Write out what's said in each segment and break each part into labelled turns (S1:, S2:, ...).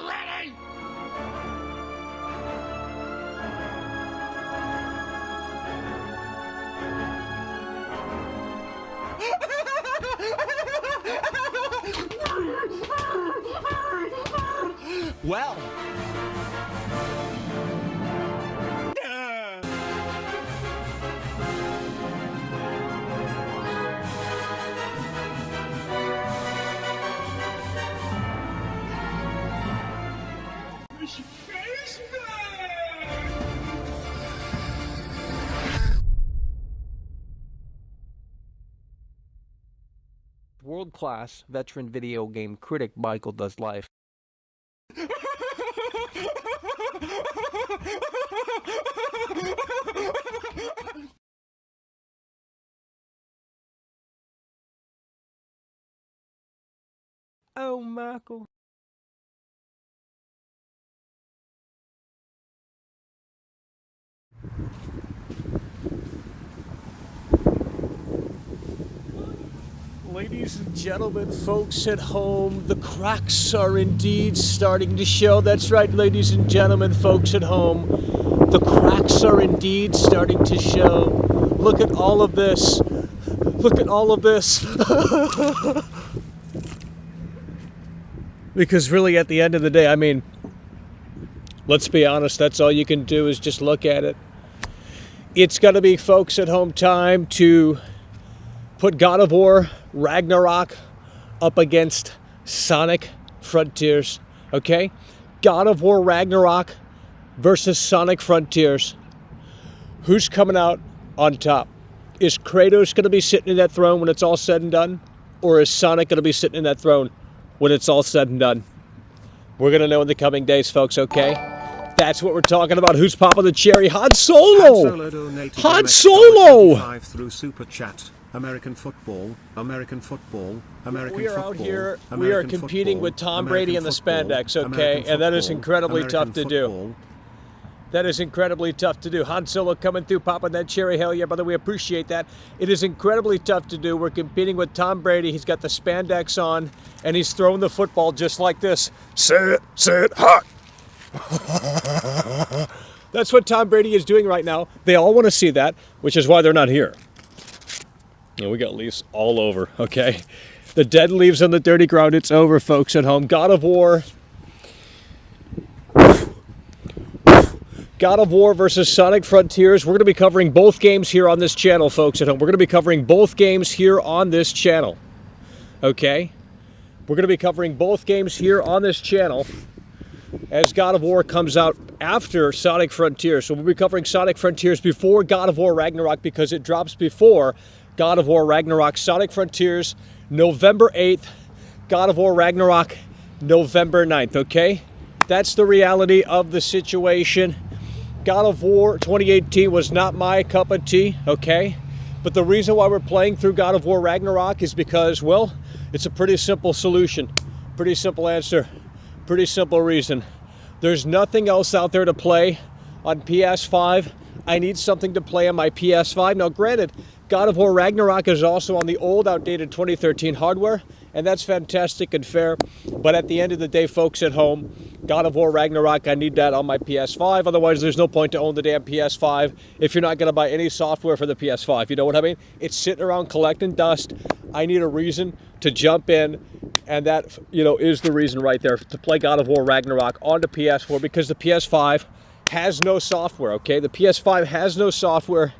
S1: Ready! Well.
S2: World-class veteran video game critic Michael Does Life. Oh, Michael. Ladies and gentlemen, folks at home, the cracks are indeed starting to show. That's right, ladies and gentlemen, folks at home, the cracks are indeed starting to show. Look at all of this. Look at all of this. Because really, at the end of the day, I mean, let's be honest, that's all you can do is just look at it. It's going to be folks at home time to put God of War Ragnarok up against Sonic Frontiers, okay? God of War Ragnarok versus Sonic Frontiers. Who's coming out on top? Is Kratos going to be sitting in that throne when it's all said and done? Or is Sonic going to be sitting in that throne when it's all said and done? We're going to know in the coming days, folks, okay? That's what we're talking about. Who's popping the cherry? Han Solo! Han Solo!
S3: Through Super Chat. American football, American football, American
S2: football. We are
S3: football,
S2: out here,
S3: American
S2: we are competing with Tom Brady in the spandex, okay? And that is incredibly tough to do. That is incredibly tough to do. Han Solo coming through, popping that cherry. Hell yeah, brother, we appreciate that. It is incredibly tough to do. We're competing with Tom Brady. He's got the spandex on, and he's throwing the football just like this. Sit, hot. That's what Tom Brady is doing right now. They all want to see that, which is why they're not here. Yeah, we got leaves all over, okay? The dead leaves on the dirty ground. It's over, folks at home. God of War. God of War versus Sonic Frontiers. We're going to be covering both games here on this channel, folks at home. We're going to be covering both games here on this channel, okay? We're going to be covering both games here on this channel as God of War comes out after Sonic Frontiers. So we'll be covering Sonic Frontiers before God of War Ragnarok because it drops before God of War Ragnarok. Sonic Frontiers, November 8th. God of War Ragnarok, November 9th, okay? That's the reality of the situation. God of War 2018 was not my cup of tea, okay? But the reason why we're playing through God of War Ragnarok is because, well, it's a pretty simple solution. Pretty simple answer. Pretty simple reason. There's nothing else out there to play on PS5. I need something to play on my PS5. Now, granted, God of War Ragnarok is also on the old, outdated 2013 hardware, and that's fantastic and fair. But at the end of the day, folks at home, God of War Ragnarok, I need that on my PS5. Otherwise, there's no point to own the damn PS5 if you're not going to buy any software for the PS5. You know what I mean? It's sitting around collecting dust. I need a reason to jump in, and that, you know, is the reason right there to play God of War Ragnarok on the PS4 because the PS5 has no software, okay? The PS5 has no software.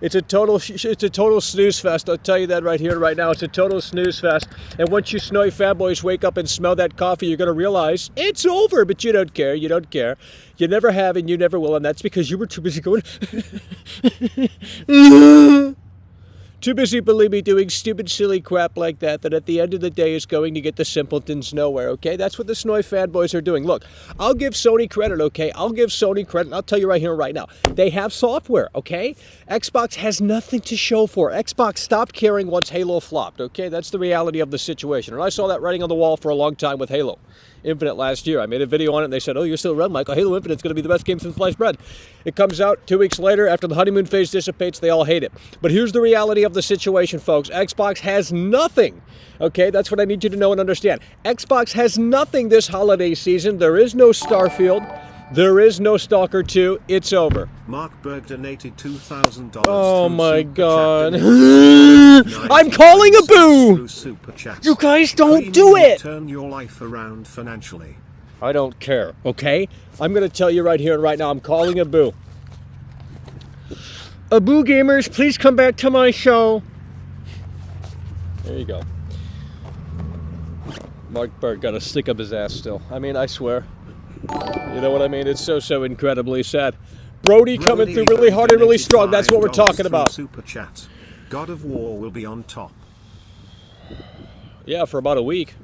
S2: It's a total snooze fest. I'll tell you that right here, right now. It's a total snooze fest. And once you snowy fanboys wake up and smell that coffee, you're going to realize it's over, but you don't care. You don't care. You never have and you never will, and that's because you were too busy going Too busy, believe me, doing stupid, silly crap like that at the end of the day is going to get the simpletons nowhere, okay? That's what the Snoy fanboys are doing. Look, I'll give Sony credit, okay? I'll give Sony credit, and I'll tell you right here, right now. They have software, okay? Xbox has nothing to show for. Xbox stopped caring once Halo flopped, okay? That's the reality of the situation. And I saw that writing on the wall for a long time with Halo Infinite last year. I made a video on it, and they said, oh, you're still red, Michael. Halo Infinite's going to be the best game since sliced bread. It comes out 2 weeks later, after the honeymoon phase dissipates, they all hate it. But here's the reality of the situation, folks. Xbox has nothing. Okay, that's what I need you to know and understand. Xbox has nothing this holiday season. There is no Starfield. There is no Stalker 2. It's over.
S3: Mark Berg donated $2,000.
S2: Oh my God. I'm calling a boo! You guys don't do it!
S3: Turn your life around financially.
S2: I don't care, okay? I'm going to tell you right here and right now, I'm calling a boo. A boo gamers, please come back to my show. There you go. Mark Berg got a stick up his ass still. I mean, I swear. You know what I mean? It's so incredibly sad. Brody coming through really hard and really strong. That's what we're talking about.
S3: Super chat. God of War will be on top.
S2: Yeah, for about a week.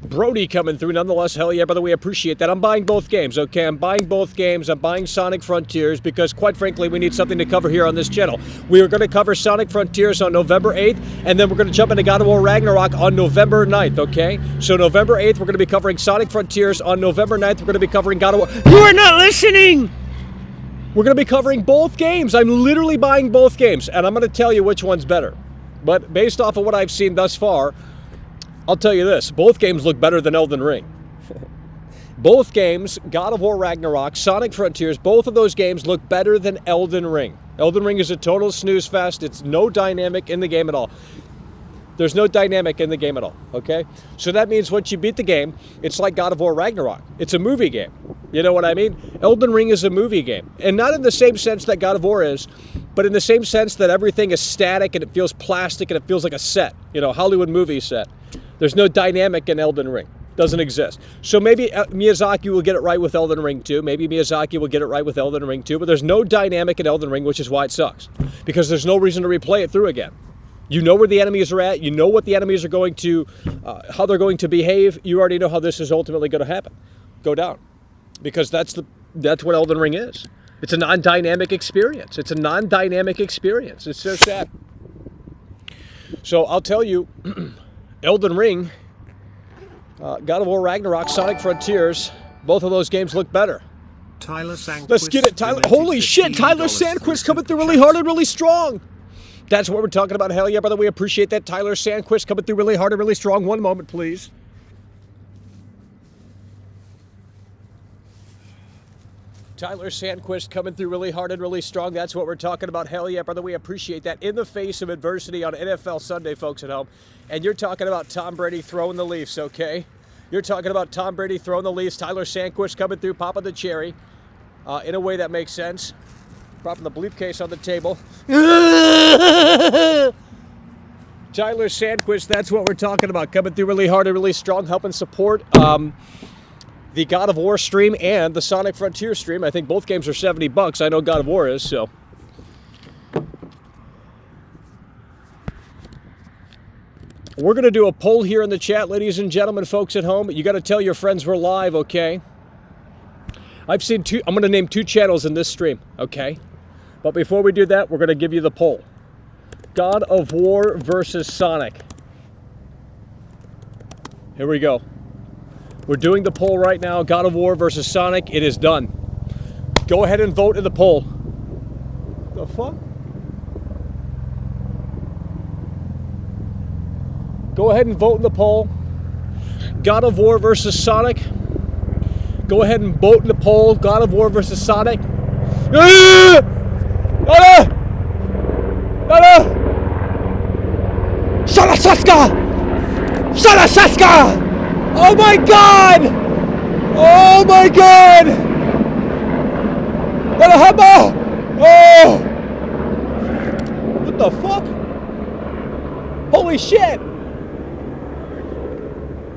S2: Brody coming through nonetheless. Hell yeah, by the way, appreciate that. I'm buying both games, okay? I'm buying both games. I'm buying Sonic Frontiers because, quite frankly, we need something to cover here on this channel. We are going to cover Sonic Frontiers on November 8th, and then we're going to jump into God of War Ragnarok on November 9th, okay? So November 8th, we're going to be covering Sonic Frontiers. On November 9th, we're going to be covering God of War. You are not listening! We're going to be covering both games. I'm literally buying both games, and I'm going to tell you which one's better. But based off of what I've seen thus far, I'll tell you this, both games look better than Elden Ring. Both games, God of War Ragnarok, Sonic Frontiers, both of those games look better than Elden Ring. Elden Ring is a total snooze fest. It's no dynamic in the game at all. There's no dynamic in the game at all, okay? So that means once you beat the game, it's like God of War Ragnarok. It's a movie game. You know what I mean? Elden Ring is a movie game. And not in the same sense that God of War is, but in the same sense that everything is static and it feels plastic and it feels like a set, you know, Hollywood movie set. There's no dynamic in Elden Ring. Doesn't exist. So maybe Miyazaki will get it right with Elden Ring 2. Maybe Miyazaki will get it right with Elden Ring 2. But there's no dynamic in Elden Ring, which is why it sucks. Because there's no reason to replay it through again. You know where the enemies are at. You know what the enemies are going to, how they're going to behave. You already know how this is ultimately going to happen. Go down. Because that's what Elden Ring is. It's a non-dynamic experience. It's a non-dynamic experience. It's so sad. So I'll tell you... Elden Ring, God of War Ragnarok, Sonic Frontiers, both of those games look better.
S3: Tyler Sandquist.
S2: Let's get it, Tyler. Holy shit, Tyler Sandquist coming through really hard and really strong. That's what we're talking about. Hell yeah, by the way, appreciate that. Tyler Sandquist coming through really hard and really strong. One moment, please. Tyler Sandquist coming through really hard and really strong. That's what we're talking about. Hell yeah, brother. We appreciate that. In the face of adversity on NFL Sunday, folks at home. And you're talking about Tom Brady throwing the Leafs, okay? You're talking about Tom Brady throwing the Leafs. Tyler Sandquist coming through, popping the cherry. In a way that makes sense. Dropping the briefcase on the table. Tyler Sandquist, that's what we're talking about. Coming through really hard and really strong, helping support the God of War stream and the Sonic Frontier stream. I think both games are $70. I know God of War is, so. We're going to do a poll here in the chat, ladies and gentlemen, folks at home. You got to tell your friends we're live, okay? I've seen I'm going to name 2 channels in this stream, okay? But before we do that, we're going to give you the poll. God of War versus Sonic. Here we go. We're doing the poll right now. God of War versus Sonic. It is done. Go ahead and vote in the poll. The fuck? Go ahead and vote in the poll. God of War versus Sonic. Go ahead and vote in the poll. God of War versus Sonic. Shalasaska! Shalasaska! Oh my God! Oh my God! Oh! What the fuck? Holy shit!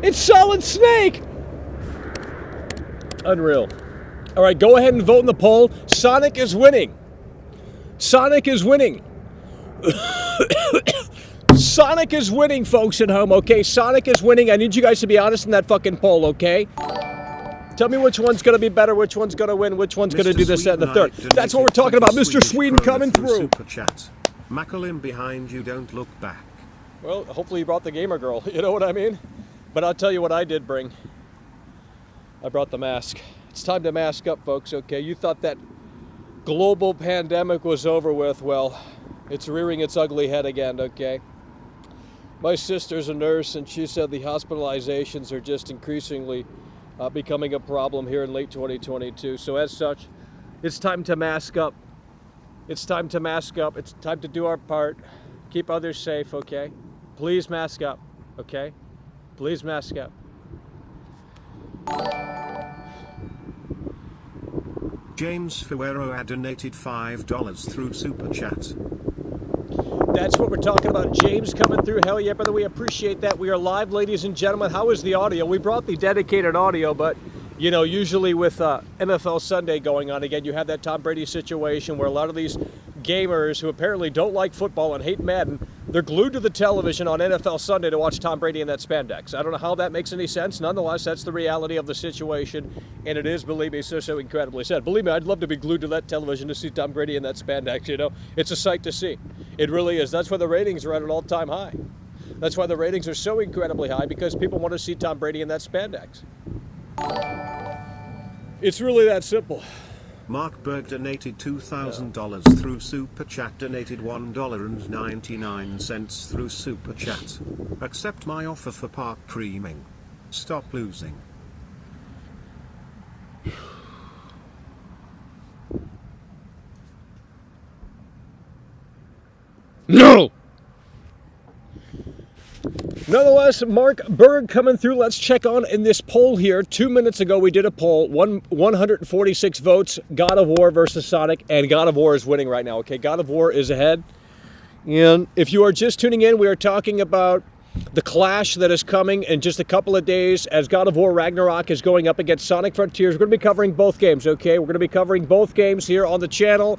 S2: It's Solid Snake! Unreal. All right, go ahead and vote in the poll. Sonic is winning. Sonic is winning. Sonic is winning, folks at home, okay? Sonic is winning. I need you guys to be honest in that fucking poll, okay? Tell me which one's going to be better, which one's going to win, which one's going to do this, that, and the third. That's what we're talking about. Mr. Sweden coming through.
S3: Super chat. Macklin behind you, don't look back.
S2: Well, hopefully you brought the gamer girl. You know what I mean? But I'll tell you what I did bring. I brought the mask. It's time to mask up, folks, okay? You thought that global pandemic was over with. Well, it's rearing its ugly head again, okay? My sister's a nurse, and she said the hospitalizations are just increasingly becoming a problem here in late 2022. So as such, it's time to mask up. It's time to mask up. It's time to do our part. Keep others safe, okay? Please mask up, okay? Please mask up.
S3: James Ferrero had donated $5 through Super Chat.
S2: That's what we're talking about. James coming through. Hell yeah, brother. We appreciate that. We are live, ladies and gentlemen. How is the audio? We brought the dedicated audio, but, you know, usually with NFL Sunday going on, again, you have that Tom Brady situation where a lot of these gamers who apparently don't like football and hate Madden, they're glued to the television on NFL Sunday to watch Tom Brady in that spandex. I don't know how that makes any sense. Nonetheless, that's the reality of the situation, and it is, believe me, so incredibly sad. Believe me, I'd love to be glued to that television to see Tom Brady in that spandex, you know. It's a sight to see. It really is. That's why the ratings are at an all-time high. That's why the ratings are so incredibly high, because people want to see Tom Brady in that spandex. It's really that simple.
S3: Mark Berg donated $2,000 through Super Chat, donated $1.99 through Super Chat. Accept my offer for park creaming. Stop losing.
S2: No! Nonetheless, Mark Berg coming through. Let's check on in this poll here. 2 minutes ago, we did a poll. 146 votes, God of War versus Sonic, and God of War is winning right now, okay? God of War is ahead. And if you are just tuning in, we are talking about the clash that is coming in just a couple of days as God of War Ragnarok is going up against Sonic Frontiers. We're going to be covering both games, okay? We're going to be covering both games here on the channel.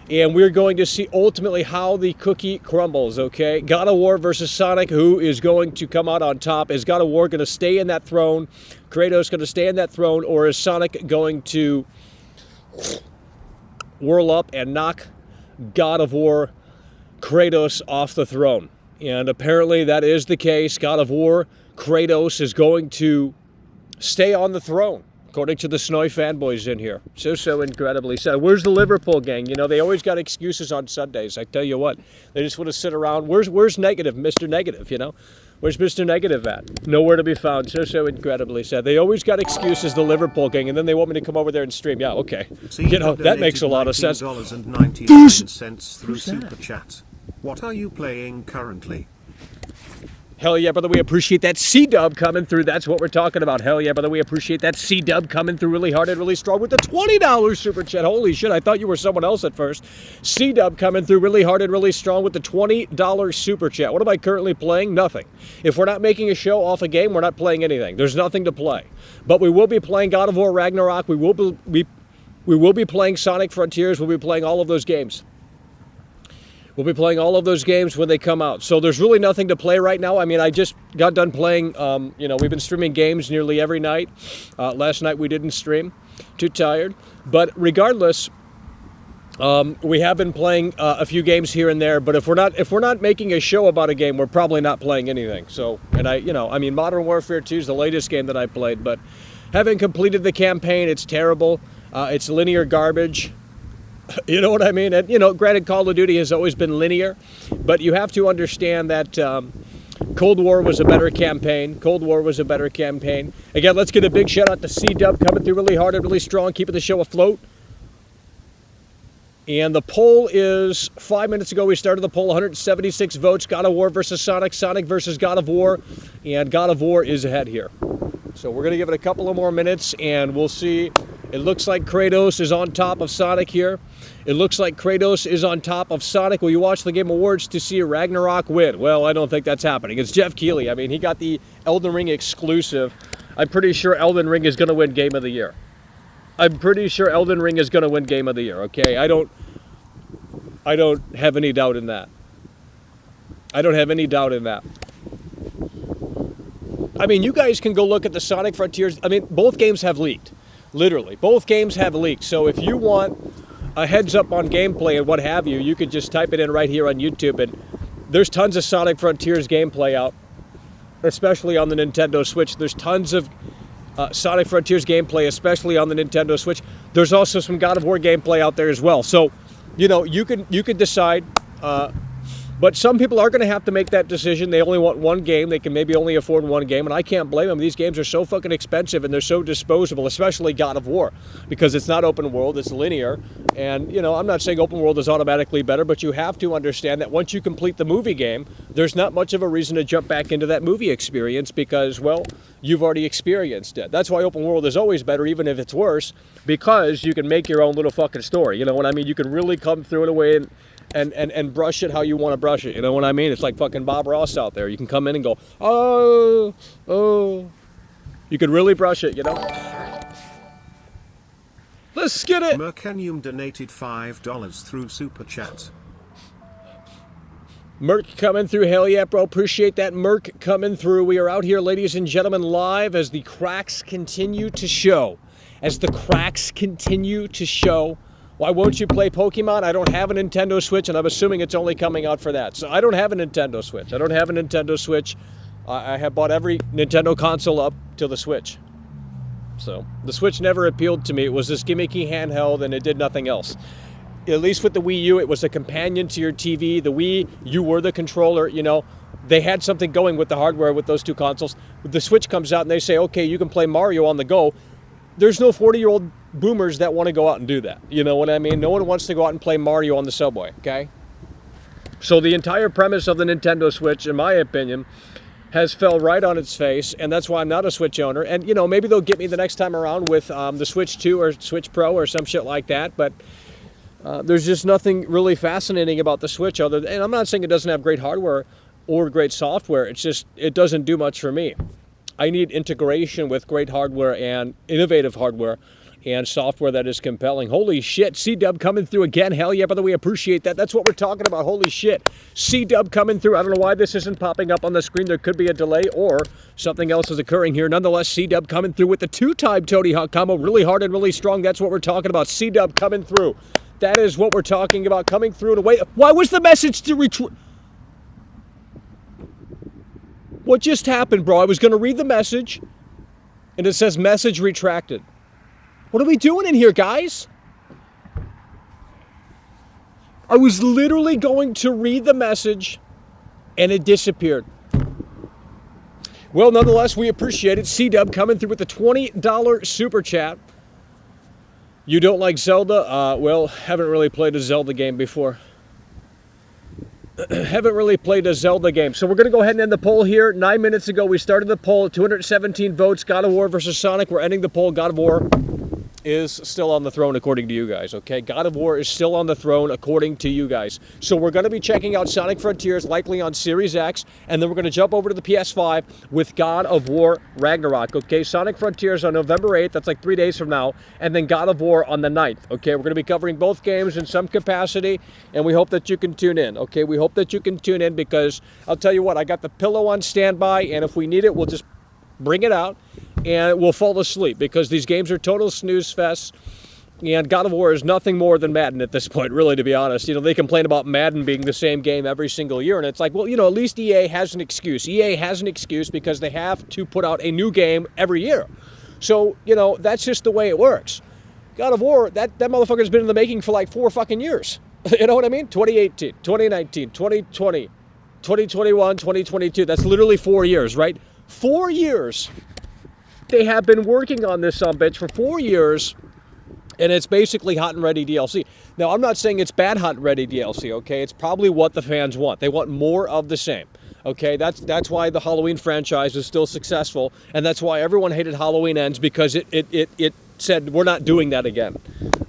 S2: And we're going to see ultimately how the cookie crumbles, okay? God of War versus Sonic, who is going to come out on top? Is God of War going to stay in that throne? Kratos going to stay in that throne? Or is Sonic going to whirl up and knock God of War Kratos off the throne? And apparently that is the case. God of War Kratos is going to stay on the throne, according to the Snowy fanboys in here. So incredibly sad. Where's the Liverpool gang? You know, they always got excuses on Sundays. I tell you what, they just want to sit around. Where's Negative, Mr. Negative, you know? Where's Mr. Negative at? Nowhere to be found. So incredibly sad. They always got excuses, the Liverpool gang, and then they want me to come over there and stream. Yeah, okay. You know, that makes a lot of sense.
S3: $19.99 through Super Chat. What are you playing currently?
S2: Hell yeah, brother, we appreciate that C-dub coming through. That's what we're talking about. Hell yeah, brother, we appreciate that C-dub coming through really hard and really strong with the $20 super chat. Holy shit, I thought you were someone else at first. C-dub coming through really hard and really strong with the $20 super chat. What am I currently playing? Nothing. If we're not making a show off a game, we're not playing anything. There's nothing to play. But we will be playing God of War Ragnarok. We will be playing Sonic Frontiers. We'll be playing all of those games. We'll be playing all of those games when they come out. So there's really nothing to play right now. I mean, I just got done playing, you know, we've been streaming games nearly every night. Last night we didn't stream, too tired. But regardless, we have been playing a few games here and there. But if we're not making a show about a game, we're probably not playing anything. So, and I mean, Modern Warfare 2 is the latest game that I played. But having completed the campaign, it's terrible. It's linear garbage. You know what I mean? And, you know, granted, Call of Duty has always been linear, but you have to understand that Cold War was a better campaign. Cold War was a better campaign. Again, let's get a big shout out to C-Dub coming through really hard and really strong, keeping the show afloat. And the poll is, 5 minutes ago we started the poll, 176 votes, God of War versus Sonic, Sonic versus God of War, and God of War is ahead here. So we're going to give it a couple of more minutes, and we'll see. It looks like Kratos is on top of Sonic here. It looks like Kratos is on top of Sonic. Will you watch the Game Awards to see Ragnarok win? Well, I don't think that's happening. It's Jeff Keighley. I mean, he got the Elden Ring exclusive. I'm pretty sure Elden Ring is going to win Game of the Year. I'm pretty sure Elden Ring is going to win Game of the Year, okay? I don't have any doubt in that. I don't have any doubt in that. I mean, you guys can go look at the Sonic Frontiers. I mean, both games have leaked. Literally. Both games have leaked. So if you want a heads up on gameplay and what have you, you could just type it in right here on YouTube. And there's tons of Sonic Frontiers gameplay out, especially on the Nintendo Switch. There's tons of Sonic Frontiers gameplay, especially on the Nintendo Switch. There's also some God of War gameplay out there as well. So, you know, you can decide. But some people are going to have to make that decision. They only want one game. They can maybe only afford one game, and I can't blame them. These games are so fucking expensive, and they're so disposable, especially God of War, because it's not open world, it's linear. And, you know, I'm not saying open world is automatically better, but you have to understand that once you complete the movie game, there's not much of a reason to jump back into that movie experience because, well, you've already experienced it. That's why open world is always better, even if it's worse, because you can make your own little fucking story. You know what I mean? You can really come through in a way and brush it how you want to brush it. You know what I mean? It's like fucking Bob Ross out there. You can come in and go, oh. You can really brush it, you know? Let's get it!
S3: Mercanium donated $5 through Super Chat.
S2: Merc coming through. Hell yeah, bro. Appreciate that. Merc coming through. We are out here, ladies and gentlemen, live as the cracks continue to show. As the cracks continue to show. Why won't you play Pokemon? I don't have a Nintendo Switch, and I'm assuming it's only coming out for that. So I don't have a Nintendo Switch. I have bought every Nintendo console up to the Switch. So the Switch never appealed to me. It was this gimmicky handheld, and it did nothing else. At least with the Wii U, it was a companion to your TV. The Wii, you were the controller, you know. They had something going with the hardware with those two consoles. The Switch comes out, and they say, okay, you can play Mario on the go. There's no 40-year-old boomers that want to go out and do that. You know what I mean? No one wants to go out and play Mario on the subway, okay? So the entire premise of the Nintendo Switch, in my opinion, has fell right on its face, and that's why I'm not a Switch owner. And, you know, maybe they'll get me the next time around with the Switch 2 or Switch Pro or some shit like that, but there's just nothing really fascinating about the Switch other than, and I'm not saying it doesn't have great hardware or great software, it's just, it doesn't do much for me. I need integration with great hardware and innovative hardware and software that is compelling. Holy shit, C-Dub coming through again. Hell yeah, by the way, appreciate that. That's what we're talking about. Holy shit. C-Dub coming through. I don't know why this isn't popping up on the screen. There could be a delay or something else is occurring here. Nonetheless, C-Dub coming through with the two-time Tony Hawk combo. Really hard and really strong. That's what we're talking about. C-Dub coming through. That is what we're talking about. Coming through in a way. Why was the message to retweet? What just happened, bro? I was going to read the message, and it says message retracted. What are we doing in here, guys? I was literally going to read the message, and it disappeared. Well, nonetheless, we appreciate it. C-Dub coming through with the $20 super chat. You don't like Zelda? Well, haven't really played a Zelda game before. Haven't really played a Zelda game. So we're going to go ahead and end the poll here. 9 minutes ago, we started the poll. 217 votes. God of War versus Sonic. We're ending the poll. God of War is still on the throne according to you guys, okay? God of War is still on the throne according to you guys. So we're going to be checking out Sonic Frontiers, likely on Series X, and then we're going to jump over to the PS5 with God of War Ragnarok, okay? Sonic Frontiers on November 8th, that's like 3 days from now, and then God of War on the 9th, okay? We're going to be covering both games in some capacity, and we hope that you can tune in, okay? We hope that you can tune in because I'll tell you what, I got the pillow on standby, and if we need it, we'll just bring it out, and we'll fall asleep because these games are total snooze fests. And God of War is nothing more than Madden at this point, really, to be honest. You know, they complain about Madden being the same game every single year, and it's like, well, you know, at least EA has an excuse. EA has an excuse because they have to put out a new game every year. So, you know, that's just the way it works. God of War, that motherfucker's been in the making for like 4 fucking years. You know what I mean? 2018, 2019, 2020, 2021, 2022. That's literally 4 years, right? 4 years. They have been working on this sumbitch for 4 years, and it's basically hot and ready DLC. Now, I'm not saying it's bad hot and ready DLC, okay? It's probably what the fans want. They want more of the same, okay? That's why the Halloween franchise is still successful, and that's why everyone hated Halloween Ends, because it said, we're not doing that again,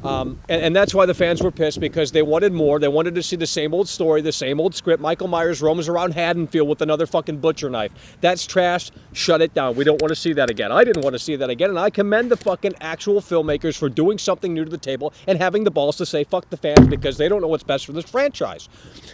S2: And that's why the fans were pissed, because they wanted more. They wanted to see the same old story, the same old script. Michael Myers roams around Haddonfield with another fucking butcher knife. That's trash. Shut it down. We don't want to see that again. I didn't want to see that again, and I commend the fucking actual filmmakers for doing something new to the table and having the balls to say fuck the fans, because they don't know what's best for this franchise.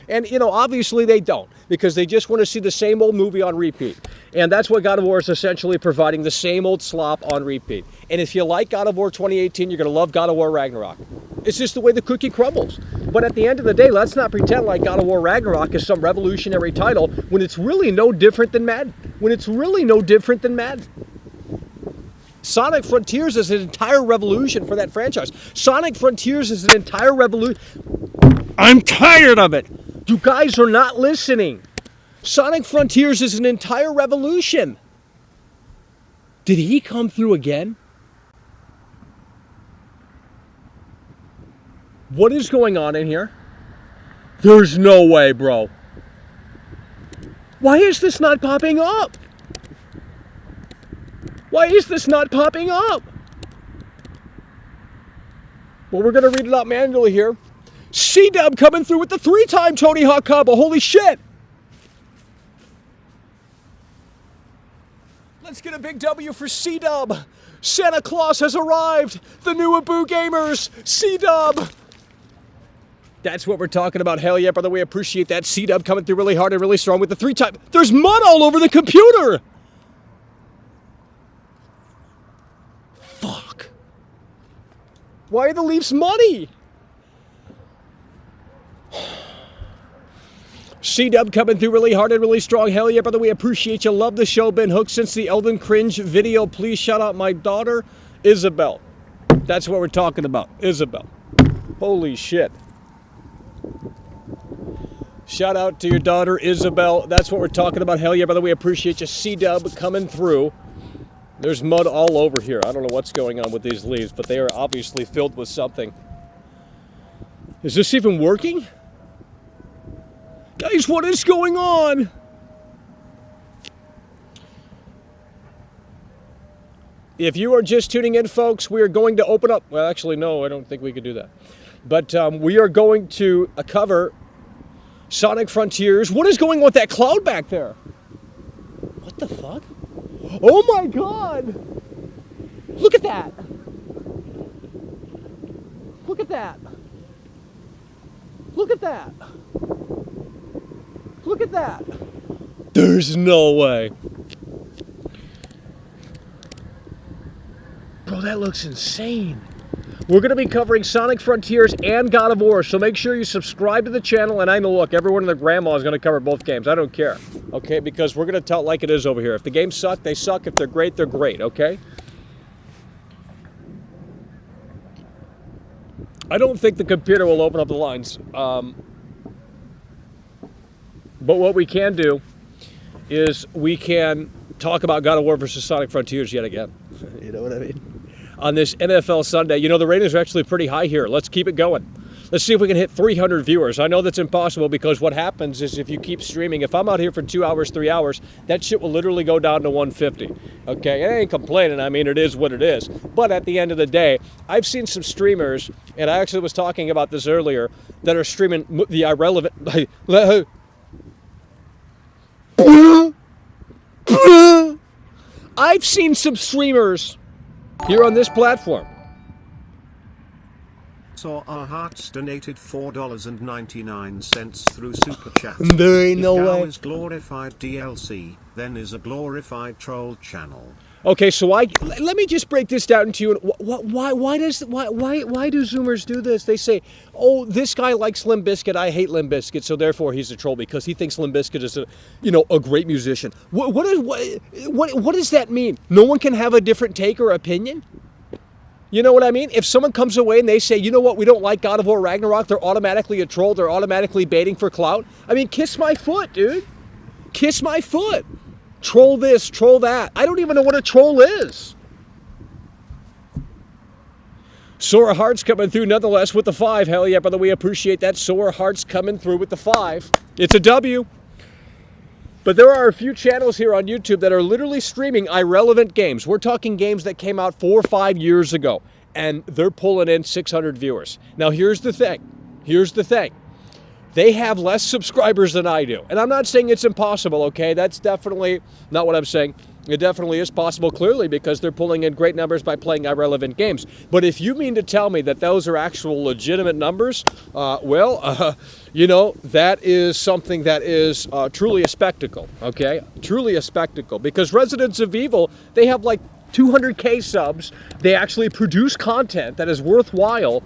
S2: And, you know, obviously they don't, because they just want to see the same old movie on repeat. And that's what God of War is essentially providing, the same old slop on repeat. And if you like God of War 2018, you're going to love God of War Ragnarok. It's just the way the cookie crumbles. But at the end of the day, let's not pretend like God of War Ragnarok is some revolutionary title when it's really no different than Madden. Sonic Frontiers is an entire revolution for that franchise. Sonic Frontiers is an entire revolution. I'm tired of it. You guys are not listening. Sonic Frontiers is an entire revolution. Did he come through again? What is going on in here? There's no way, bro. Why is this not popping up? Why is this not popping up? Well, we're going to read it out manually here. C-Dub coming through with the 3-time Tony Hawk combo. Holy shit. Let's get a big W for C-Dub. Santa Claus has arrived. The new Abu Gamers. C-Dub. That's what we're talking about. Hell yeah, brother. We appreciate that. C-Dub coming through really hard and really strong with the 3-time. There's mud all over the computer. Fuck. Why are the Leafs muddy? C-Dub coming through really hard and really strong. Hell yeah, brother. We appreciate you. Love the show. Been hooked since the Elden Cringe video. Please shout out my daughter, Isabel. That's what we're talking about. Isabel. Holy shit. Shout out to your daughter, Isabel. That's what we're talking about. Hell yeah, brother. We appreciate you. C-Dub coming through. There's mud all over here. I don't know what's going on with these leaves, but they are obviously filled with something. Is this even working? Guys, what is going on? If you are just tuning in, folks, we are going to open up. Well, actually, no, I don't think we could do that. But we are going to cover Sonic Frontiers. What is going on with that cloud back there? What the fuck? Oh my god! Look at that! Look at that! Look at that! Look at that! There's no way. Bro, that looks insane. We're going to be covering Sonic Frontiers and God of War, so make sure you subscribe to the channel. And I know, look, everyone and their grandma is going to cover both games. I don't care, okay? Because we're going to tell it like it is over here. If the games suck, they suck. If they're great, they're great, okay? I don't think the computer will open up the lines. But what we can do is we can talk about God of War versus Sonic Frontiers yet again. You know what I mean? On this NFL Sunday. You know, the ratings are actually pretty high here. Let's keep it going. Let's see if we can hit 300 viewers. I know that's impossible, because what happens is if you keep streaming, if I'm out here for 2 hours, 3 hours, that shit will literally go down to 150. Okay, I ain't complaining. I mean, it is what it is. But at the end of the day, I've seen some streamers, and I actually was talking about this earlier, that are streaming the irrelevant... I've seen some streamers here on this platform.
S3: Saw our hearts donated $4.99 through Super Chat.
S2: There ain't no way.
S3: If is glorified DLC, then is a glorified troll channel.
S2: Okay, so let me just break this down to you. Why do Zoomers do this? They say, "Oh, this guy likes Limp Bizkit. I hate Limp Bizkit, so therefore he's a troll because he thinks Limp Bizkit is a great musician." What does that mean? No one can have a different take or opinion? You know what I mean? If someone comes away and they say, "You know what? We don't like God of War Ragnarok," they're automatically a troll. They're automatically baiting for clout. I mean, kiss my foot, dude. Kiss my foot. Troll this, troll that. I don't even know what a troll is. Sora Hearts coming through nonetheless with the 5. Hell yeah, brother, we appreciate that. Sora Hearts coming through with the 5. It's a W. But there are a few channels here on YouTube that are literally streaming irrelevant games. We're talking games that came out 4 or 5 years ago. and they're pulling in 600 viewers. Now, here's the thing. Here's the thing. They have less subscribers than I do. And I'm not saying it's impossible, okay? That's definitely not what I'm saying. It definitely is possible, clearly, because they're pulling in great numbers by playing irrelevant games. But if you mean to tell me that those are actual legitimate numbers, you know, that is something that is truly a spectacle, okay? Truly a spectacle. Because Residents of Evil, they have like 200K subs. They actually produce content that is worthwhile.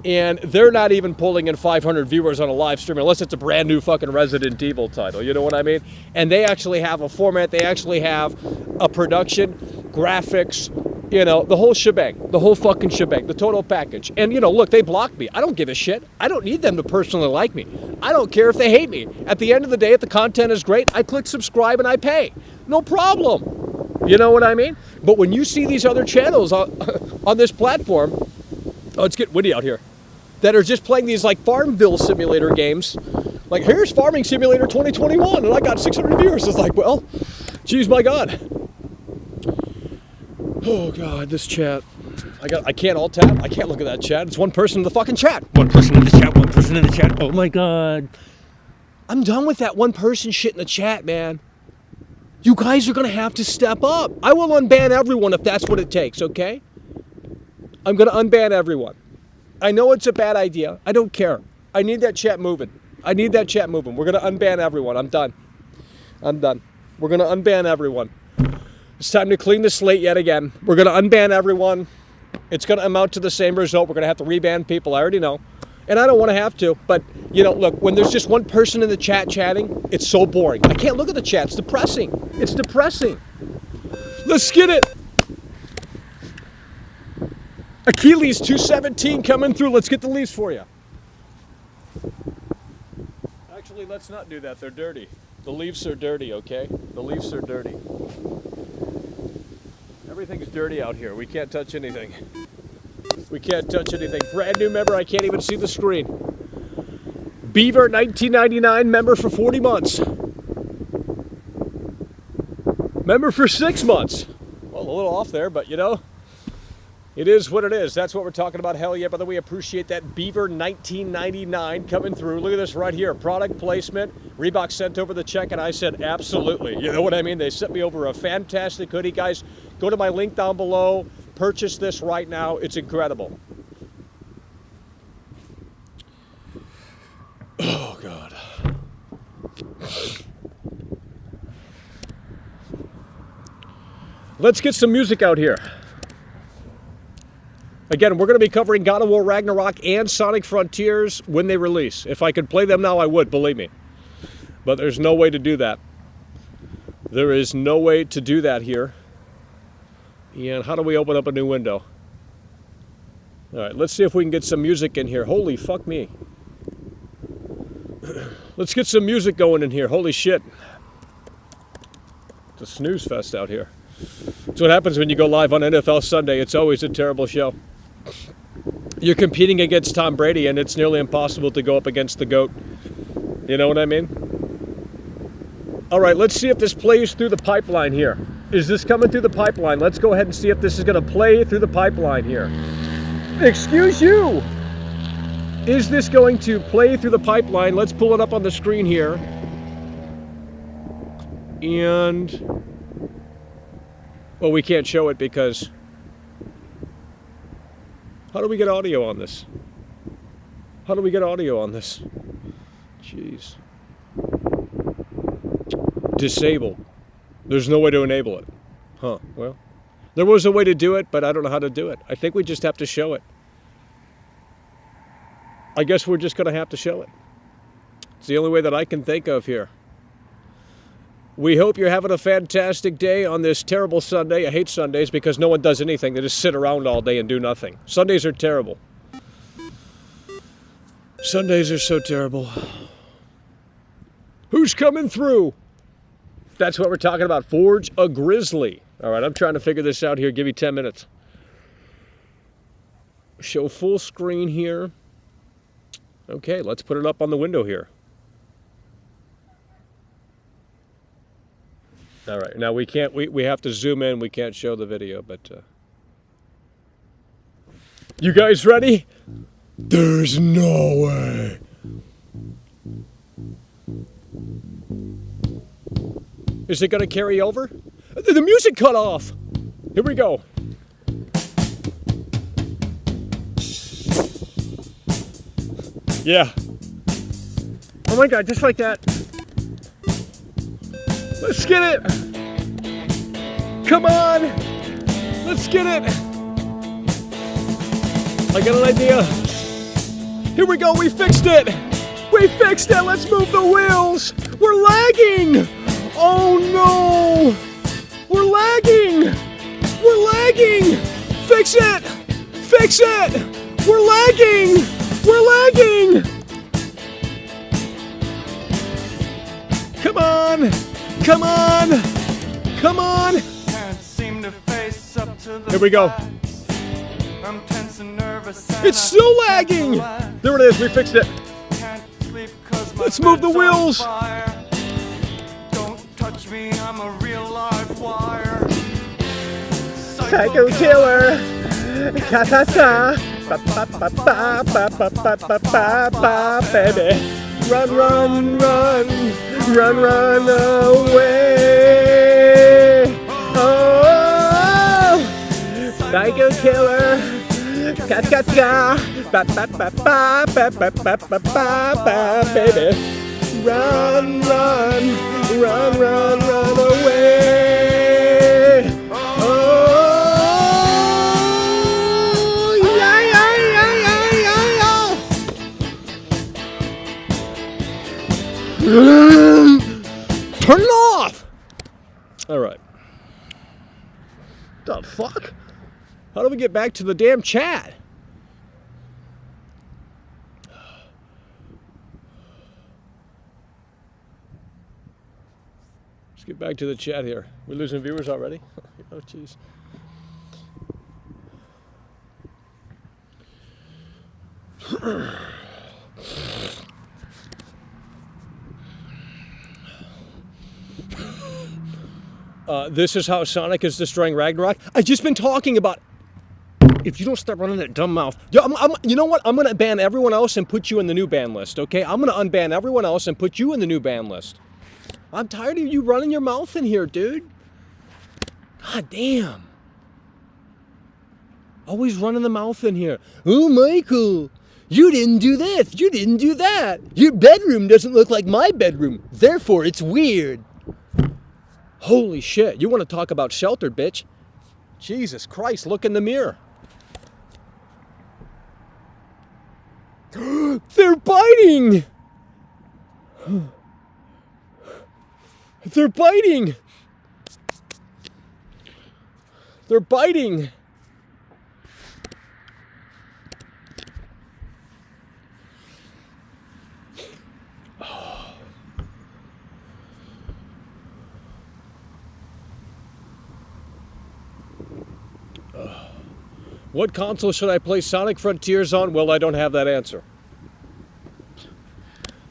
S2: And they're not even pulling in 500 viewers on a live stream unless it's a brand new fucking Resident Evil title. You know what I mean? And they actually have a format. They actually have a production, graphics, you know, the whole shebang, the whole fucking shebang, the total package. And, you know, look, they blocked me. I don't give a shit. I don't need them to personally like me. I don't care if they hate me. At the end of the day, if the content is great, I click subscribe and I pay. No problem. You know what I mean? But when you see these other channels on this platform, oh, it's getting windy out here, that are just playing these like Farmville Simulator games. Like, here's Farming Simulator 2021, and I got 600 viewers. It's like, well, geez, my God. Oh God, this chat. I can't alt tab. I can't look at that chat. It's one person in the fucking chat. One person in the chat. One person in the chat. Oh my God. I'm done with that one person shit in the chat, man. You guys are gonna have to step up. I will unban everyone if that's what it takes, okay? I'm gonna unban everyone. I know it's a bad idea. I don't care. I need that chat moving. I need that chat moving. We're going to unban everyone. I'm done. I'm done. We're going to unban everyone. It's time to clean the slate yet again. We're going to unban everyone. It's going to amount to the same result. We're going to have to reban people. I already know. And I don't want to have to. But, you know, look, when there's just one person in the chat chatting, it's so boring. I can't look at the chat. It's depressing. It's depressing. Let's get it. Achilles 217 coming through. Let's get the leaves for you. Actually, let's not do that. They're dirty. The leaves are dirty, okay? The leaves are dirty. Everything's dirty out here. We can't touch anything. We can't touch anything. Brand new member. I can't even see the screen. Beaver 1999 member for 40 months. Member for 6 months. Well, a little off there, but you know. It is what it is. That's what we're talking about. Hell yeah, brother. We appreciate that. Beaver 1999 coming through. Look at this right here. Product placement. Reebok sent over the check, and I said, absolutely. You know what I mean? They sent me over a fantastic hoodie. Guys, go to my link down below. Purchase this right now. It's incredible. Oh, God. Let's get some music out here. Again, we're going to be covering God of War Ragnarok and Sonic Frontiers when they release. If I could play them now, I would, believe me. But there's no way to do that. There is no way to do that here. And how do we open up a new window? All right, let's see if we can get some music in here. Holy fuck me. Let's get some music going in here. Holy shit. It's a snooze fest out here. That's what happens when you go live on NFL Sunday. It's always a terrible show. You're competing against Tom Brady, and it's nearly impossible to go up against the GOAT. You know what I mean? All right, let's see if this plays through the pipeline here. Is this coming through the pipeline? Let's go ahead and see if this is going to play through the pipeline here. Excuse you! Is this going to play through the pipeline? Let's pull it up on the screen here. And... well, we can't show it because... how do we get audio on this? How do we get audio on this? Jeez. Disable. There's no way to enable it. Huh, well. There was a way to do it, but I don't know how to do it. I think we just have to show it. I guess we're just going to have to show it. It's the only way that I can think of here. We hope you're having a fantastic day on this terrible Sunday. I hate Sundays because no one does anything. They just sit around all day and do nothing. Sundays are terrible. Sundays are so terrible. Who's coming through? That's what we're talking about. Forge a Grizzly. All right, I'm trying to figure this out here. Give me 10 minutes. Show full screen here. Okay, let's put it up on the window here. All right, now we can't, we have to zoom in. We can't show the video, but You guys ready? There's no way. Is it going to carry over? The music cut off. Here we go. Yeah. Oh my God, just like that. Let's get it. Come on. Let's get it. I got an idea. Here we go, we fixed it. We fixed it, let's move the wheels. We're lagging. Oh no. We're lagging. We're lagging. Fix it. Fix it. We're lagging. We're lagging. Come on. Come on. Come on.
S1: Can't seem to face up to the
S2: Here we go.
S1: I'm tense and nervous.
S2: It's still lagging. There it is. We fixed it.
S1: Can't sleep 'cause my
S2: Let's move the
S1: bed's on
S2: wheels.
S1: fire. Don't touch me. I'm a real live wire.
S2: Psycho killer. Ta ta ta. Ba ba ba ba ba ba ba ba ba ba baby. Run, run, run. Run, run away. Oh, psycho killer. Ka ka ka. Ba ba ba ba ba ba ba ba ba baby. Run, run, run, run, run away. Oh, yeah, yeah, yeah, yeah, yeah, yeah. Turn it off. All right. The fuck? How do we get back to the damn chat? Let's get back to the chat here. We're losing viewers already? Oh, jeez. This is how Sonic is destroying Ragnarok. I've just been talking about. If you don't stop running that dumb mouth, you know what? I'm gonna ban everyone else and put you in the new ban list. Okay? I'm gonna unban everyone else and put you in the new ban list. I'm tired of you running your mouth in here, dude. God damn. Always running the mouth in here. Oh, Michael, you didn't do this. You didn't do that. Your bedroom doesn't look like my bedroom. Therefore, it's weird. Holy shit. You want to talk about sheltered, bitch? Jesus Christ, look in the mirror. They're biting. They're biting. They're biting. What console should I play Sonic Frontiers on? Well, I don't have that answer.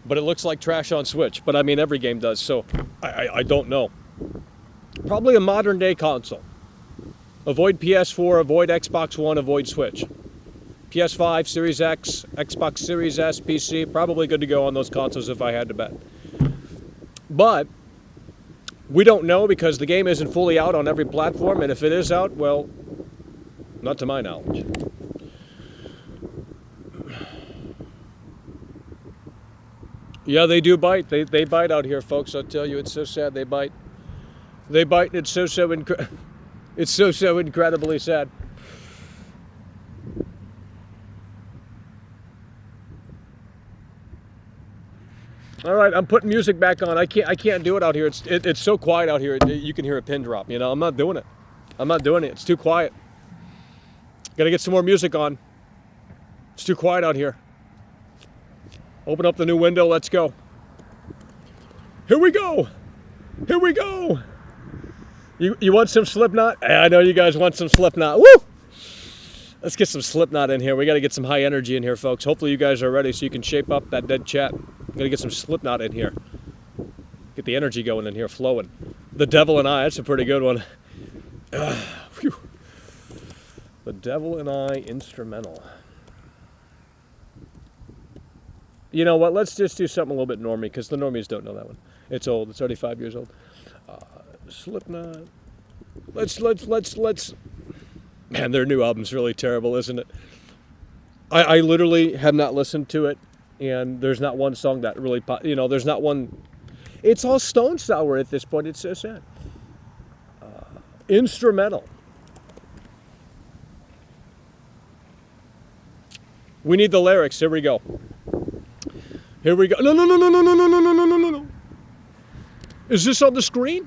S2: But it looks like trash on Switch. But I mean, every game does, so I don't know. Probably a modern day console. Avoid PS4, avoid Xbox One, avoid Switch. PS5, Series X, Xbox Series S, PC, probably good to go on those consoles if I had to bet. But we don't know because the game isn't fully out on every platform, and if it is out, well, not to my knowledge. Yeah, they do bite. They bite out here, folks. I'll tell you, it's so sad. They bite. They bite, and it's so incredibly sad. All right, I'm putting music back on. I can't do it out here. It's so quiet out here. You can hear a pin drop. You know, I'm not doing it. I'm not doing it. It's too quiet. Gotta get some more music on. It's too quiet out here. Open up the new window. Let's go. Here we go. Here we go. You want some Slipknot? I know you guys want some Slipknot. Woo! Let's get some Slipknot in here. We got to get some high energy in here, folks. Hopefully you guys are ready so you can shape up that dead chat. Got to get some Slipknot in here. Get the energy going in here, flowing. The Devil and I, that's a pretty good one. The Devil and I instrumental. You know what? Let's just do something a little bit normie, because the normies don't know that one. It's old. It's already 5 years old. Slipknot. Let's. Man, their new album's really terrible, isn't it? I literally have not listened to it, and there's not one song that really, there's not one. It's all Stone Sour at this point. It's so sad. Instrumental. We need the lyrics. Here we go. Here we go. No. Is this on the screen?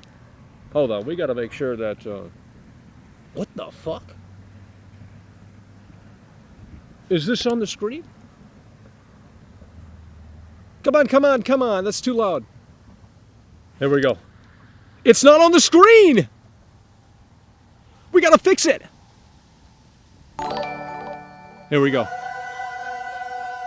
S2: Hold on. We got to make sure that. What the fuck? Is this on the screen? Come on. That's too loud. Here we go. It's not on the screen! We gotta fix it! Here we go.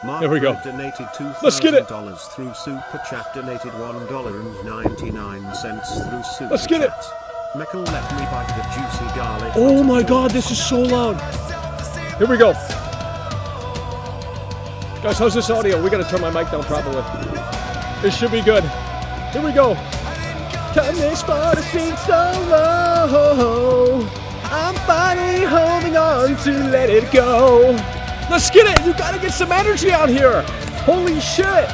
S3: Mark
S2: Here we go.
S3: Donated
S2: Let's get it.
S3: $2,000 through Super Chat. Donated $1.99 through Super
S2: Let's get it.
S3: Chat. Michael, let me bite the juicy garlic.
S2: Oh my god, this is so loud. Here we go. Guys, how's this audio? We gotta turn my mic down probably. It should be good. Here we go. Come this far to sing solo. I'm finally holding on to let it go. Let's get it. You gotta get some energy out here. Holy shit.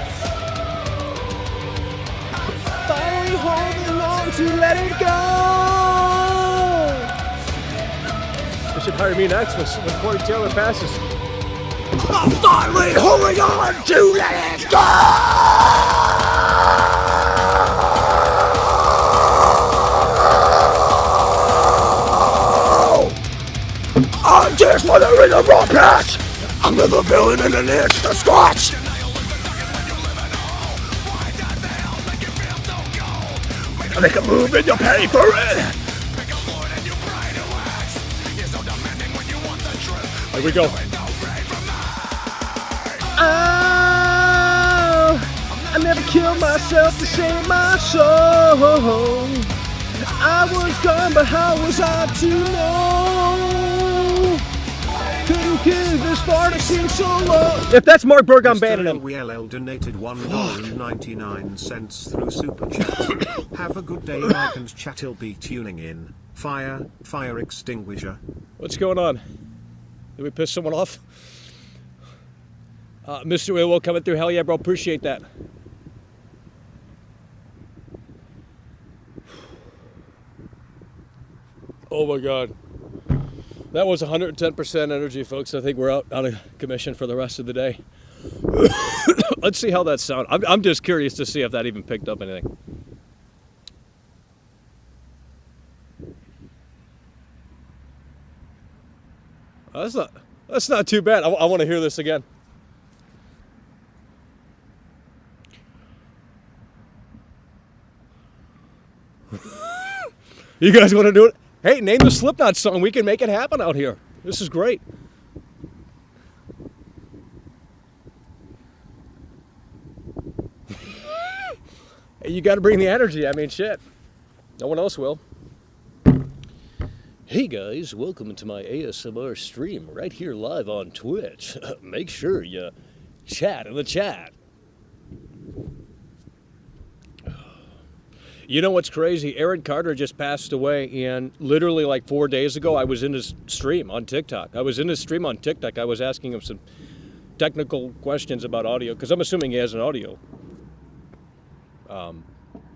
S2: Finally holding on to let it go. They should hire me next when Corey Taylor passes. I'm finally holding on to let it go. I'm just for the rhythm raw patch. I'm never feeling in an itch to scratch. I make a move and you pay for it. Here we go. Oh, I never killed myself to save my soul. I was gone, but how was I to know? Couldn't get this far to sing solo. If that's Mark Berg, I'm banning him.
S3: WLL donated $1.99 through Super Chat. Have a good day, Mike and chat. He'll be tuning in. Fire extinguisher.
S2: What's going on? Did we piss someone off? Mr. Will coming through. Hell yeah, bro. Appreciate that. Oh my God. That was 110% energy, folks. I think we're out of commission for the rest of the day. Let's see how that sounds. I'm just curious to see if that even picked up anything. That's not too bad. I want to hear this again. You guys want to do it? Hey, name the Slipknot song. We can make it happen out here. This is great. Hey, you got to bring the energy. I mean, shit. No one else will. Hey guys, welcome to my ASMR stream right here live on Twitch. Make sure you chat in the chat. You know what's crazy? Aaron Carter just passed away, and literally like 4 days ago, I was in his stream on TikTok. I was asking him some technical questions about audio, because I'm assuming he has an audio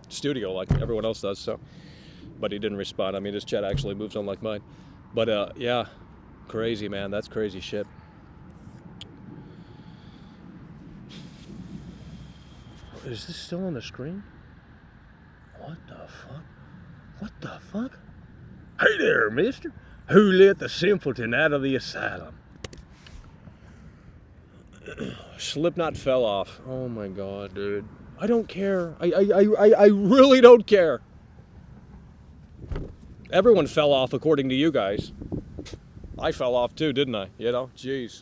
S2: studio like everyone else does, so. But he didn't respond. I mean, his chat actually moves on like mine. But yeah, crazy, man. That's crazy shit. Is this still on the screen? What the fuck? What the fuck? Hey there, mister. Who let the simpleton out of the asylum? Slipknot fell off. Oh my God, dude. I don't care. I really don't care. Everyone fell off according to you guys. I fell off too, didn't I? You know, jeez.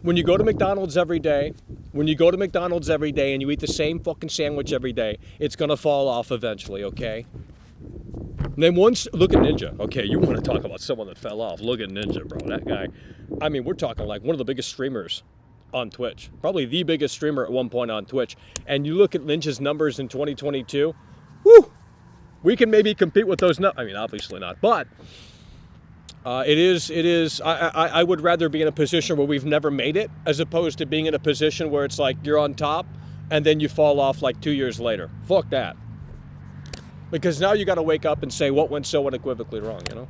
S2: When you go to McDonald's every day, and you eat the same fucking sandwich every day, it's gonna fall off eventually, okay? Name one. Look at Ninja. Okay, you want to talk about someone that fell off? Look at Ninja, bro. That guy. I mean, we're talking like one of the biggest streamers on Twitch. Probably the biggest streamer at one point on Twitch. And you look at Ninja's numbers in 2022. Woo! We can maybe compete with those. I mean, obviously not. But it is. I would rather be in a position where we've never made it, as opposed to being in a position where it's like you're on top and then you fall off like 2 years later. Fuck that. Because now you got to wake up and say what went so unequivocally wrong, you know?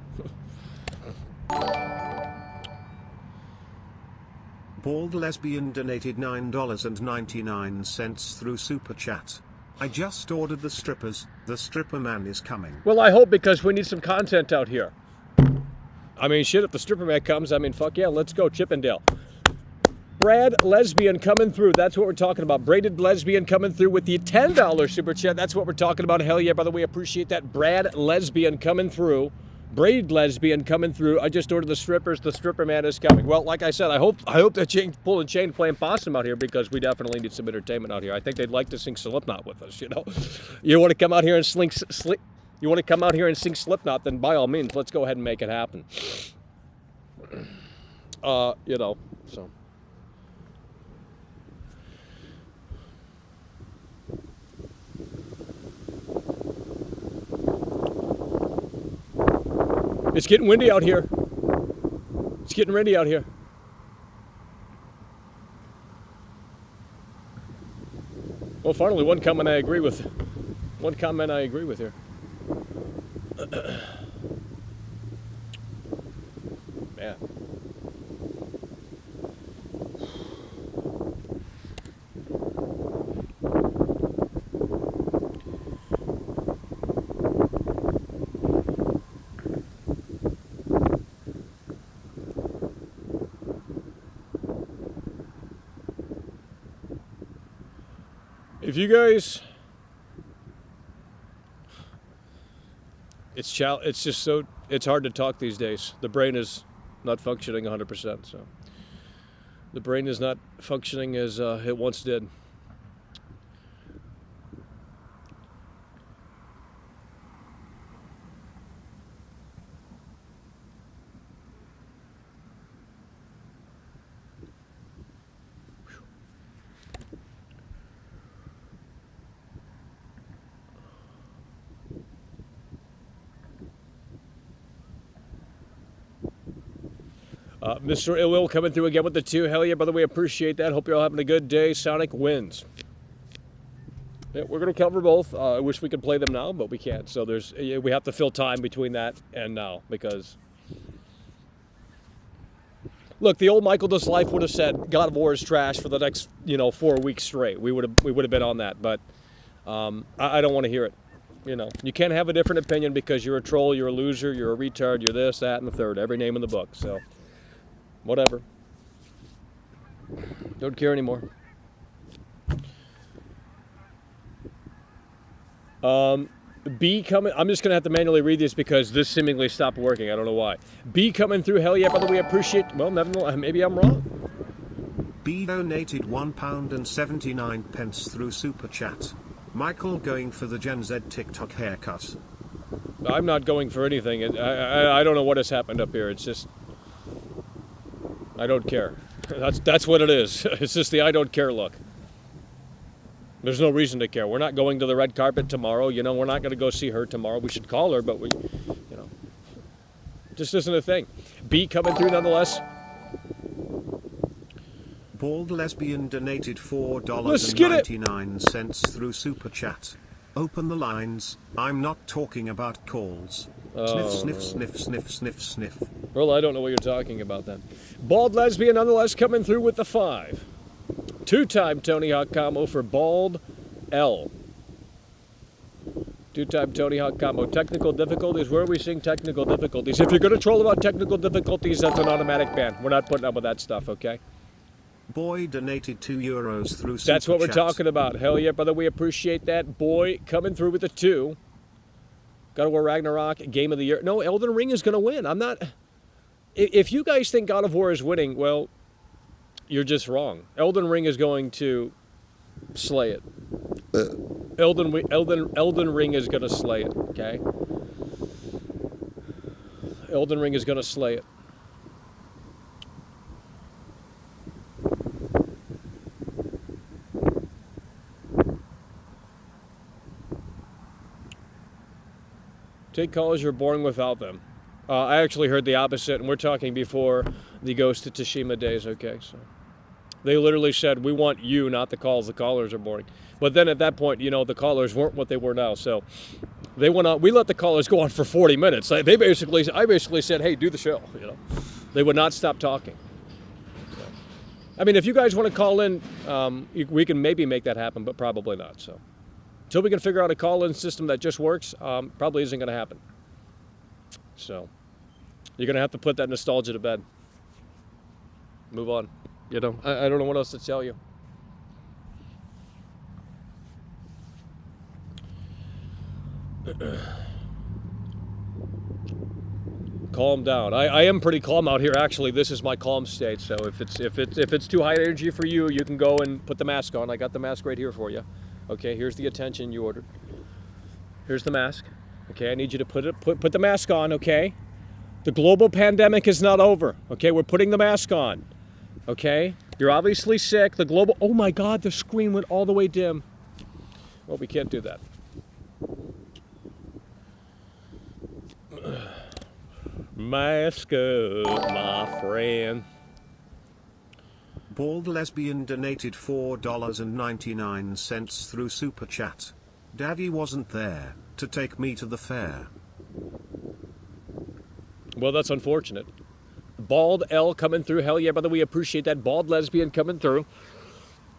S3: Bald Lesbian donated $9.99 through Super Chat. I just ordered the strippers. The stripper man is coming.
S2: Well, I hope, because we need some content out here. I mean, shit, if the stripper man comes, I mean, fuck yeah, let's go, Chippendale. Brad Lesbian coming through. That's what we're talking about. Braided Lesbian coming through with the $10 super chat. That's what we're talking about. Hell yeah, by the way, appreciate that. Brad Lesbian coming through. Braided Lesbian coming through. I just ordered the strippers. The stripper man is coming. Well, like I said, I hope that pull and chain playing possum out here, because we definitely need some entertainment out here. I think they'd like to sing Slipknot with us, you know. You want to come out here and you want to come out here and sing Slipknot, then by all means, let's go ahead and make it happen. You know, so. It's getting windy out here. It's getting windy out here. Well, finally, one comment I agree with. One comment I agree with here. Man. If you guys, it's just so, it's hard to talk these days. The brain is not functioning 100%, so the brain is not functioning as it once did. Mr. Illwill coming through again with the 2. Hell yeah, by the way, appreciate that. Hope you're all having a good day. Sonic wins. Yeah, we're going to cover both. I wish we could play them now, but we can't. So we have to fill time between that and now, because look, the old Michael Does Life would have said God of War is trash for the next 4 weeks straight. We would have been on that, but I don't want to hear it. You know, you can't have a different opinion because you're a troll, you're a loser, you're a retard, you're this, that, and the third. Every name in the book. So whatever. Don't care anymore. B coming. I'm just gonna have to manually read this because this seemingly stopped working. I don't know why. B coming through. Hell yeah, by the way, appreciate. Well, maybe I'm wrong.
S3: B donated £1.79 through Super Chat. Michael going for the Gen Z TikTok haircut.
S2: I'm not going for anything. I don't know what has happened up here. It's just, I don't care. That's what it is. It's just the I don't care look. There's no reason to care. We're not going to the red carpet tomorrow. You know, we're not going to go see her tomorrow. We should call her, but it just isn't a thing. B coming through nonetheless.
S3: Bald Lesbian donated $4.99 through Super Chat. Open the lines. I'm not talking about calls. Sniff, sniff, sniff, sniff, sniff, sniff.
S2: Well, I don't know what you're talking about then. Bald Lesbian nonetheless coming through with the 5. 2-time Tony Hawk combo for Bald L. 2-time Tony Hawk combo. Technical difficulties. Where are we seeing technical difficulties? If you're going to troll about technical difficulties, that's an automatic ban. We're not putting up with that stuff, okay?
S3: Boy donated €2 through Super
S2: That's what we're
S3: Chat.
S2: talking about. Hell yeah, brother. We appreciate that. Boy coming through with the 2. God of War Ragnarok, Game of the Year. No, Elden Ring is going to win. I'm not... If you guys think God of War is winning, well, you're just wrong. Elden Ring is going to slay it. Elden Ring is going to slay it, okay? Elden Ring is going to slay it. Take callers, you're boring without them. I actually heard the opposite, and we're talking before the Ghost of Tsushima days, okay? So they literally said, we want you, not the calls. The callers are boring. But then at that point, you know, the callers weren't what they were now. So they went on. We let the callers go on for 40 minutes. I basically said, hey, do the show, you know. They would not stop talking. So, I mean, if you guys want to call in, we can maybe make that happen, but probably not, so. Until we can figure out a call-in system that just works, probably isn't going to happen. So, you're going to have to put that nostalgia to bed. Move on. You know, I don't know what else to tell you. Calm down. I am pretty calm out here. Actually, this is my calm state. So if it's too high energy for you, you can go and put the mask on. I got the mask right here for you. Okay, here's the attention you ordered. Here's the mask. Okay, I need you to put the mask on, okay? The global pandemic is not over. Okay, we're putting the mask on. Okay? You're obviously sick. The global... Oh my God, the screen went all the way dim. Well, we can't do that. Mask up, my friend.
S3: Bald Lesbian donated $4.99 through Super Chat. Daddy wasn't there to take me to the fair.
S2: Well, that's unfortunate. Bald L coming through. Hell yeah, brother, we appreciate that. Bald Lesbian coming through.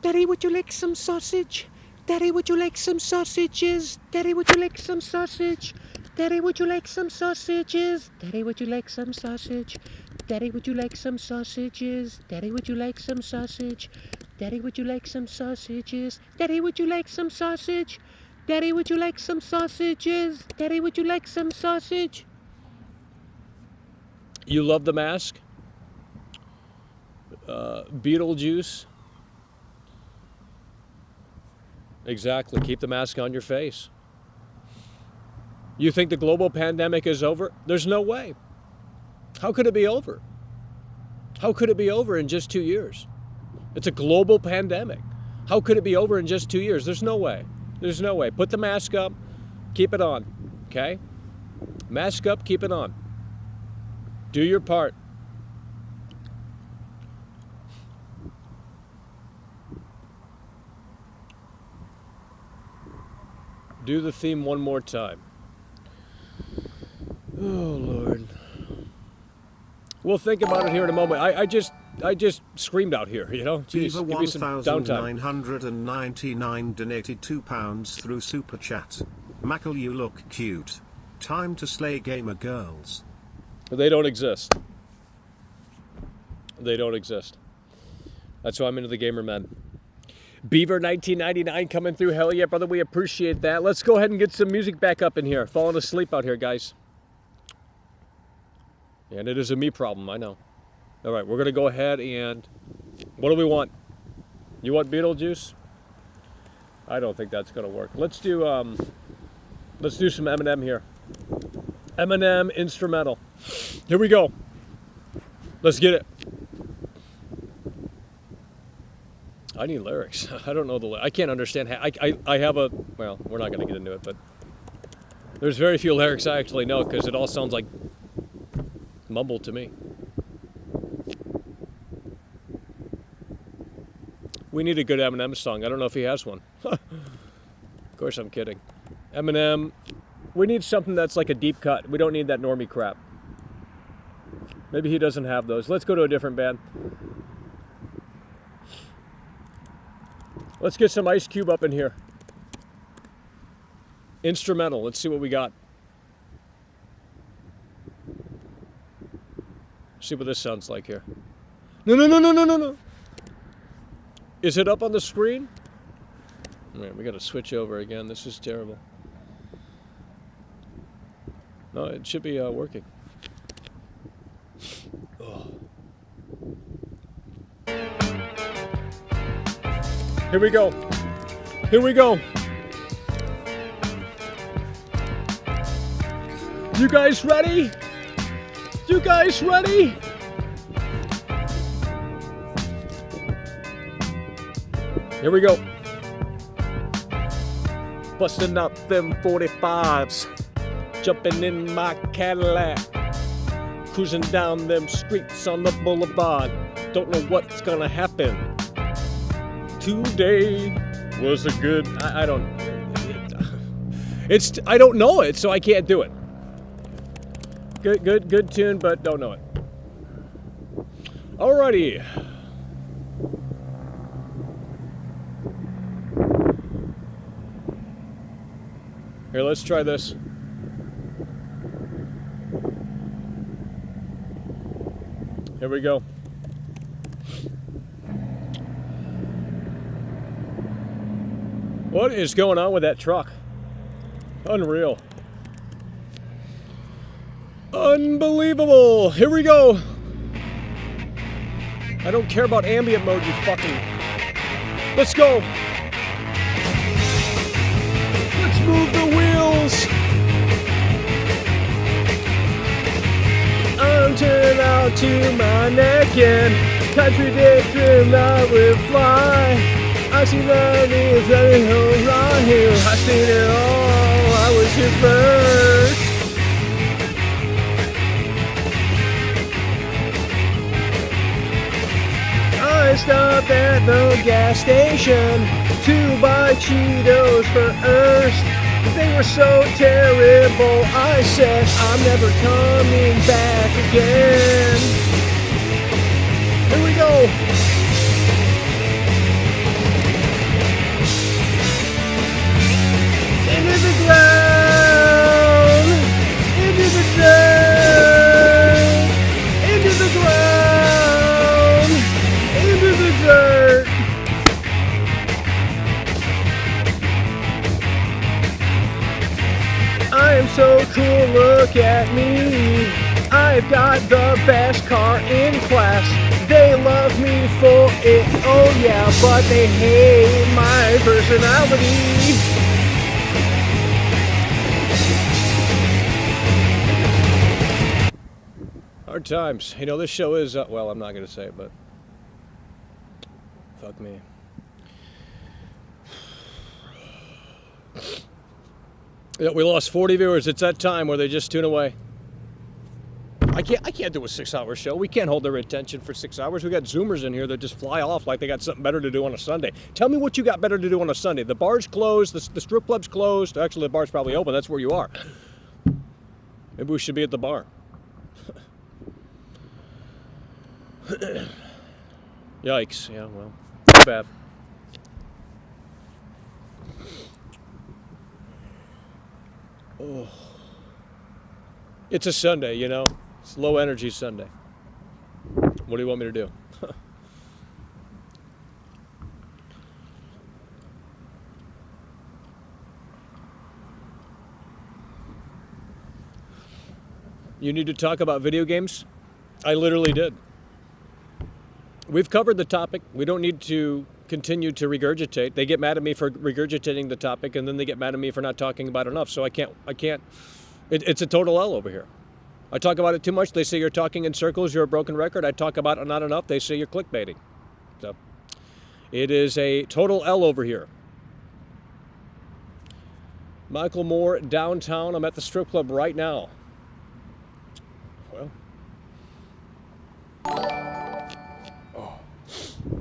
S2: Daddy, would you like some sausage? Daddy, would you like some sausages? Daddy, would you like some sausage? Daddy, would you like some sausages? Daddy, would you like some sausage? Daddy, would you like some sausages? Daddy, would you like some sausage? Daddy, would you like some sausages? Daddy, would you like some sausage? Daddy, would you like some sausages? Daddy, would you like some sausage? You love the mask? Beetlejuice? Exactly. Keep the mask on your face. You think the global pandemic is over? There's no way. How could it be over? How could it be over in just 2 years? It's a global pandemic. How could it be over in just 2 years? There's no way. There's no way. Put the mask up. Keep it on. Okay? Mask up. Keep it on. Do your part. Do the theme one more time. Oh, Lord. We'll think about it here in a moment. I just screamed out here, you know? Jeez, give me some downtime.
S3: 1999 donated £2 through Super Chat. Mackle, you look cute. Time to slay gamer girls.
S2: They don't exist. They don't exist. That's why I'm into the gamer men. Beaver 1999 coming through. Hell yeah, brother. We appreciate that. Let's go ahead and get some music back up in here. Falling asleep out here, guys. And it is a me problem, I know. All right, we're going to go ahead and... What do we want? You want Beetlejuice? I don't think that's going to work. Let's do some Eminem here. Eminem instrumental. Here we go. Let's get it. I need lyrics. I don't know the lyrics. I can't understand. I have a... Well, we're not going to get into it, but... There's very few lyrics I actually know because it all sounds like mumble to me. We need a good Eminem song. I don't know if he has one. Of course I'm kidding. Eminem... We need something that's like a deep cut. We don't need that normie crap. Maybe he doesn't have those. Let's go to a different band. Let's get some Ice Cube up in here. Instrumental. Let's see what we got. See what this sounds like here. No. Is it up on the screen? Man, we got to switch over again. This is terrible. No, it should be working. Oh. Here we go. Here we go. You guys ready? You guys ready? Here we go. Busting out them 45s. Jumping in my Cadillac. Cruising down them streets on the boulevard. Don't know what's gonna happen. Today was a good... I don't... I don't know it, so I can't do it. Good tune, but don't know it. Alrighty. Here, let's try this. Here we go. What is going on with that truck? Unreal. Unbelievable. Here we go. I don't care about ambient mode, you fucking... Let's go. Let's move the wheels. I'm turning out to my neck and contradicting I will fly. I see the news running around here. I seen it all. I was here first. I stopped at the gas station to buy Cheetos first. They were so terrible, I said, I'm never coming back again. Here we go. Into the ground, into the dirt, into the ground, into the dirt. I am so cool, look at me. I've got the best car in class. They love me for it, oh yeah, but they hate my personality. Hard times. You know, this show is, well, I'm not going to say it, but fuck me. Yeah, we lost 40 viewers. It's that time where they just tune away. I can't do a 6-hour show. We can't hold their attention for 6 hours. We got Zoomers in here that just fly off like they got something better to do on a Sunday. Tell me what you got better to do on a Sunday. The bar's closed. The strip club's closed. Actually, the bar's probably open. That's where you are. Maybe we should be at the bar. Yikes. Yeah, well, too bad. Oh. It's a Sunday, you know. It's low energy Sunday. What do you want me to do? You need to talk about video games? I literally did. We've covered the topic. We don't need to continue to regurgitate. They get mad at me for regurgitating the topic, and then they get mad at me for not talking about it enough. So I can't. It's a total L over here. I talk about it too much. They say you're talking in circles. You're a broken record. I talk about it not enough. They say you're clickbaiting. So it is a total L over here. Michael Moore, downtown. I'm at the strip club right now. Well.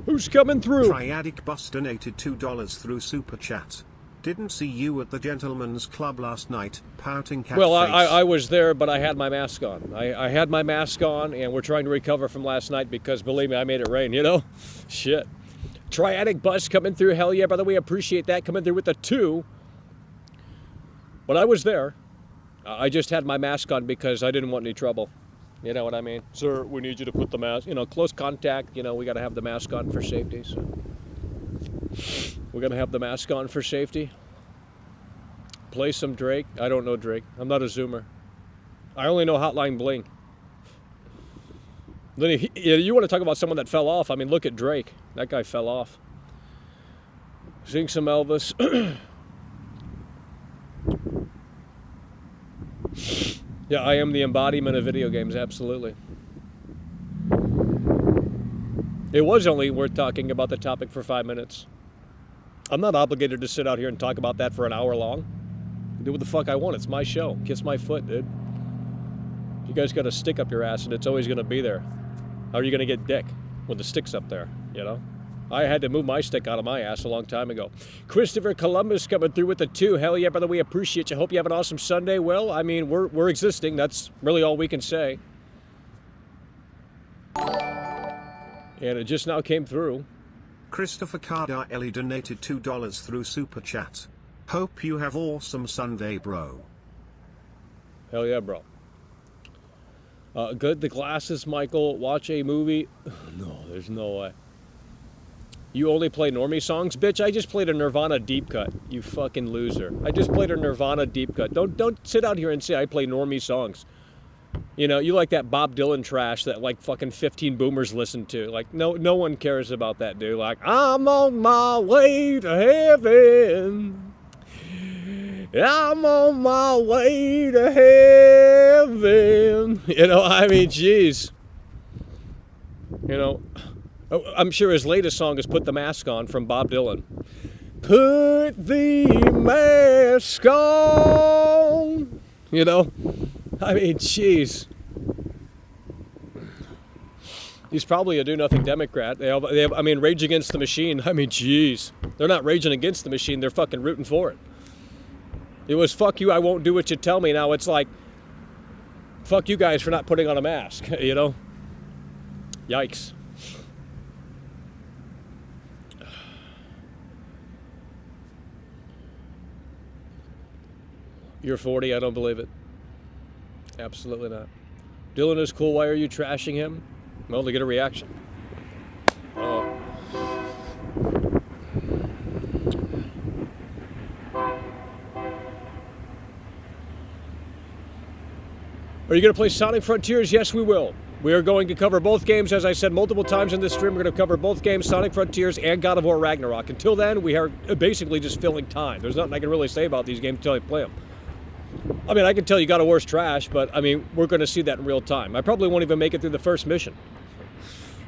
S2: Who's coming through?
S3: Triadic Bus donated $2 through Super Chat. Didn't see you at the Gentleman's Club last night, pouting cat
S2: Well,
S3: face.
S2: I was there, but I had my mask on. I had my mask on, and we're trying to recover from last night because, believe me, I made it rain, you know? Shit. Triadic Bus coming through, hell yeah. By the way, appreciate that, coming through with the 2. But I was there. I just had my mask on because I didn't want any trouble. You know what I mean? Sir, we need you to put the mask, you know, close contact, you know, we got to have the mask on for safety. So we're going to have the mask on for safety. Play some Drake. I don't know Drake. I'm not a Zoomer. I only know Hotline Bling. Then you want to talk about someone that fell off. I mean, look at Drake. That guy fell off. Sing some Elvis. Yeah, I am the embodiment of video games, absolutely. It was only worth talking about the topic for 5 minutes. I'm not obligated to sit out here and talk about that for an hour long. Do what the fuck I want. It's my show. Kiss my foot, dude. You guys got a stick up your ass and it's always going to be there. How are you going to get dick when the stick's up there, you know? I had to move my stick out of my ass a long time ago. Christopher Columbus coming through with the 2. Hell yeah, brother, we appreciate you. Hope you have an awesome Sunday. Well, I mean, we're existing. That's really all we can say. And it just now came through.
S3: Christopher Cardarelli donated $2 through Super Chat. Hope you have awesome Sunday, bro.
S2: Hell yeah, bro. Good, the glasses, Michael. Watch a movie. No, there's no way. You only play normie songs? Bitch, I just played a Nirvana deep cut. You fucking loser. I just played a Nirvana deep cut. Don't sit out here and say I play normie songs. You know, you like that Bob Dylan trash that like fucking 15 boomers listen to. Like, no one cares about that, dude. Like, I'm on my way to heaven. I'm on my way to heaven. You know, I mean, jeez. You know, I'm sure his latest song is Put the Mask On from Bob Dylan. Put the mask on. You know, I mean, jeez. He's probably a do-nothing Democrat. They have, I mean, Rage Against the Machine. I mean, jeez. They're not raging against the machine. They're fucking rooting for it. It was, fuck you, I won't do what you tell me. Now it's like, fuck you guys for not putting on a mask, you know? Yikes. You're 40, I don't believe it. Absolutely not. Dylan is cool, why are you trashing him? Well, to get a reaction. Are you going to play Sonic Frontiers? Yes, we will. We are going to cover both games. As I said multiple times in this stream, we're going to cover both games, Sonic Frontiers and God of War Ragnarok. Until then, we are basically just filling time. There's nothing I can really say about these games until I play them. I mean, I can tell you God of War's trash, but I mean, we're going to see that in real time. I probably won't even make it through the first mission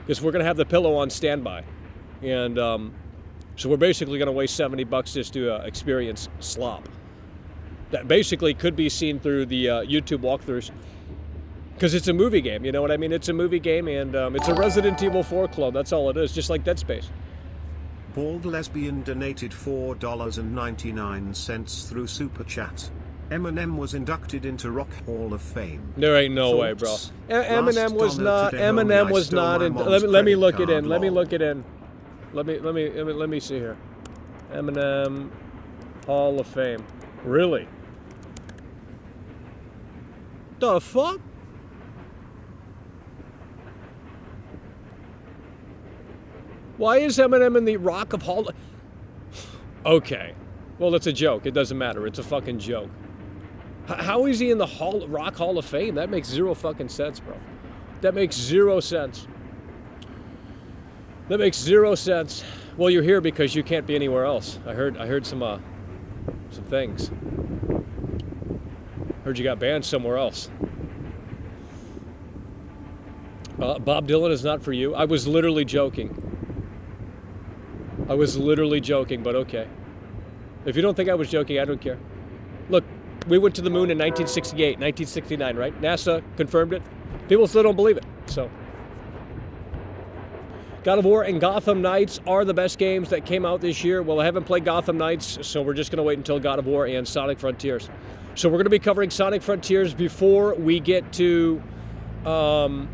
S2: because we're going to have the pillow on standby. And so we're basically going to waste $70 just to experience slop. That basically could be seen through the YouTube walkthroughs because it's a movie game, you know what I mean? It's a movie game and it's a Resident Evil 4 clone. That's all it is, just like Dead Space.
S3: Bald Lesbian donated $4.99 through Super Chat. Eminem was inducted into Rock Hall of Fame.
S2: There ain't no way, bro. Eminem was not. Eminem was not. Let me look it in. Let me look it in. Let me see here. Eminem Hall of Fame. Really? The fuck? Why is Eminem in the Rock of Hall? Okay. Well, it's a joke. It doesn't matter. It's a fucking joke. How is he in the Rock Hall of Fame? That makes zero fucking sense, bro. That makes zero sense. That makes zero sense. Well, you're here because you can't be anywhere else. I heard some things. Heard you got banned somewhere else. Bob Dylan is not for you. I was literally joking. I was literally joking, but okay. If you don't think I was joking, I don't care. Look, we went to the moon in 1968, 1969, right? NASA confirmed it. People still don't believe it, so. God of War and Gotham Knights are the best games that came out this year. Well, I haven't played Gotham Knights, so we're just going to wait until God of War and Sonic Frontiers. So we're going to be covering Sonic Frontiers before we get to God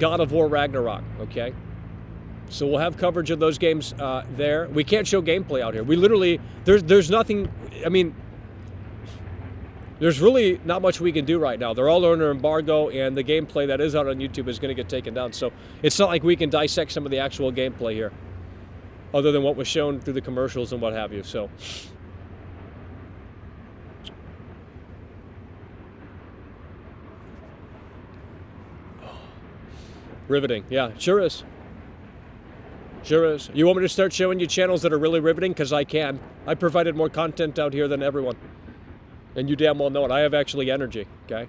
S2: of War Ragnarok, okay? So we'll have coverage of those games there. We can't show gameplay out here. We literally, there's nothing, I mean, there's really not much we can do right now. They're all under embargo, and the gameplay that is out on YouTube is going to get taken down. So it's not like we can dissect some of the actual gameplay here, other than what was shown through the commercials and what have you. So. Riveting. Yeah, sure is. Sure is. You want me to start showing you channels that are really riveting? Because I can. I provided more content out here than everyone. And you damn well know it. I have actually energy, okay?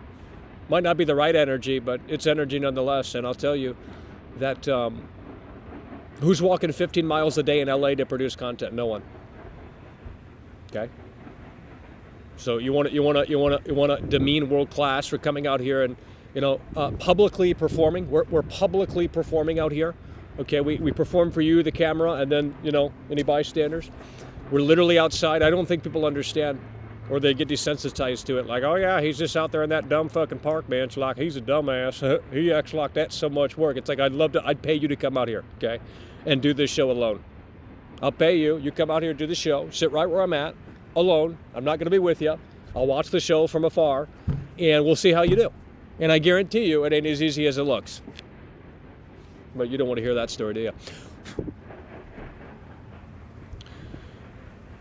S2: Might not be the right energy, but it's energy nonetheless. And I'll tell you that who's walking 15 miles a day in LA to produce content? No one. Okay? So you want to demean world class for coming out here and publicly performing. We're publicly performing out here. Okay, we perform for you, the camera, and then any bystanders. We're literally outside. I don't think people understand, or they get desensitized to it. Like, oh yeah, he's just out there in that dumb fucking park bench. Like he's a dumbass. He acts like that's so much work. It's like I'd pay you to come out here, okay, and do this show alone. I'll pay you. You come out here and do the show. Sit right where I'm at. Alone. I'm not going to be with you. I'll watch the show from afar, and we'll see how you do. And I guarantee you, it ain't as easy as it looks. But you don't want to hear that story, do you?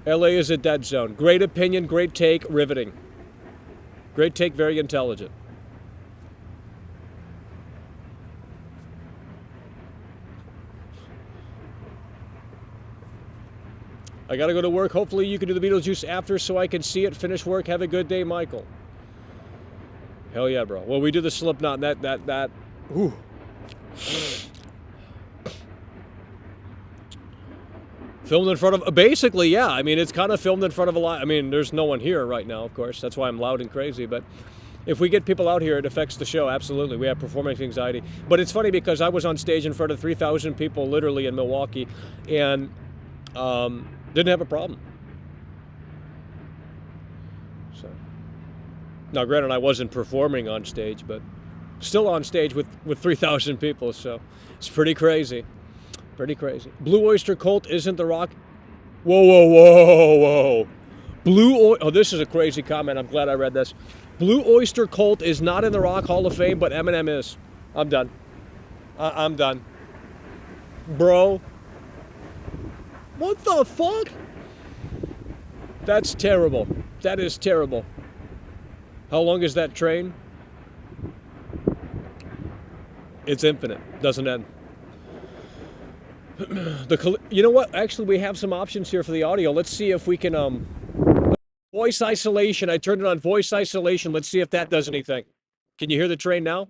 S2: LA is a dead zone. Great opinion, great take, riveting. Great take, very intelligent. I gotta go to work. Hopefully you can do the Beetlejuice after so I can see it. Finish work. Have a good day, Michael. Hell yeah, bro. Well, we do the Slipknot. That. Ooh. Filmed in front of. Basically, yeah. I mean, it's kind of filmed in front of a lot. I mean, there's no one here right now, of course. That's why I'm loud and crazy. But if we get people out here, it affects the show. Absolutely. We have performance anxiety. But it's funny because I was on stage in front of 3,000 people, literally in Milwaukee, and didn't have a problem. So now, granted, I wasn't performing on stage, but still on stage with 3,000 people. So it's pretty crazy. Pretty crazy. Blue Oyster Cult isn't the rock. Whoa. Oh, this is a crazy comment. I'm glad I read this. Blue Oyster Cult is not in the Rock Hall of Fame, but Eminem is. I'm done. I'm done. Bro. What the fuck? That's terrible. That is terrible. How long is that train? It's infinite. Doesn't end. You know what? Actually, we have some options here for the audio. Let's see if we can voice isolation. I turned it on voice isolation. Let's see if that does anything. Can you hear the train now?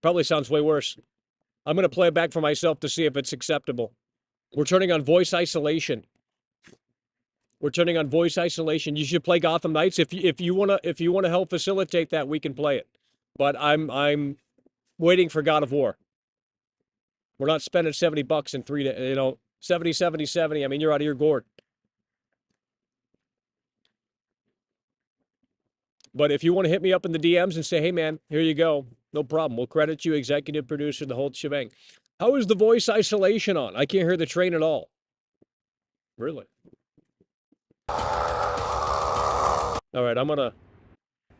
S2: Probably sounds way worse. I'm going to play it back for myself to see if it's acceptable. We're turning on voice isolation. We're turning on voice isolation. You should play Gotham Knights. If you wanna help facilitate that, we can play it. But I'm waiting for God of War. We're not spending $70 in 3 days. 70. I mean, you're out of your gourd. But if you want to hit me up in the DMs and say, hey man, here you go, no problem. We'll credit you, executive producer, the whole shebang. How is the voice isolation on? I can't hear the train at all. Really? All right,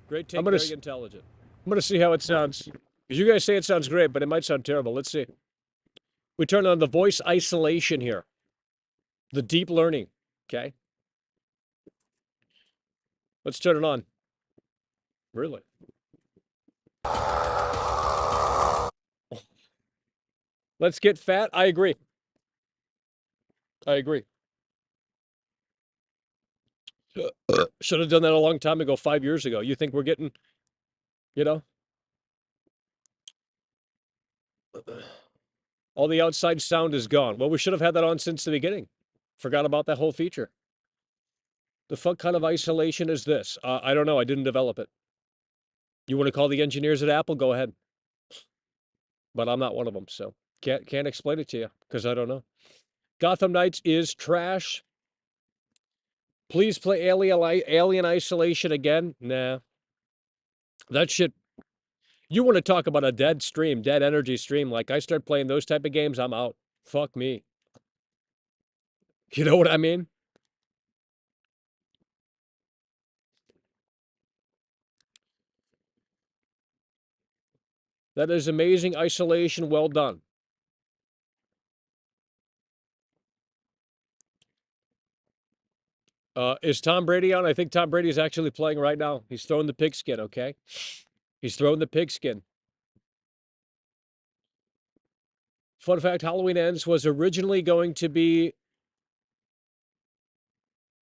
S2: great take, very intelligent. I'm gonna see how it sounds. Because you guys say it sounds great, but it might sound terrible. Let's see. We turn on the voice isolation here. The deep learning, okay? Let's turn it on. Really? Let's get fat. I agree. Should have done that a long time ago, 5 years ago. You think we're getting, all the outside sound is gone. Well, we should have had that on since the beginning. Forgot about that whole feature. The fuck kind of isolation is this? I don't know. I didn't develop it. You want to call the engineers at Apple? Go ahead. But I'm not one of them, so can't explain it to you because I don't know. Gotham Knights is trash. Please play Alien Isolation again. Nah. That shit. You want to talk about a dead stream, dead energy stream. Like I start playing those type of games, I'm out. Fuck me. You know what I mean? That is amazing isolation. Well done. Is Tom Brady on? I think Tom Brady is actually playing right now. He's throwing the pigskin, okay? He's throwing the pigskin. Fun fact, Halloween Ends was originally going to be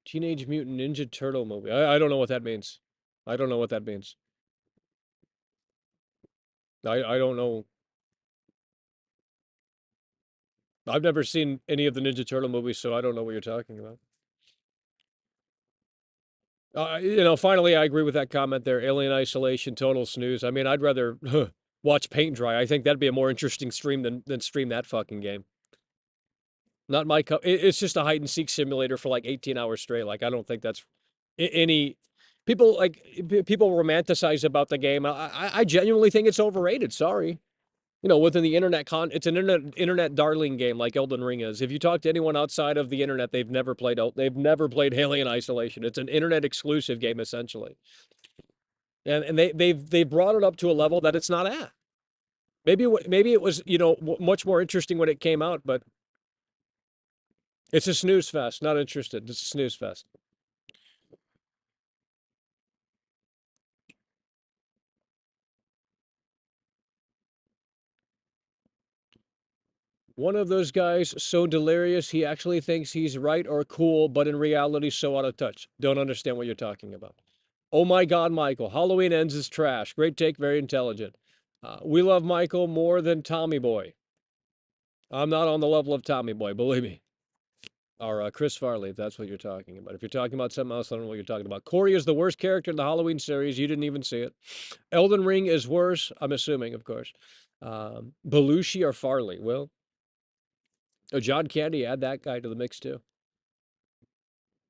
S2: Teenage Mutant Ninja Turtle movie. I don't know what that means. I don't know what that means. I don't know. I've never seen any of the Ninja Turtle movies, so I don't know what you're talking about. Finally, I agree with that comment there. Alien Isolation, total snooze. I mean, I'd rather watch paint dry. I think that'd be a more interesting stream than stream that fucking game. Not my cup. It's just a hide and seek simulator for like 18 hours straight. Like, I don't think that's any. People romanticize about the game. I genuinely think it's overrated. Sorry. Within the it's an internet darling game like Elden Ring is. If you talk to anyone outside of the internet, they've never played Alien Isolation. It's an internet exclusive game essentially, and they've brought it up to a level that it's not at. Maybe it was much more interesting when it came out, but it's a snooze fest. Not interested. It's a snooze fest. One of those guys so delirious he actually thinks he's right or cool, but in reality so out of touch. Don't understand what you're talking about. Oh my God, Michael. Halloween Ends is trash. Great take, very intelligent. We love Michael more than Tommy Boy. I'm not on the level of Tommy Boy, believe me. Or Chris Farley, if that's what you're talking about. If you're talking about something else, I don't know what you're talking about. Corey is the worst character in the Halloween series. You didn't even see it. Elden Ring is worse, I'm assuming, of course. Belushi or Farley? Well, John Candy, add that guy to the mix too.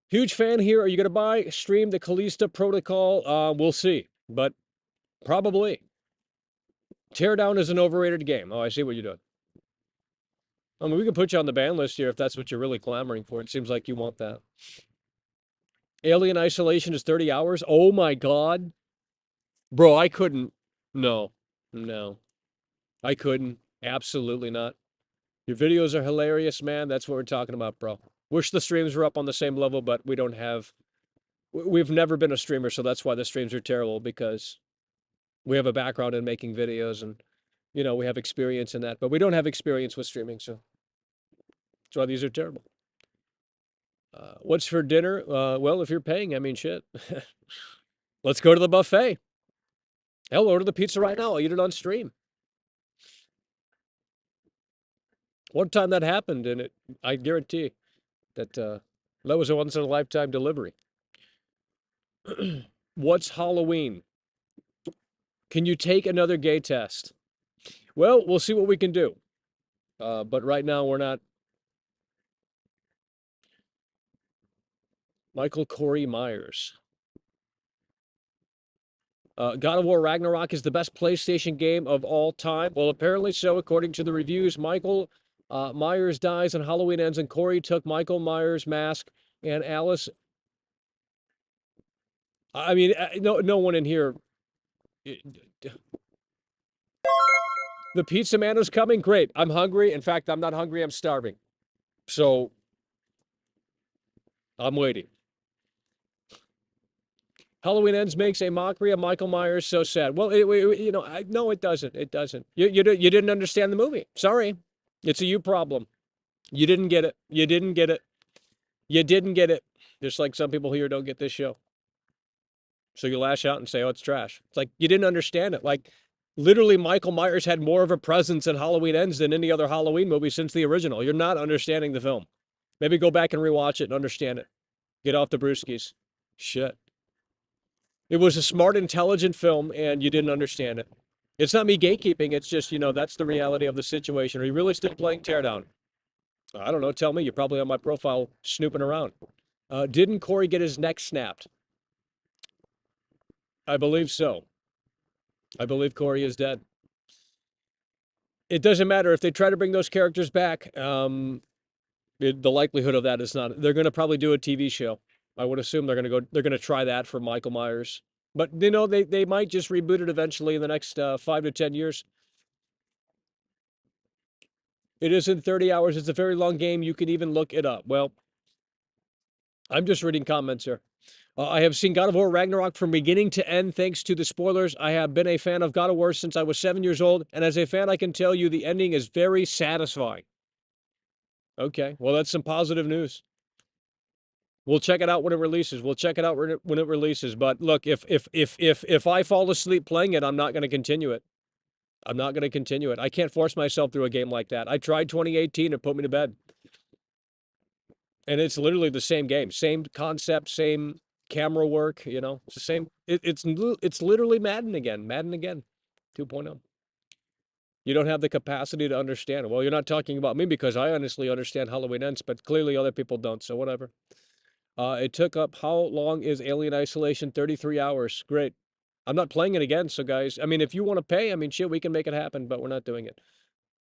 S2: Huge fan here. Are you going to buy, stream the Calista Protocol? We'll see, but probably. Teardown is an overrated game. Oh, I see what you're doing. I mean, we can put you on the ban list here if that's what you're really clamoring for. It seems like you want that. Alien Isolation is 30 hours? Oh my God. Bro, I couldn't. No. I couldn't. Absolutely not. Your videos are hilarious, man. That's what we're talking about, bro. Wish the streams were up on the same level, but we don't have... We've never been a streamer, so that's why the streams are terrible, because we have a background in making videos and, we have experience in that, but we don't have experience with streaming, so that's why these are terrible. What's for dinner? Well, if you're paying, I mean, shit. Let's go to the buffet. Hell, order the pizza right now. I'll eat it on stream. One time that happened, and I guarantee that that was a once-in-a-lifetime delivery. What's Halloween? Can you take another gay test? Well, we'll see what we can do. But right now, we're not. Michael Corey Myers. God of War Ragnarok is the best PlayStation game of all time. Well, apparently so, according to the reviews. Michael Myers dies and Halloween Ends, and Corey took Michael Myers' mask, and Alice... I mean, no one in here... The pizza man is coming? Great. I'm hungry. In fact, I'm not hungry. I'm starving. So, I'm waiting. Halloween Ends makes a mockery of Michael Myers. So sad. Well, no, it doesn't. It doesn't. You didn't understand the movie. Sorry. It's a you problem. You didn't get it. You didn't get it. You didn't get it. Just like some people here don't get this show. So you lash out and say, oh, it's trash. It's like, you didn't understand it. Like, literally, Michael Myers had more of a presence in Halloween Ends than any other Halloween movie since the original. You're not understanding the film. Maybe go back and rewatch it and understand it. Get off the brewskis. Shit. It was a smart, intelligent film, and you didn't understand it. It's not me gatekeeping. It's just, that's the reality of the situation. Are you really still playing Teardown? I don't know. Tell me. You're probably on my profile snooping around. Didn't Corey get his neck snapped? I believe so. I believe Corey is dead. It doesn't matter if they try to bring those characters back. The likelihood of that is not. They're going to probably do a TV show. I would assume they're going to try that for Michael Myers. But they might just reboot it eventually in the next 5 to 10 years. It is in 30 hours. It's a very long game. You can even look it up. Well, I'm just reading comments here. I have seen God of War Ragnarok from beginning to end thanks to the spoilers. I have been a fan of God of War since I was 7 years old, and as a fan, I can tell you the ending is very satisfying. Okay, well, that's some positive news. We'll check it out when it releases. We'll check it out when it releases. But look, if I fall asleep playing it, I'm not going to continue it. I'm not going to continue it. I can't force myself through a game like that. I tried 2018, it put me to bed. And it's literally the same game, same concept, same camera work, you know. It's the same. It's literally Madden again. Madden again 2.0. You don't have the capacity to understand it. Well, you're not talking about me because I honestly understand Halloween Ends, but clearly other people don't, so whatever. It took up, how long is Alien Isolation? 33 hours. Great. I'm not playing it again, so guys, I mean, if you want to pay, I mean, shit, we can make it happen, but we're not doing it.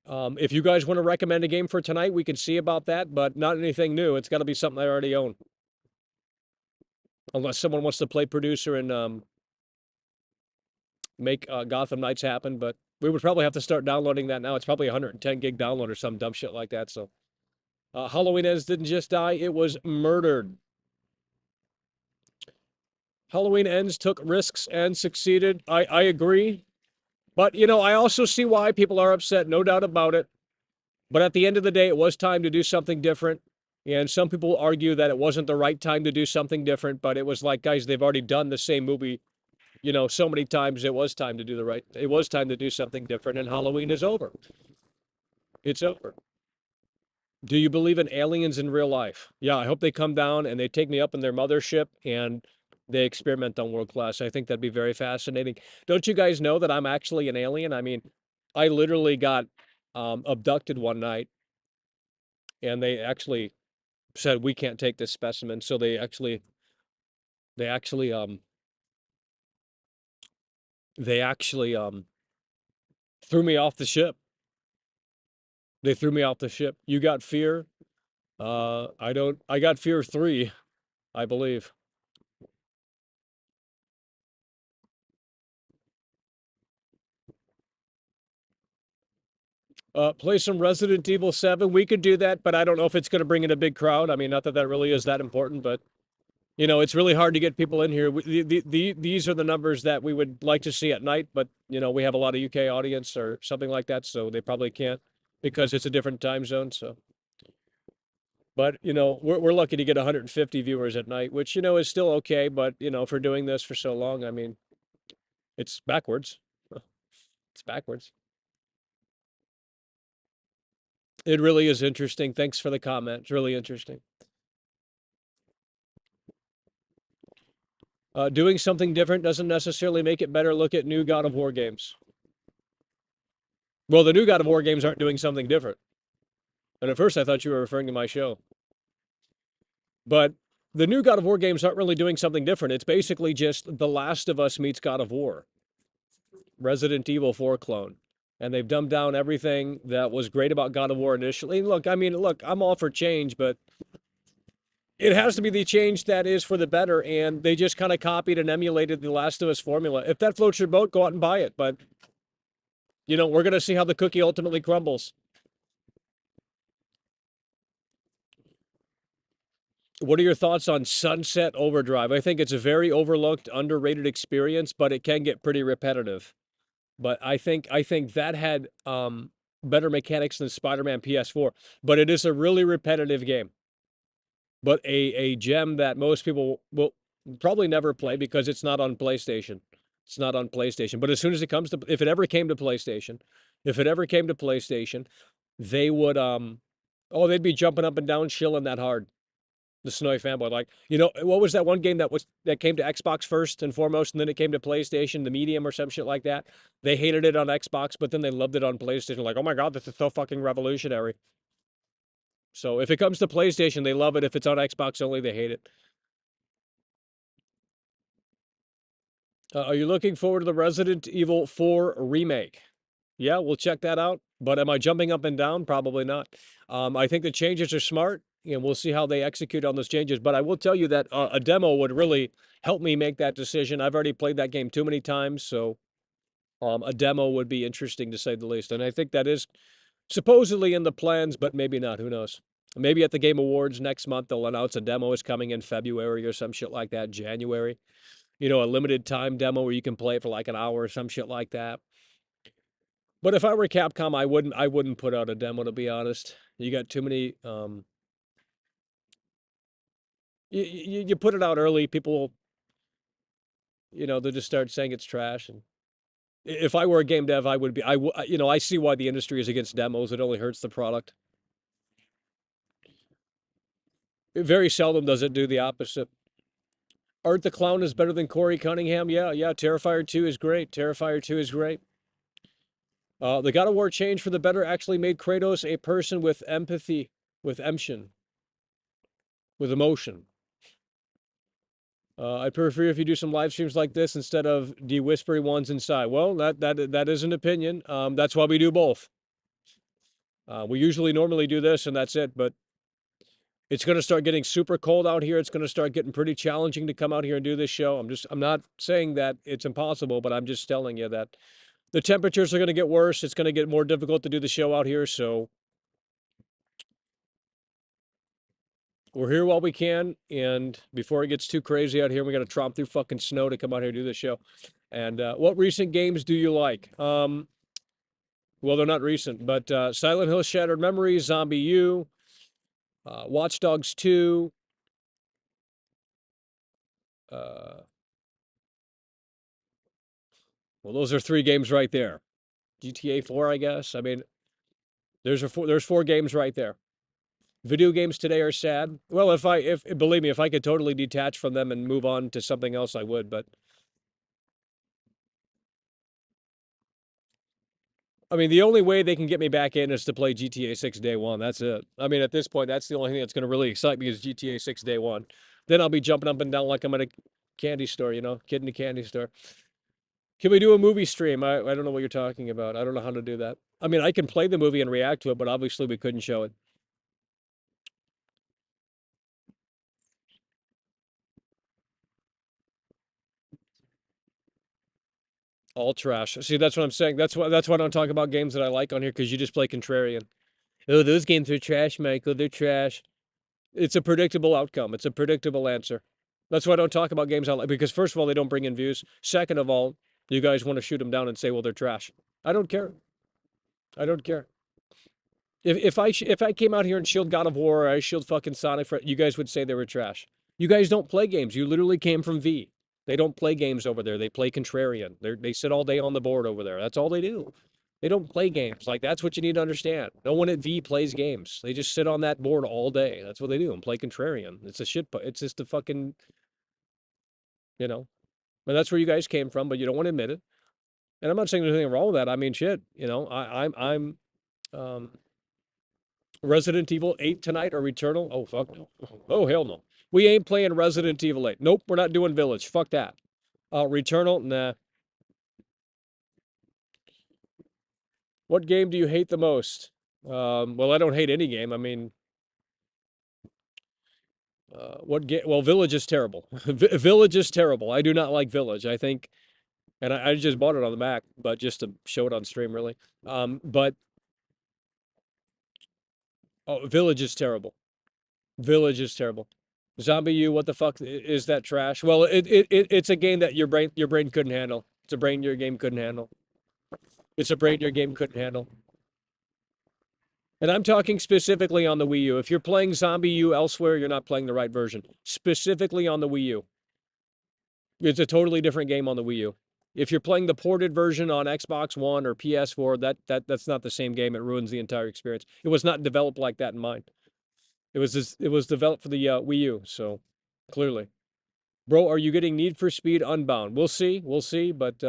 S2: If you guys want to recommend a game for tonight, we can see about that, but not anything new. It's got to be something I already own. Unless someone wants to play producer and make Gotham Knights happen, but we would probably have to start downloading that now. It's probably 110 gig download or some dumb shit like that, so. Halloween Ends didn't just die, it was murdered. Halloween Ends took risks and succeeded. I agree. But, you know, I also see why people are upset, no doubt about it. But at the end of the day, it was time to do something different. And some people argue that it wasn't the right time to do something different, but it was like, guys, they've already done the same movie, you know, so many times. It was time to do it was time to do something different, and Halloween is over. It's over. Do you believe in aliens in real life? Yeah, I hope they come down and they take me up in their mothership and they experiment on world class. I think that'd be very fascinating. Don't you guys know that I'm actually an alien? I mean, I literally got abducted one night and they actually said we can't take this specimen. So they actually they actually threw me off the ship. They threw me off the ship. You got fear? I don't. I got fear 3, I believe. Play some Resident Evil 7. We could do that, but I don't know if it's going to bring in a big crowd. I mean, not that that really is that important, but you know, it's really hard to get people in here. These are the numbers that we would like to see at night, but you know, we have a lot of UK audience or something like that, so they probably can't because it's a different time zone. So, but you know, we're lucky to get 150 viewers at night, which you know is still okay. But you know, for doing this for so long, I mean, it's backwards. It's backwards. It really is interesting. Thanks for the comment. It's really interesting. Doing something different doesn't necessarily make it better. Look at new God of War games. Well, the new God of War games aren't doing something different. And at first I thought you were referring to my show. But the new God of War games aren't really doing something different. It's basically just The Last of Us meets God of War. Resident Evil 4 clone. And they've dumbed down everything that was great about God of War initially. Look, I mean, look, I'm all for change, but it has to be the change that is for the better, and they just kind of copied and emulated the Last of Us formula. If that floats your boat, go out and buy it. But, you know, we're going to see how the cookie ultimately crumbles. What are your thoughts on Sunset Overdrive? I think it's a very overlooked, underrated experience, but it can get pretty repetitive. But I think that had better mechanics than Spider-Man PS4. But it is a really repetitive game. But a gem that most people will probably never play because it's not on PlayStation. It's not on PlayStation. But as soon as it comes to, if it ever came to PlayStation, they would oh, they'd be jumping up and down, chilling that hard. The Snowy Fanboy, like, you know, what was that one game that came to Xbox first and foremost, and then it came to PlayStation, the Medium or some shit like that? They hated it on Xbox, but then they loved it on PlayStation. Like, oh my God, this is so fucking revolutionary. So if it comes to PlayStation, they love it. If it's on Xbox only, they hate it. Are you looking forward to the Resident Evil 4 remake? Yeah, we'll check that out. But am I jumping up and down? Probably not. I think the changes are smart, and we'll see how they execute on those changes. But I will tell you that a demo would really help me make that decision. I've already played that game too many times, so a demo would be interesting to say the least. And I think that is supposedly in the plans, but maybe not. Who knows? Maybe at the Game Awards next month, they'll announce a demo is coming in February or some shit like that, January. You know, a limited time demo where you can play it for like an hour or some shit like that. But if I were Capcom, I wouldn't put out a demo, to be honest. You got too many You put it out early, people, they'll just start saying it's trash. And if I were a game dev, I would be. I see why the industry is against demos. It only hurts the product. Very seldom does it do the opposite. Art the Clown is better than Corey Cunningham. Yeah. Terrifier 2 is great. Terrifier 2 is great. The God of War change for the better actually made Kratos a person with empathy, with emption, with emotion. I'd prefer if you do some live streams like this instead of the whispery ones inside. Well, that is an opinion. That's why we do both. We usually normally do this and that's it, but it's going to start getting super cold out here. It's going to start getting pretty challenging to come out here and do this show. I'm not saying that it's impossible, but I'm just telling you that the temperatures are going to get worse. It's going to get more difficult to do the show out here, so we're here while we can, and before it gets too crazy out here, we got to tromp through fucking snow to come out here and do this show. And what recent games do you like? Well, they're not recent, but Silent Hill Shattered Memories, Zombie U, Watch Dogs 2, well, those are 3 games right there. GTA 4, I guess. I mean, there's 4 games right there. Video games today are sad. Well, if believe me, if I could totally detach from them and move on to something else, I would, but I mean, the only way they can get me back in is to play GTA 6 day one. That's it. I mean, at this point, that's the only thing that's going to really excite me is GTA 6 day one. Then I'll be jumping up and down like I'm at a candy store, kid in a candy store. Can we do a movie stream? I don't know what you're talking about. I don't know how to do that. I mean, I can play the movie and react to it, but obviously we couldn't show it. All trash. See, that's what I'm saying. That's why I don't talk about games that I like on here because you just play contrarian. Oh, those games are trash, Michael. They're trash. It's a predictable outcome. It's a predictable answer. That's why I don't talk about games I like because first of all, they don't bring in views. Second of all, you guys want to shoot them down and say, well, they're trash. I don't care. I don't care. If I came out here and shield God of War or I shield fucking Sonic, you guys would say they were trash. You guys don't play games. You literally came from V. They don't play games over there. They play contrarian. They sit all day on the board over there. That's all they do. They don't play games. Like, that's what you need to understand. No one at V plays games. They just sit on that board all day. That's what they do and play contrarian. It's a shit. It's just a fucking, and that's where you guys came from, but you don't want to admit it. And I'm not saying there's anything wrong with that. I mean, shit. I'm Resident Evil 8 tonight or Returnal? Oh, fuck no. Oh, hell no. We ain't playing Resident Evil 8. Nope, we're not doing Village. Fuck that. Returnal? Nah. What game do you hate the most? Well, I don't hate any game. I mean, what game? Well, Village is terrible. Village is terrible. I do not like Village. I think, and I just bought it on the Mac, but just to show it on stream, really. But Village is terrible. Village is terrible. Zombie U, what the fuck is that trash? Well, it's a game that your brain couldn't handle. It's a brain your game couldn't handle. It's a brain your game couldn't handle. And I'm talking specifically on the Wii U. If you're playing Zombie U elsewhere, you're not playing the right version. Specifically on the Wii U. It's a totally different game on the Wii U. If you're playing the ported version on Xbox One or PS4, that's not the same game. It ruins the entire experience. It was not developed like that in mind. It was developed for the Wii U, so clearly. Bro, are you getting Need for Speed Unbound? We'll see, but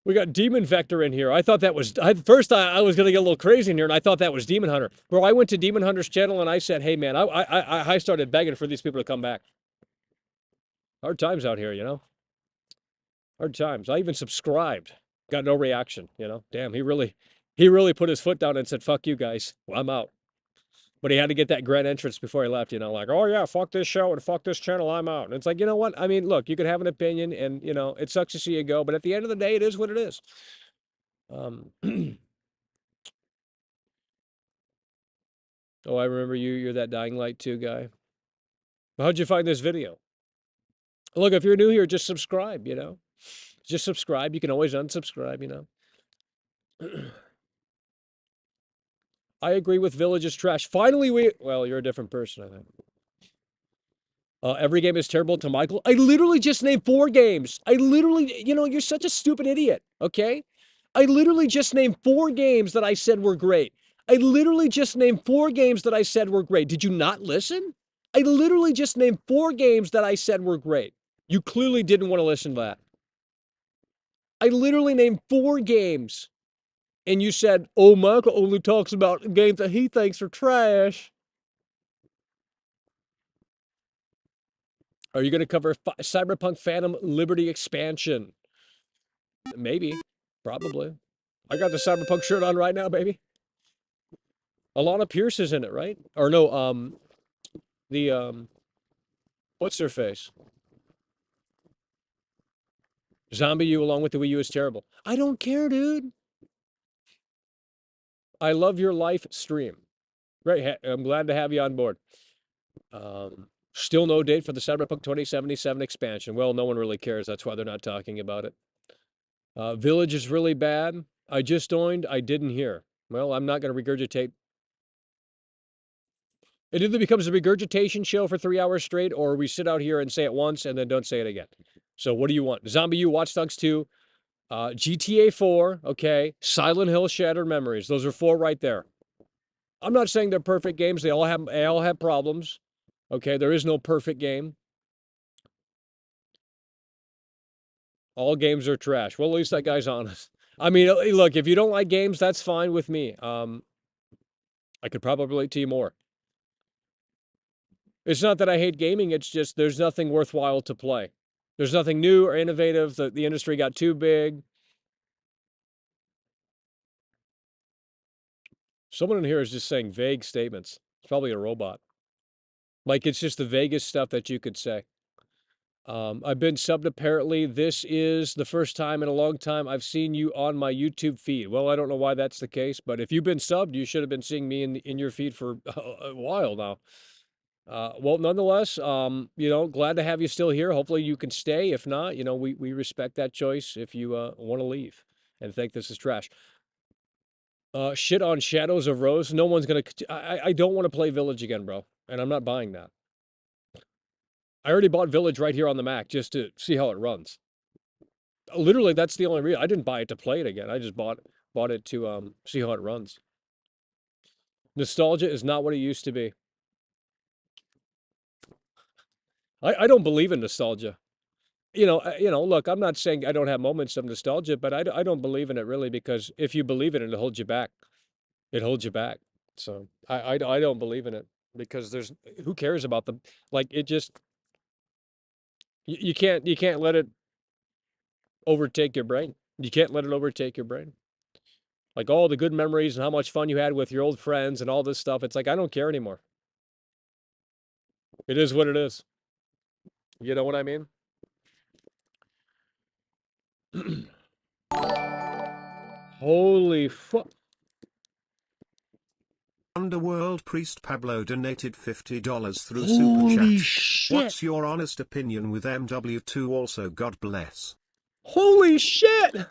S2: we got Demon Vector in here. I thought that was first I was gonna get a little crazy in here, and I thought that was Demon Hunter. Bro, I went to Demon Hunter's channel and I said, hey man, I started begging for these people to come back. Hard times out here, Hard times. I even subscribed. Got no reaction, Damn, he really put his foot down and said, fuck you guys. Well, I'm out. But he had to get that grand entrance before he left, like, oh yeah, fuck this show and fuck this channel, I'm out. And it's like, you know what? I mean, look, you can have an opinion and, it sucks to see you go, but at the end of the day, it is what it is. Oh, I remember you. You're that Dying Light 2 guy. How'd you find this video? Look, if you're new here, just subscribe, Just subscribe. You can always unsubscribe, I agree with Village is trash. Finally, well, you're a different person, I think. Every game is terrible to Michael. I literally just named 4 games. I literally, you're such a stupid idiot, okay? I literally just named 4 games that I said were great. I literally just named 4 games that I said were great. Did you not listen? I literally just named 4 games that I said were great. You clearly didn't want to listen to that. I literally named 4 games. And you said, oh, Michael only talks about games that he thinks are trash. Are you going to cover Cyberpunk Phantom Liberty expansion? Maybe. Probably. I got the Cyberpunk shirt on right now, baby. Alana Pierce is in it, right? Or no, what's her face? Zombie U along with the Wii U is terrible. I don't care, dude. I love your life stream. Great. I'm glad to have you on board. Still no date for the Cyberpunk 2077 expansion. Well, no one really cares. That's why they're not talking about it. Village is really bad. I just joined. I didn't hear. Well, I'm not going to regurgitate. It either becomes a regurgitation show for 3 hours straight, or we sit out here and say it once and then don't say it again. So what do you want? Zombie U, Watch Dogs 2, GTA 4, okay, Silent Hill, Shattered Memories. Those are 4 right there. I'm not saying they're perfect games. They all have problems. Okay, there is no perfect game. All games are trash. Well, at least that guy's honest. I mean, look, if you don't like games, that's fine with me. I could probably relate to you more. It's not that I hate gaming. It's just there's nothing worthwhile to play. There's nothing new or innovative. The industry got too big. Someone in here is just saying vague statements. It's probably a robot. Like, it's just the vaguest stuff that you could say. I've been subbed apparently. This is the first time in a long time I've seen you on my YouTube feed. Well, I don't know why that's the case, but if you've been subbed, you should have been seeing me in your feed for a while now. Well, nonetheless, glad to have you still here. Hopefully you can stay. If not, we respect that choice if you want to leave and think this is trash. Shit on Shadows of Rose. No one's going to... I don't want to play Village again, bro. And I'm not buying that. I already bought Village right here on the Mac just to see how it runs. Literally, that's the only reason. I didn't buy it to play it again. I just bought it to see how it runs. Nostalgia is not what it used to be. I don't believe in nostalgia. Look, I'm not saying I don't have moments of nostalgia, but I don't believe in it really, because if you believe in it, it holds you back. It holds you back. So I don't believe in it because who cares about them? Like, it just, you can't let it overtake your brain. You can't let it overtake your brain. Like all the good memories and how much fun you had with your old friends and all this stuff. It's like, I don't care anymore. It is what it is. You know what I mean? Holy fuck.
S3: Underworld Priest Pablo donated $50 through
S2: Holy
S3: Super Chat.
S2: shit.
S3: What's your honest opinion with MW2 also? God bless.
S2: Holy shit!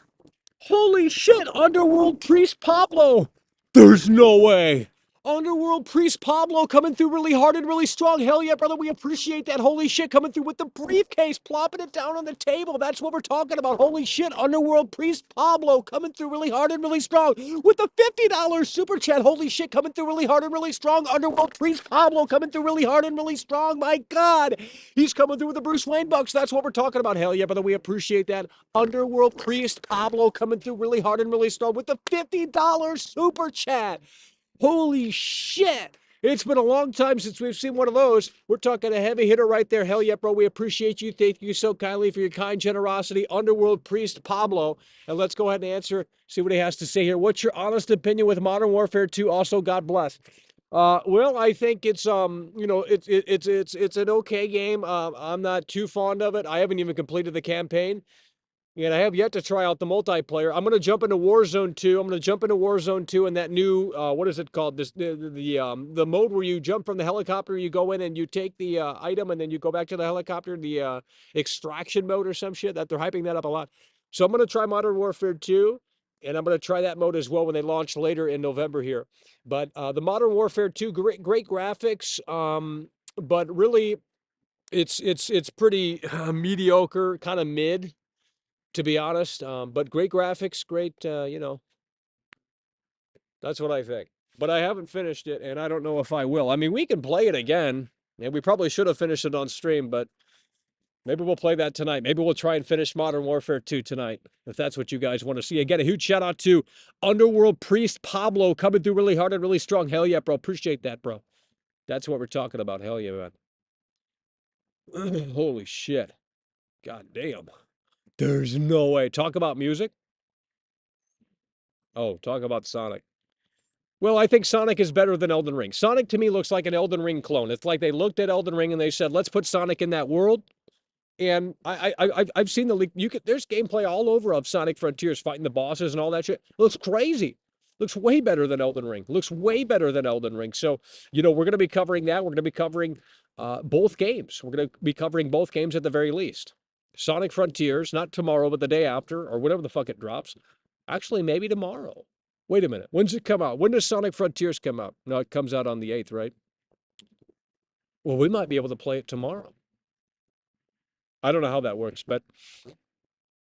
S2: Holy shit! Underworld Priest Pablo! There's no way! Underworld Priest Pablo coming through really hard and really strong. Hell yeah, brother, we appreciate that. Holy shit, coming through with the briefcase, plopping it down on the table. That's what we're talking about. Holy shit, Underworld Priest Pablo coming through really hard and really strong with the $50 super chat. Holy shit, coming through really hard and really strong. Underworld Priest Pablo coming through really hard and really strong. My God, he's coming through with the Bruce Wayne bucks. That's what we're talking about. Hell yeah, brother, we appreciate that. Underworld Priest Pablo coming through really hard and really strong with the $50 super chat. Holy shit! It's been a long time since we've seen one of those. We're talking a heavy hitter right there. Hell yeah, bro. We appreciate you. Thank you so kindly for your kind generosity. Underworld Priest Pablo. And let's go ahead and answer, see what he has to say here. What's your honest opinion with Modern Warfare 2? Also, God bless. Well, I think it's it's an okay game. I'm not too fond of it. I haven't even completed the campaign. And I have yet to try out the multiplayer. I'm going to jump into Warzone 2. I'm going to jump into Warzone 2 and that new, what is it called? The mode where you jump from the helicopter, you go in and you take the item and then you go back to the helicopter, the extraction mode or some shit. That they're hyping that up a lot. So I'm going to try Modern Warfare 2. and I'm going to try that mode as well when they launch later in November here. But the Modern Warfare 2, great graphics, but really it's pretty mediocre, kind of mid, to be honest. But great graphics, great, that's what I think. But I haven't finished it, and I don't know if I will. I mean, we can play it again, and we probably should have finished it on stream, but maybe we'll play that tonight. Maybe we'll try and finish Modern Warfare 2 tonight, if that's what you guys want to see. Again, a huge shout out to Underworld Priest Pablo coming through really hard and really strong. Hell yeah, bro. Appreciate that, bro. That's what we're talking about. Hell yeah, man. Holy shit. God damn. There's no way. Talk about music. Oh, talk about Sonic. Well, I think Sonic is better than Elden Ring. Sonic to me looks like an Elden Ring clone. It's like they looked at Elden Ring and they said, let's put Sonic in that world. And I've seen the leak. There's gameplay all over of Sonic Frontiers fighting the bosses and all that shit. It looks crazy. Looks way better than Elden Ring. Looks way better than Elden Ring. So, we're going to be covering that. We're going to be covering both games. We're going to be covering both games at the very least. Sonic Frontiers, not tomorrow, but the day after, or whatever the fuck it drops. Actually, maybe tomorrow. Wait a minute. When's it come out? When does Sonic Frontiers come out? No, it comes out on the 8th, right? Well, we might be able to play it tomorrow. I don't know how that works, but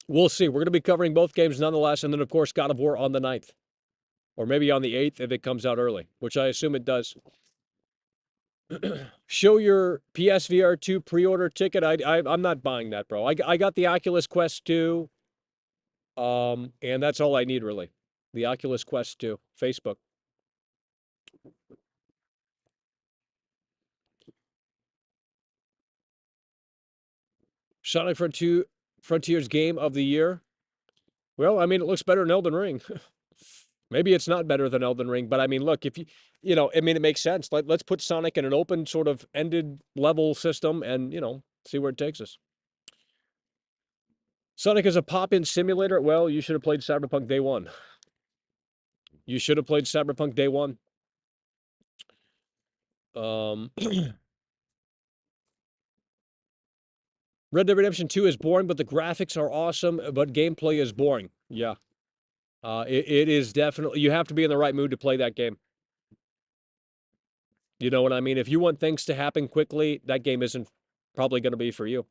S2: we'll see. We're going to be covering both games nonetheless. And then, of course, God of War on the 9th. Or maybe on the 8th if it comes out early, which I assume it does. Show your PSVR 2 pre-order ticket. I'm not buying that, bro. I got the Oculus Quest 2. And that's all I need, really. The Oculus Quest 2. Facebook. Sonic Frontiers Game of the Year. Well, I mean, it looks better than Elden Ring. Maybe it's not better than Elden Ring, but I mean, look, if it makes sense. Let's put Sonic in an open sort of ended level system and, see where it takes us. Sonic is a pop-in simulator. Well, you should have played Cyberpunk Day One. You should have played Cyberpunk Day One. Red Dead Redemption 2 is boring, but the graphics are awesome, but gameplay is boring. Yeah. It is definitely, you have to be in the right mood to play that game. You know what I mean? If you want things to happen quickly, that game isn't probably going to be for you.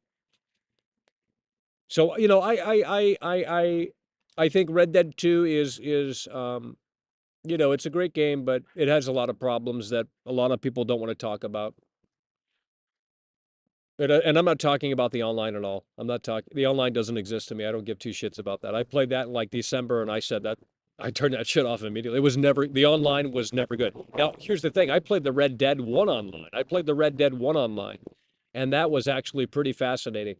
S2: So, I think Red Dead 2 is it's a great game, but it has a lot of problems that a lot of people don't want to talk about. And I'm not talking about the online at all. I'm not talking, the online doesn't exist to me. I don't give two shits about that. I played that in like December and I said that I turned that shit off immediately. The online was never good. Now, here's the thing. I played the Red Dead 1 online. And that was actually pretty fascinating.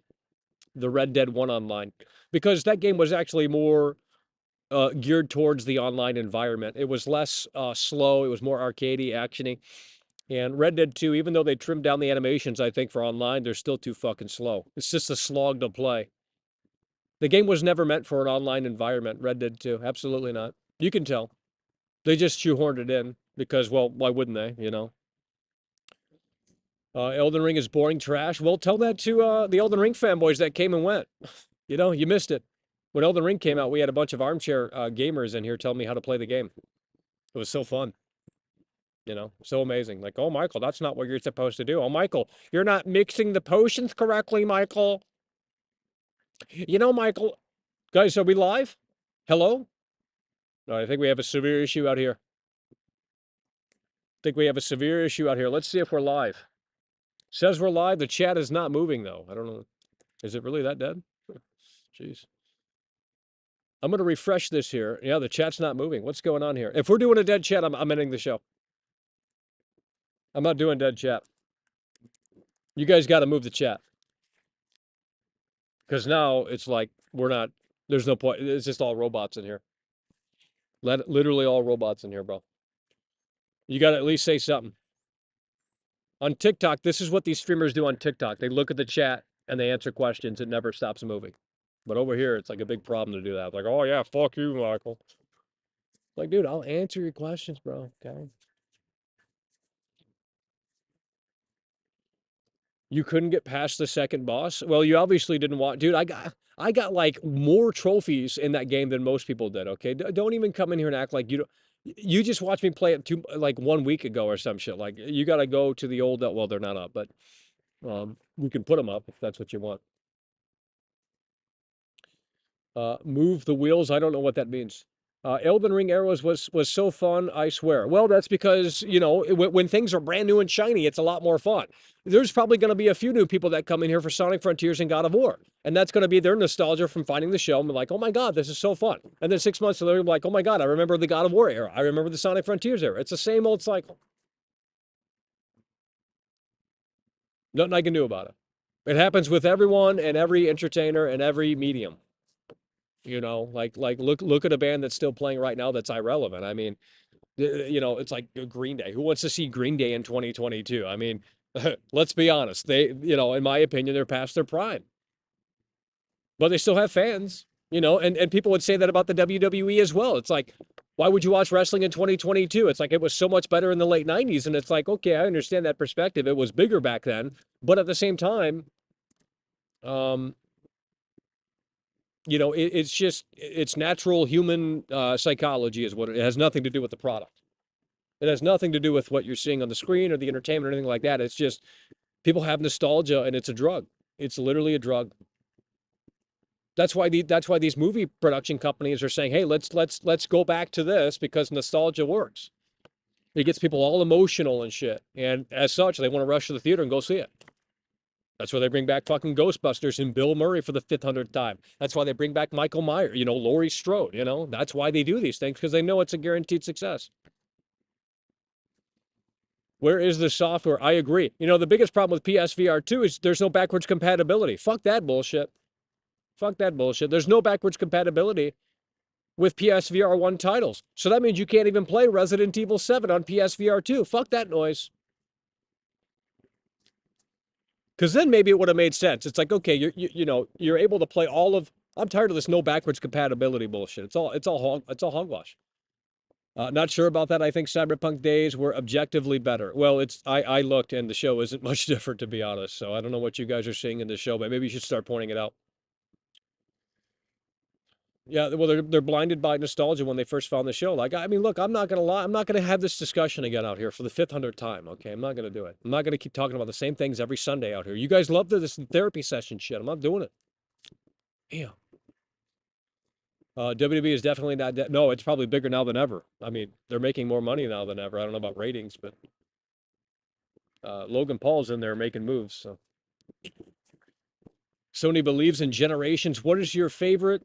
S2: The Red Dead 1 online. Because that game was actually more geared towards the online environment. It was less slow. It was more arcadey, actiony. And Red Dead 2, even though they trimmed down the animations, I think, for online, they're still too fucking slow. It's just a slog to play. The game was never meant for an online environment, Red Dead 2. Absolutely not. You can tell. They just shoehorned it in because, well, why wouldn't they, Elden Ring is boring trash. Well, tell that to the Elden Ring fanboys that came and went. You missed it. When Elden Ring came out, we had a bunch of armchair gamers in here telling me how to play the game. It was so fun. So amazing. Like, oh, Michael, that's not what you're supposed to do. Oh, Michael, you're not mixing the potions correctly, Michael. Michael, guys, are we live? Hello? No, I think we have a severe issue out here. Let's see if we're live. Says we're live. The chat is not moving, though. I don't know. Is it really that dead? Jeez. I'm going to refresh this here. Yeah, the chat's not moving. What's going on here? If we're doing a dead chat, I'm ending the show. I'm not doing dead chat. You guys got to move the chat. Because now it's like there's no point. It's just all robots in here. Literally all robots in here, bro. You got to at least say something. On TikTok, this is what these streamers do on TikTok. They look at the chat and they answer questions. It never stops moving. But over here, it's like a big problem to do that. It's like, oh yeah, fuck you, Michael. Like, dude, I'll answer your questions, bro. Okay. You couldn't get past the second boss? Well, you obviously didn't want, dude, I got like more trophies in that game than most people did, okay? Don't even come in here and act like you don't. You just watched me play it like 1 week ago or some shit. Like you got to go to the old, well, they're not up, but we can put them up if that's what you want. Move the wheels. I don't know what that means. Elden Ring Arrows was so fun, I swear. Well, that's because, when things are brand new and shiny, it's a lot more fun. There's probably going to be a few new people that come in here for Sonic Frontiers and God of War. And that's going to be their nostalgia from finding the show and be like, oh my God, this is so fun. And then 6 months later, they're like, oh my God, I remember the God of War era. I remember the Sonic Frontiers era. It's the same old cycle. Nothing I can do about it. It happens with everyone and every entertainer and every medium. Like look at a band that's still playing right now that's irrelevant. I mean, it's like Green Day. Who wants to see Green Day in 2022? I mean, let's be honest. They, in my opinion, they're past their prime. But they still have fans, and people would say that about the WWE as well. It's like, why would you watch wrestling in 2022? It's like it was so much better in the late 90s. And it's like, okay, I understand that perspective. It was bigger back then. But at the same time, it's natural human psychology is what it has nothing to do with the product. It has nothing to do with what you're seeing on the screen or the entertainment or anything like that. It's just people have nostalgia and it's a drug. It's literally a drug. That's why these movie production companies are saying, "Hey, let's go back to this because nostalgia works." It gets people all emotional and shit. And as such, they want to rush to the theater and go see it. That's why they bring back fucking Ghostbusters and Bill Murray for the 500th time. That's why they bring back Michael Myers, Laurie Strode, That's why they do these things because they know it's a guaranteed success. Where is the software? I agree. The biggest problem with PSVR 2 is there's no backwards compatibility. Fuck that bullshit. Fuck that bullshit. There's no backwards compatibility with PSVR 1 titles. So that means you can't even play Resident Evil 7 on PSVR 2. Fuck that noise. Because then maybe it would have made sense. It's like, okay, you're able to play all of. I'm tired of this no backwards compatibility bullshit. It's all hogwash. Not sure about that. I think Cyberpunk Days were objectively better. Well, I looked and the show isn't much different, to be honest. So I don't know what you guys are seeing in the show, but maybe you should start pointing it out. Yeah, well, they're blinded by nostalgia when they first found the show. Like, I mean, look, I'm not gonna lie. I'm not gonna have this discussion again out here for the 500th time. Okay, I'm not gonna do it. I'm not gonna keep talking about the same things every Sunday out here. You guys love this therapy session shit. I'm not doing it. Yeah. WWE is definitely not. No, it's probably bigger now than ever. I mean, they're making more money now than ever. I don't know about ratings, but Logan Paul's in there making moves. So Sony believes in generations. What is your favorite?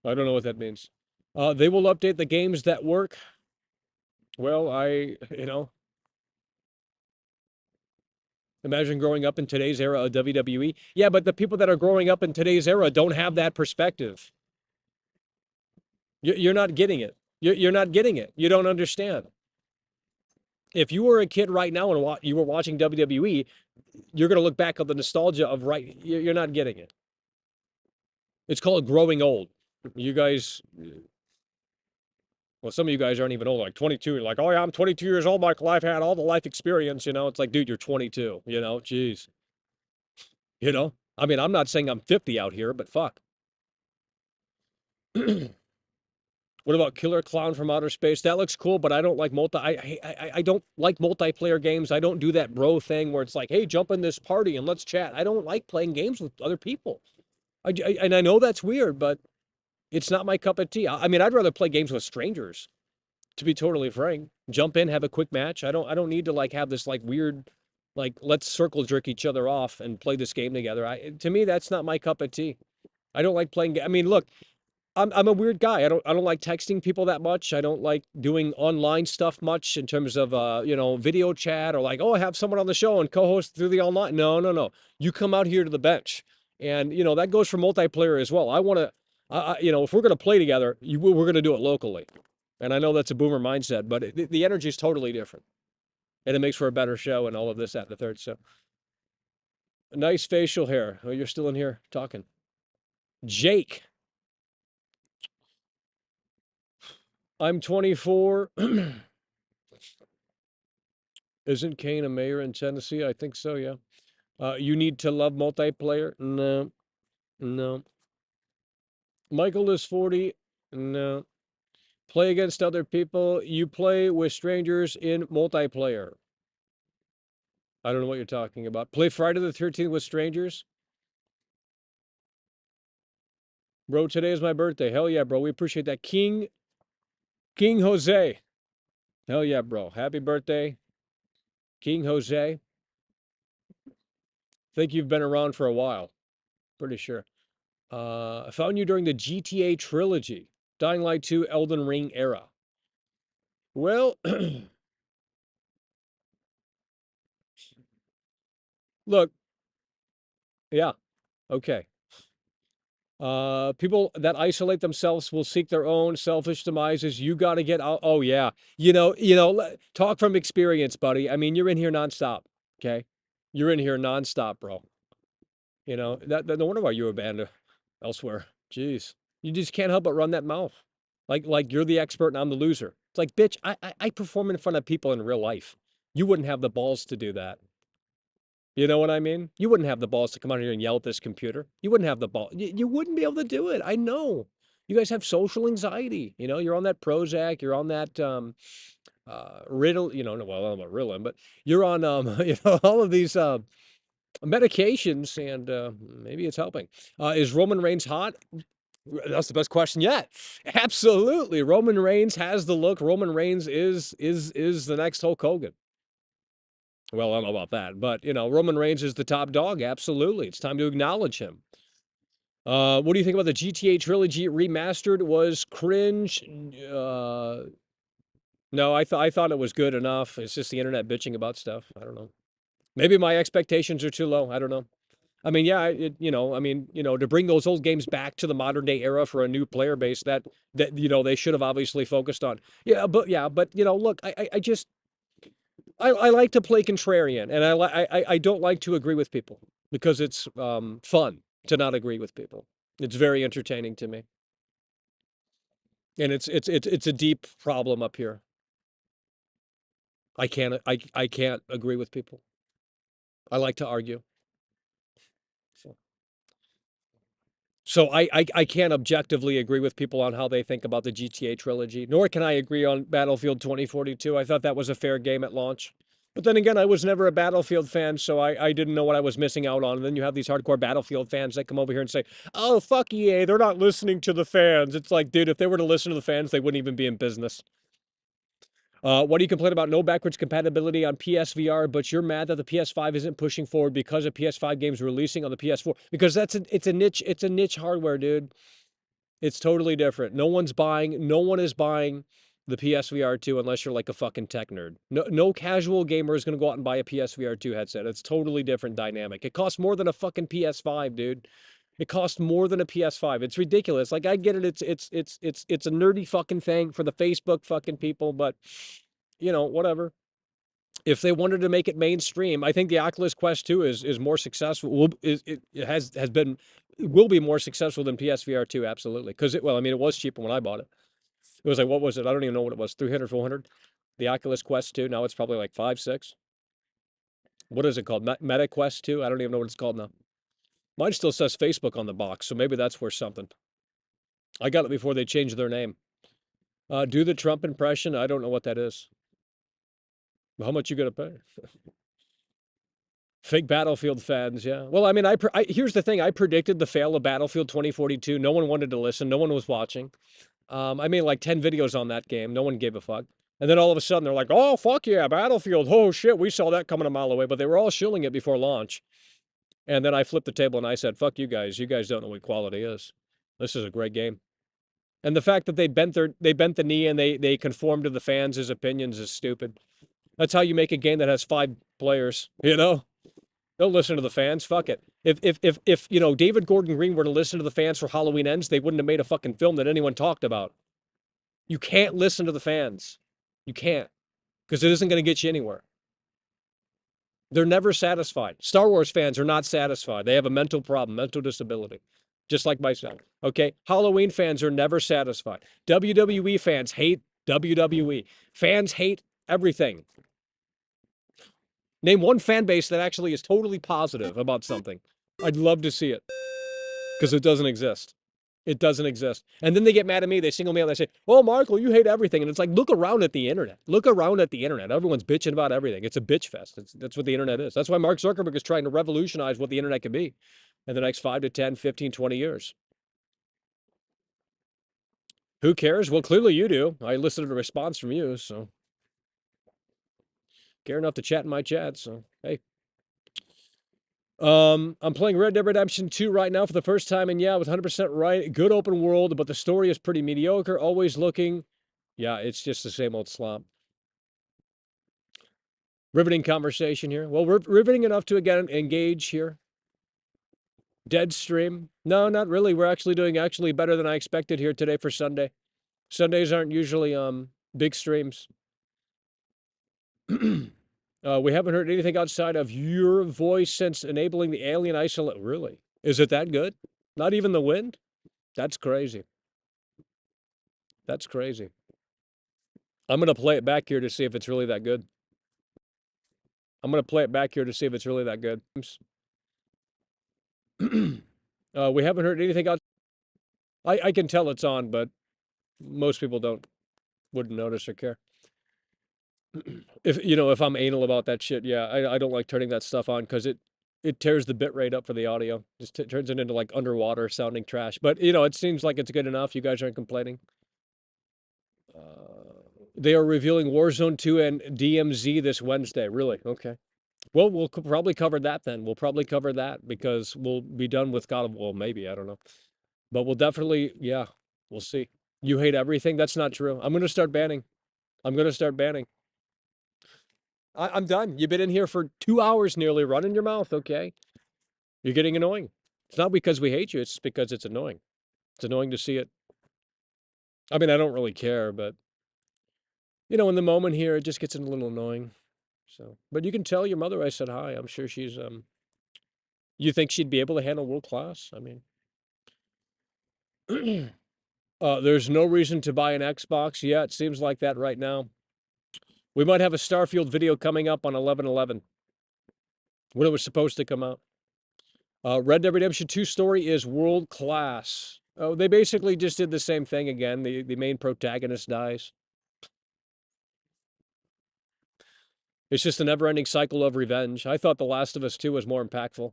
S2: I don't know what that means. They will update the games that work. Well, imagine growing up in today's era of WWE. Yeah, but the people that are growing up in today's era don't have that perspective. You're not getting it. You're not getting it. You don't understand. If you were a kid right now and you were watching WWE, you're going to look back at the nostalgia of right. You're not getting it. It's called growing old. You guys, well, some of you guys aren't even old, like 22. You're like, oh yeah, I'm 22 years old, Michael. I've had all the life experience. It's like, dude, you're 22. Jeez. I mean, I'm not saying I'm 50 out here, but fuck. What about Killer Clown from Outer Space? That looks cool, but I don't like I don't like multiplayer games. I don't do that bro thing where it's like, hey, jump in this party and let's chat. I don't like playing games with other people. And I know that's weird, but it's not my cup of tea. I mean, I'd rather play games with strangers, to be totally frank. Jump in, have a quick match. I don't need to like have this like weird, like let's circle jerk each other off and play this game together. To me, that's not my cup of tea. I don't like playing. I mean, look, I'm a weird guy. I don't like texting people that much. I don't like doing online stuff much in terms of video chat or like, oh, I have someone on the show and co-host through the online. No, no, no. You come out here to the bench. And that goes for multiplayer as well. I want to if we're going to play together, we're going to do it locally. And I know that's a boomer mindset, but the energy is totally different. And it makes for a better show and all of this, that, and the third. So nice facial hair. Oh, you're still in here talking. Jake. I'm 24. Isn't Kane a mayor in Tennessee? I think so, yeah. You need to love multiplayer? No, no. Michael is 40? No. Play against other people? You play with strangers in multiplayer. I don't know what you're talking about. Play Friday the 13th with strangers? Bro, today is my birthday. Hell yeah, bro. We appreciate that. King Jose. Hell yeah, bro. Happy birthday, King Jose. Think you've been around for a while. Pretty sure. I found you during the GTA trilogy, Dying Light 2, Elden Ring era. Well, look, yeah, okay. People that isolate themselves will seek their own selfish demises. You got to get out. Oh yeah, talk from experience, buddy. I mean, you're in here nonstop. Okay, you're in here nonstop, bro. You know that no wonder why you were banned elsewhere. Jeez, you just can't help but run that mouth, like you're the expert and I'm the loser. It's like, bitch, I perform in front of people in real life. You wouldn't have the balls to do that. You know what I mean? You wouldn't have the balls to come out here and yell at this computer. You wouldn't have the ball. You wouldn't be able to do it. I know. You guys have social anxiety. You know, you're on that Prozac. You're on that Riddle. You know, well, I don't know about Ritalin, but you're on all of these medications, and maybe it's helping. Is Roman Reigns hot? That's the best question yet. Absolutely, Roman Reigns has the look. Roman Reigns is the next Hulk Hogan. Well, I don't know about that, but Roman Reigns is the top dog. Absolutely, it's time to acknowledge him. What do you think about the GTA trilogy remastered? Was cringe? No, I thought it was good enough. It's just the internet bitching about stuff. I don't know. Maybe my expectations are too low. I don't know. I mean, yeah, to bring those old games back to the modern day era for a new player base that they should have obviously focused on. But look, I just I like to play contrarian, and I don't like to agree with people because it's fun to not agree with people. It's very entertaining to me, and it's a deep problem up here. I can't agree with people. I like to argue. So I can't objectively agree with people on how they think about the GTA trilogy, nor can I agree on Battlefield 2042. I thought that was a fair game at launch. But then again, I was never a Battlefield fan, so I didn't know what I was missing out on. And then you have these hardcore Battlefield fans that come over here and say, oh, fuck EA, they're not listening to the fans. It's like, dude, if they were to listen to the fans, they wouldn't even be in business. What do you complain about? No backwards compatibility on PSVR, but you're mad that the PS5 isn't pushing forward because of PS5 games releasing on the PS4. Because it's a niche hardware, dude. It's totally different. No one is buying the PSVR 2 unless you're like a fucking tech nerd. No casual gamer is going to go out and buy a PSVR 2 headset. It's totally different dynamic. It costs more than a fucking PS5, dude. It costs more than a PS5. It's ridiculous. Like, I get it. It's a nerdy fucking thing for the Facebook fucking people, but whatever. If they wanted to make it mainstream, I think the Oculus Quest 2 is more successful. It will be more successful than PSVR 2, absolutely. Because it was cheaper when I bought it. It was like, what was it? I don't even know what it was. 300, 400. The Oculus Quest 2. Now it's probably like 5, 6. What is it called? Meta Quest 2? I don't even know what it's called now. Mine still says Facebook on the box, so maybe that's worth something. I got it before they changed their name. Do the Trump impression. I don't know what that is. How much you gonna pay? Fake Battlefield fans, yeah. Well, I mean, here's the thing. I predicted the fail of Battlefield 2042. No one wanted to listen. No one was watching. I made like 10 videos on that game. No one gave a fuck. And then all of a sudden they're like, oh, fuck yeah, Battlefield. Oh, shit, we saw that coming a mile away. But they were all shilling it before launch. And then I flipped the table and I said, fuck you guys. You guys don't know what quality is. This is a great game. And the fact that they bent the knee and they conformed to the fans' opinions is stupid. That's how you make a game that has 5 players, Don't listen to the fans. Fuck it. If David Gordon Green were to listen to the fans for Halloween Ends, they wouldn't have made a fucking film that anyone talked about. You can't listen to the fans. You can't. Because it isn't going to get you anywhere. They're never satisfied. Star Wars fans are not satisfied. They have a mental problem, mental disability. Just like myself. Okay? Halloween fans are never satisfied. WWE fans hate WWE. Fans hate everything. Name one fan base that actually is totally positive about something. I'd love to see it because it doesn't exist. It doesn't exist. And then they get mad at me. They single me out. They say, "Oh, Michael, you hate everything." And it's like, look around at the internet. Look around at the internet. Everyone's bitching about everything. It's a bitch fest. That's what the internet is. That's why Mark Zuckerberg is trying to revolutionize what the internet can be in the next 5 to 10, 15, 20 years. Who cares? Well, clearly you do. I elicited a response from you, so care enough to chat in my chat. So hey. I'm playing Red Dead Redemption 2 right now for the first time, and yeah, I was 100% right. Good open world, but the story is pretty mediocre. Always looking. Yeah, it's just the same old slop. Riveting conversation here. Well, we're riveting enough to, again, engage here. Dead stream. No, not really. We're actually doing better than I expected here today for Sunday. Sundays aren't usually big streams. We haven't heard anything outside of your voice since enabling the alien isolate. Really? Is it that good? Not even the wind? That's crazy. That's crazy. I'm going to play it back here to see if it's really that good. I'm going to play it back here to see if it's really that good. We haven't heard anything else. I can tell it's on, but most people wouldn't notice or care. If I'm anal about that shit, yeah, I don't like turning that stuff on because it tears the bit rate up for the audio. Just turns it into like underwater sounding trash. But it seems like it's good enough. You guys aren't complaining. They are revealing Warzone 2 and DMZ this Wednesday. Really? Okay. Well, we'll probably cover that then. We'll probably cover that because we'll be done with God of War. Well, maybe, I don't know. But we'll definitely, yeah, we'll see. You hate everything? That's not true. I'm going to start banning. I'm going to start banning. I'm done. You've been in here for 2 hours nearly running your mouth, okay? You're getting annoying. It's not because we hate you. It's because it's annoying. It's annoying to see it. I mean, I don't really care, but, in the moment here, it just gets a little annoying. So, but you can tell your mother I said hi. I'm sure she's, you think she'd be able to handle world class? I mean, there's no reason to buy an Xbox. Yeah, it seems like that right now. We might have a Starfield video coming up on 11/11 when it was supposed to come out. Red Dead Redemption 2 story is world class. Oh, they basically just did the same thing again. The main protagonist dies. It's just a never-ending cycle of revenge. I thought The Last of Us 2 was more impactful.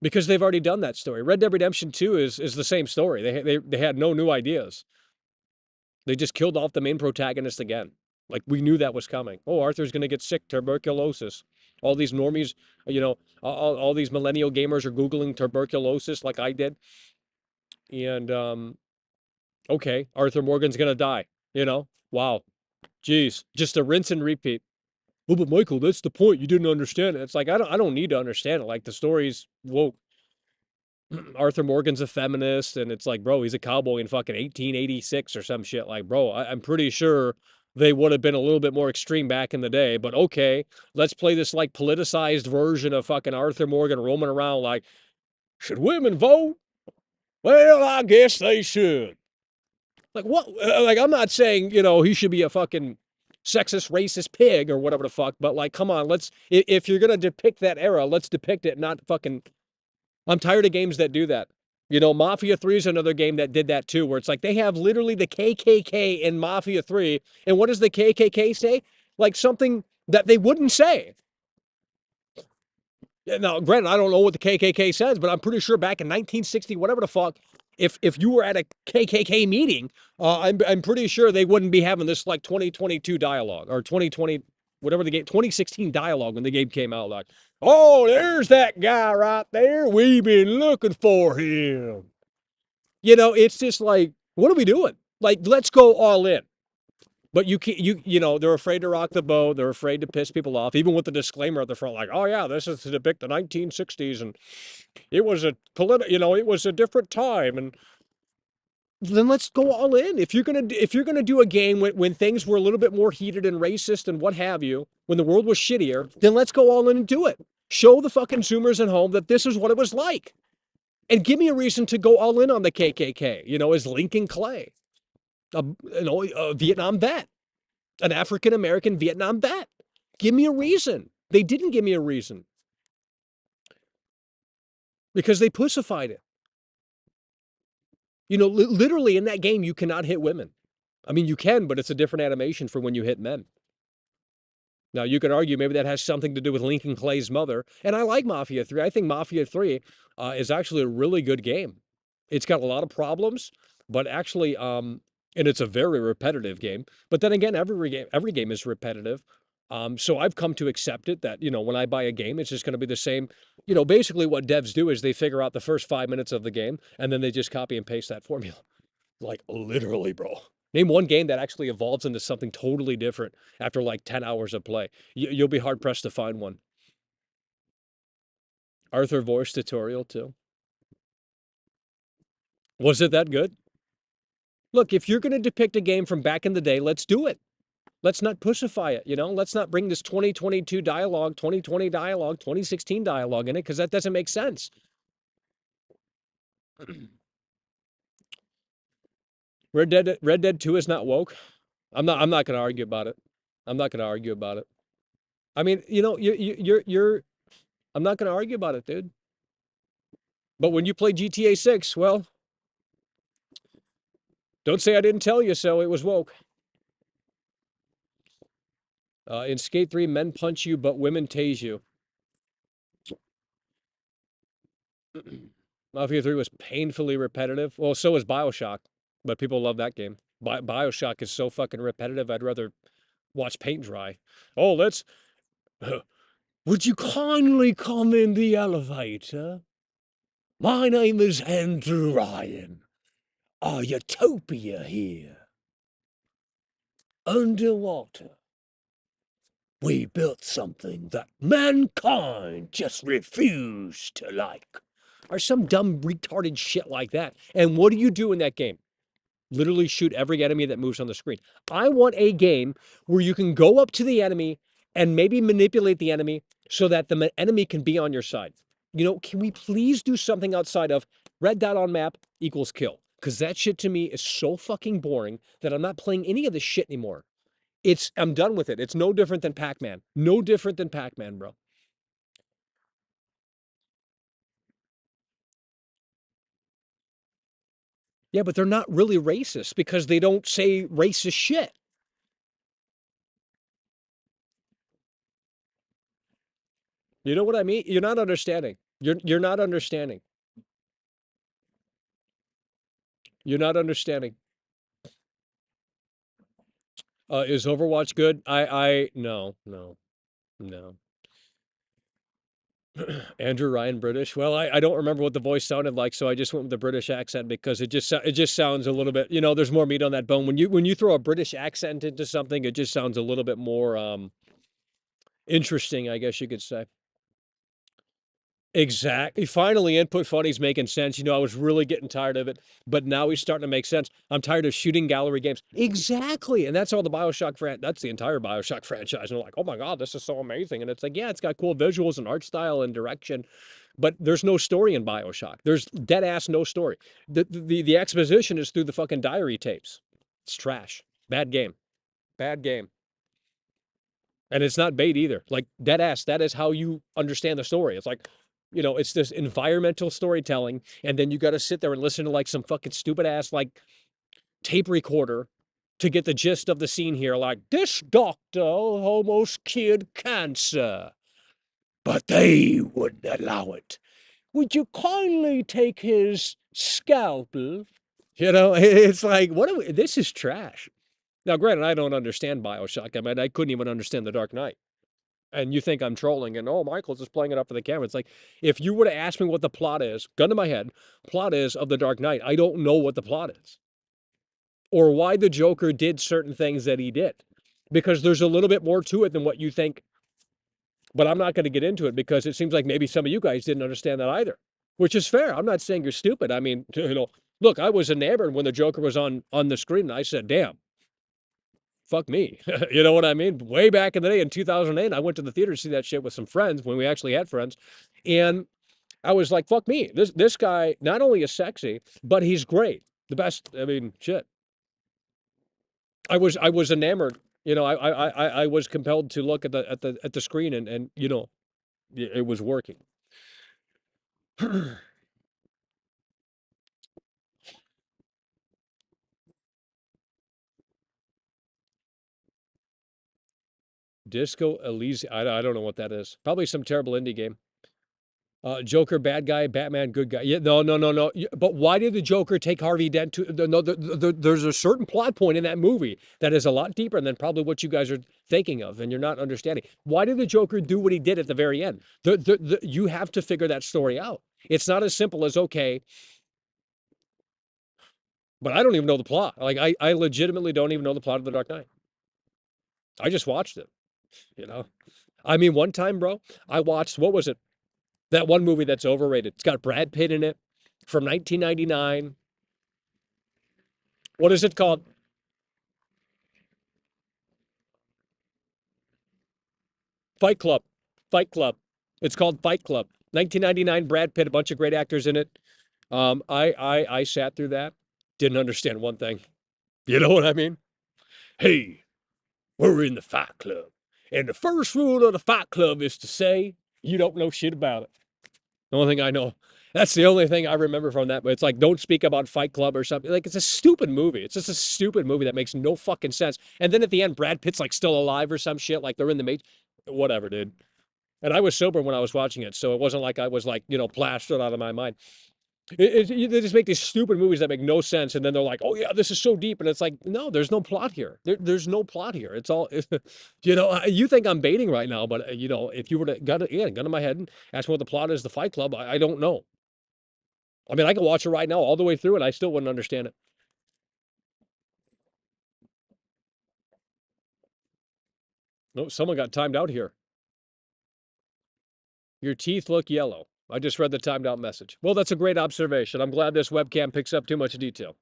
S2: Because they've already done that story. Red Dead Redemption 2 is the same story. They had no new ideas. They just killed off the main protagonist again. Like, we knew that was coming. Oh, Arthur's going to get sick, tuberculosis. All these normies, all these millennial gamers are Googling tuberculosis like I did. And, okay, Arthur Morgan's going to die, Wow. Jeez, just a rinse and repeat. Well, but Michael, that's the point. You didn't understand it. It's like, I don't need to understand it. Like, the story's woke. Arthur Morgan's a feminist, and it's like, bro, he's a cowboy in fucking 1886 or some shit. Like, bro, I'm pretty sure they would have been a little bit more extreme back in the day, but okay, let's play this like politicized version of fucking Arthur Morgan roaming around like, should women vote? Well, I guess they should. Like, what? Like, I'm not saying, he should be a fucking sexist, racist pig or whatever the fuck, but like, come on, if you're going to depict that era, let's depict it, not fucking. I'm tired of games that do that. Mafia 3 is another game that did that too, where it's like they have literally the KKK in Mafia 3. And what does the KKK say? Like something that they wouldn't say. Now, granted, I don't know what the KKK says, but I'm pretty sure back in 1960, whatever the fuck, if you were at a KKK meeting, I'm pretty sure they wouldn't be having this like 2022 dialogue or 2020, whatever the game, 2016 dialogue when the game came out. Like, oh, there's that guy right there. We've been looking for him. It's just like, what are we doing? Like, let's go all in. But they're afraid to rock the boat. They're afraid to piss people off, even with the disclaimer at the front, like, oh yeah, this is to depict the 1960s, and it was it was a different time, and then let's go all in. If you're gonna do a game when things were a little bit more heated and racist and what have you, when the world was shittier, then let's go all in and do it. Show the fucking Zoomers at home that this is what it was like, and give me a reason to go all in on the KKK. As Lincoln Clay, a Vietnam vet. An African-American Vietnam vet. Give me a reason. They didn't give me a reason. Because they pussified it. You know, literally in that game, you cannot hit women. I mean, you can, but it's a different animation for when you hit men. Now, you could argue maybe that has something to do with Lincoln Clay's mother. And I like Mafia 3. I think Mafia 3 is actually a really good game. It's got a lot of problems, but actually, and it's a very repetitive game. But then again, every game is repetitive. So I've come to accept it that, you know, when I buy a game, it's just going to be the same. You know, basically what devs do is they figure out the first 5 minutes of the game, and then they just copy and paste that formula. Like, literally, bro. Name one game that actually evolves into something totally different after like 10 hours of play. You'll be hard pressed to find one. Arthur voice tutorial, too. Was it that good? Look, if you're going to depict a game from back in the day, let's do it. Let's not pussify it, you know? Let's not bring this 2022 dialogue, 2020 dialogue, 2016 dialogue in it, because that doesn't make sense. Red Dead 2 is not woke. I'm not going to argue about it. I'm not going to argue about it. I mean, you know, you're I'm not going to argue about it, dude. But when you play GTA 6, well, don't say I didn't tell you so. It was woke. In Skate 3, men punch you, but women tase you. Mafia 3 was painfully repetitive. Well, so is BioShock, but people love that game. BioShock is so fucking repetitive, I'd rather watch paint dry. Oh, let's... would you kindly come in the elevator? My name is Andrew Ryan. A utopia here. Underwater. We built something that mankind just refused to like. Or some dumb retarded shit like that. And what do you do in that game? Literally shoot every enemy that moves on the screen. I want a game where you can go up to the enemy and maybe manipulate the enemy so that the enemy can be on your side. You know, can we please do something outside of red dot on map equals kill? Because that shit to me is so fucking boring that I'm not playing any of this shit anymore. I'm done with it. It's no different than Pac-Man. No different than Pac-Man, bro. Yeah, but they're not really racist because they don't say racist shit. You know what I mean? You're not understanding. You're not understanding. You're not understanding. Is Overwatch good? No. Andrew Ryan British. Well, I don't remember what the voice sounded like, so I just went with the British accent because it just sounds a little bit, you know, there's more meat on that bone. When you throw a British accent into something, it just sounds a little bit more interesting, I guess you could say. Exactly. Finally, Input Funny's making sense. You know, I was really getting tired of it, but now he's starting to make sense. I'm tired of shooting gallery games. Exactly. And that's all the that's the entire BioShock franchise. And they're like, oh my God, this is so amazing. And it's like, yeah, it's got cool visuals and art style and direction, but there's no story in BioShock. There's dead ass no story. The exposition is through the fucking diary tapes. It's trash. Bad game. Bad game. And it's not bait either. Like, dead ass, that is how you understand the story. It's like, you know, it's this environmental storytelling, and then you got to sit there and listen to like some fucking stupid ass like tape recorder to get the gist of the scene here. Like, this doctor almost cured cancer, but they wouldn't allow it. Would you kindly take his scalpel? You know, it's like, this is trash. Now, granted, I don't understand BioShock. I mean, I couldn't even understand The Dark Knight. And you think I'm trolling and, oh, Michael's just playing it up for the camera. It's like, if you were to ask me what the plot is, gun to my head, plot is of The Dark Knight, I don't know what the plot is. Or why the Joker did certain things that he did. Because there's a little bit more to it than what you think. But I'm not going to get into it because it seems like maybe some of you guys didn't understand that either. Which is fair. I'm not saying you're stupid. I mean, you know, look, I was enamored when the Joker was on the screen and I said, damn. Fuck me. You know what I mean? Way back in the day in 2008, I went to the theater to see that shit with some friends when we actually had friends. And I was like, fuck me. This guy not only is sexy, but he's great. The best. I mean, shit. I was enamored You know, I was compelled to look at the screen and you know, it was working. Disco Elysium. I don't know what that is. Probably some terrible indie game. Joker, bad guy, Batman, good guy. Yeah, no. But why did the Joker take Harvey Dent to? No, there's a certain plot point in that movie that is a lot deeper than probably what you guys are thinking of, and you're not understanding. Why did the Joker do what he did at the very end? You have to figure that story out. It's not as simple as okay, but I don't even know the plot. Like I legitimately don't even know the plot of The Dark Knight. I just watched it. You know, I mean, one time, bro, I watched what was it? That one movie that's overrated. It's got Brad Pitt in it from 1999. What is it called? Fight Club. Fight Club. It's called Fight Club. 1999, Brad Pitt, a bunch of great actors in it. I sat through that. Didn't understand one thing. You know what I mean? Hey, we're in the Fight Club. And the first rule of the Fight Club is to say you don't know shit about it. The only thing I know. That's the only thing I remember from that. But it's like, don't speak about Fight Club or something. Like, it's a stupid movie. It's just a stupid movie that makes no fucking sense. And then at the end, Brad Pitt's like still alive or some shit. Like they're in the matrix. Whatever, dude. And I was sober when I was watching it. So it wasn't like I was like, you know, plastered out of my mind. They just make these stupid movies that make no sense. And then they're like, oh, yeah, this is so deep. And it's like, no, there's no plot here. There's no plot here. It's all, you know, you think I'm baiting right now. But, you know, if you were to gun to my head and ask me what the plot is, the Fight Club, I don't know. I mean, I can watch it right now all the way through and I still wouldn't understand it. No, someone got timed out here. Your teeth look yellow. I just read the timed out message. Well, that's a great observation. I'm glad this webcam picks up too much detail.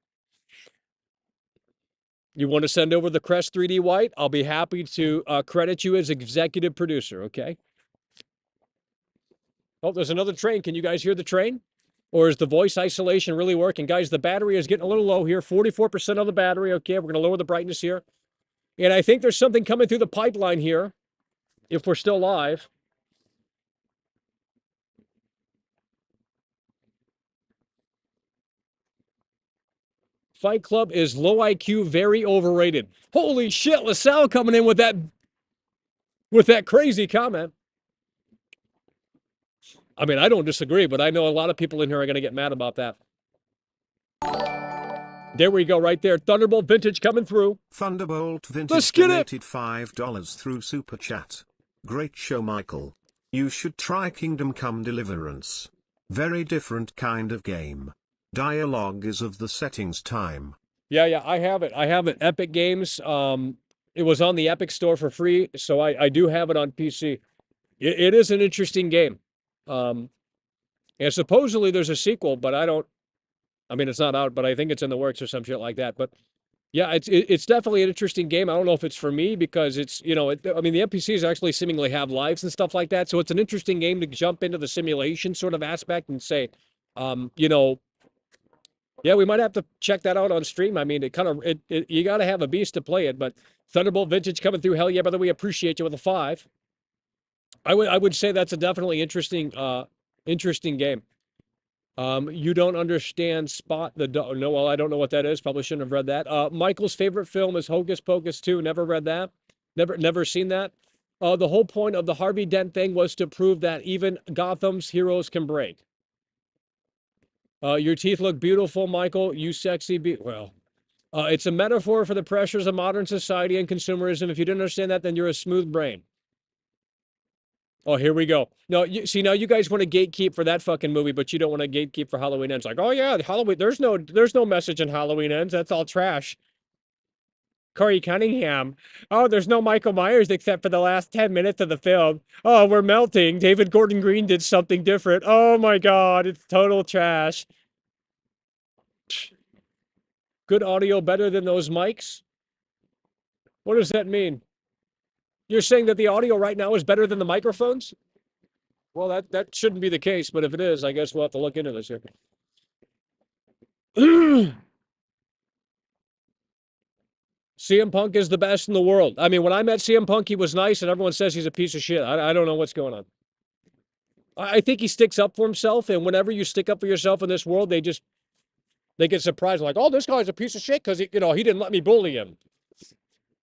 S2: You want to send over the Crest 3D White? I'll be happy to credit you as executive producer, okay? Oh, there's another train. Can you guys hear the train? Or is the voice isolation really working? Guys, the battery is getting a little low here. 44% of the battery. Okay, we're going to lower the brightness here. And I think there's something coming through the pipeline here, if we're still live. Fight Club is low IQ, very overrated. Holy shit, LaSalle coming in with that crazy comment. I mean, I don't disagree, but I know a lot of people in here are going to get mad about that. There we go, right there. Thunderbolt Vintage coming through.
S3: Thunderbolt Vintage
S2: Let's get it.
S3: donated $5 through Super Chat. Great show, Michael. You should try Kingdom Come Deliverance. Very different kind of game. Dialogue is of the settings time.
S2: Yeah, I have it. I have it. Epic Games. It was on the Epic Store for free, so I do have it on PC. It is an interesting game. And supposedly there's a sequel, but I mean, it's not out, but I think it's in the works or some shit like that. But yeah, it's definitely an interesting game. I don't know if it's for me because it's, you know, I mean, the NPCs actually seemingly have lives and stuff like that. So it's an interesting game to jump into the simulation sort of aspect and say, you know, yeah, we might have to check that out on stream. I mean, you got to have a beast to play it. But Thunderbolt Vintage coming through. Hell yeah, brother. We appreciate you with a 5. I would say that's a definitely interesting game. You don't understand Spot the Dog. No, well, I don't know what that is. Probably shouldn't have read that. Michael's favorite film is Hocus Pocus 2. Never read that. Never seen that. The whole point of the Harvey Dent thing was to prove that even Gotham's heroes can break. Your teeth look beautiful, Michael. You sexy well. It's a metaphor for the pressures of modern society and consumerism. If you didn't understand that, then you're a smooth brain. Oh, here we go. No, see, now you guys want to gatekeep for that fucking movie, but you don't want to gatekeep for Halloween Ends. Like, oh yeah, Halloween. There's no message in Halloween Ends. That's all trash. Corey Cunningham. Oh, there's no Michael Myers except for the last 10 minutes of the film. Oh, we're melting. David Gordon Green did something different. Oh my God, it's total trash. Good audio better than those mics? What does that mean? You're saying that the audio right now is better than the microphones? Well, that shouldn't be the case, but if it is, I guess we'll have to look into this here. CM Punk is the best in the world. I mean, when I met CM Punk, he was nice, and everyone says he's a piece of shit. I don't know what's going on. I think he sticks up for himself, and whenever you stick up for yourself in this world, they get surprised, like, oh, this guy's a piece of shit because he didn't let me bully him.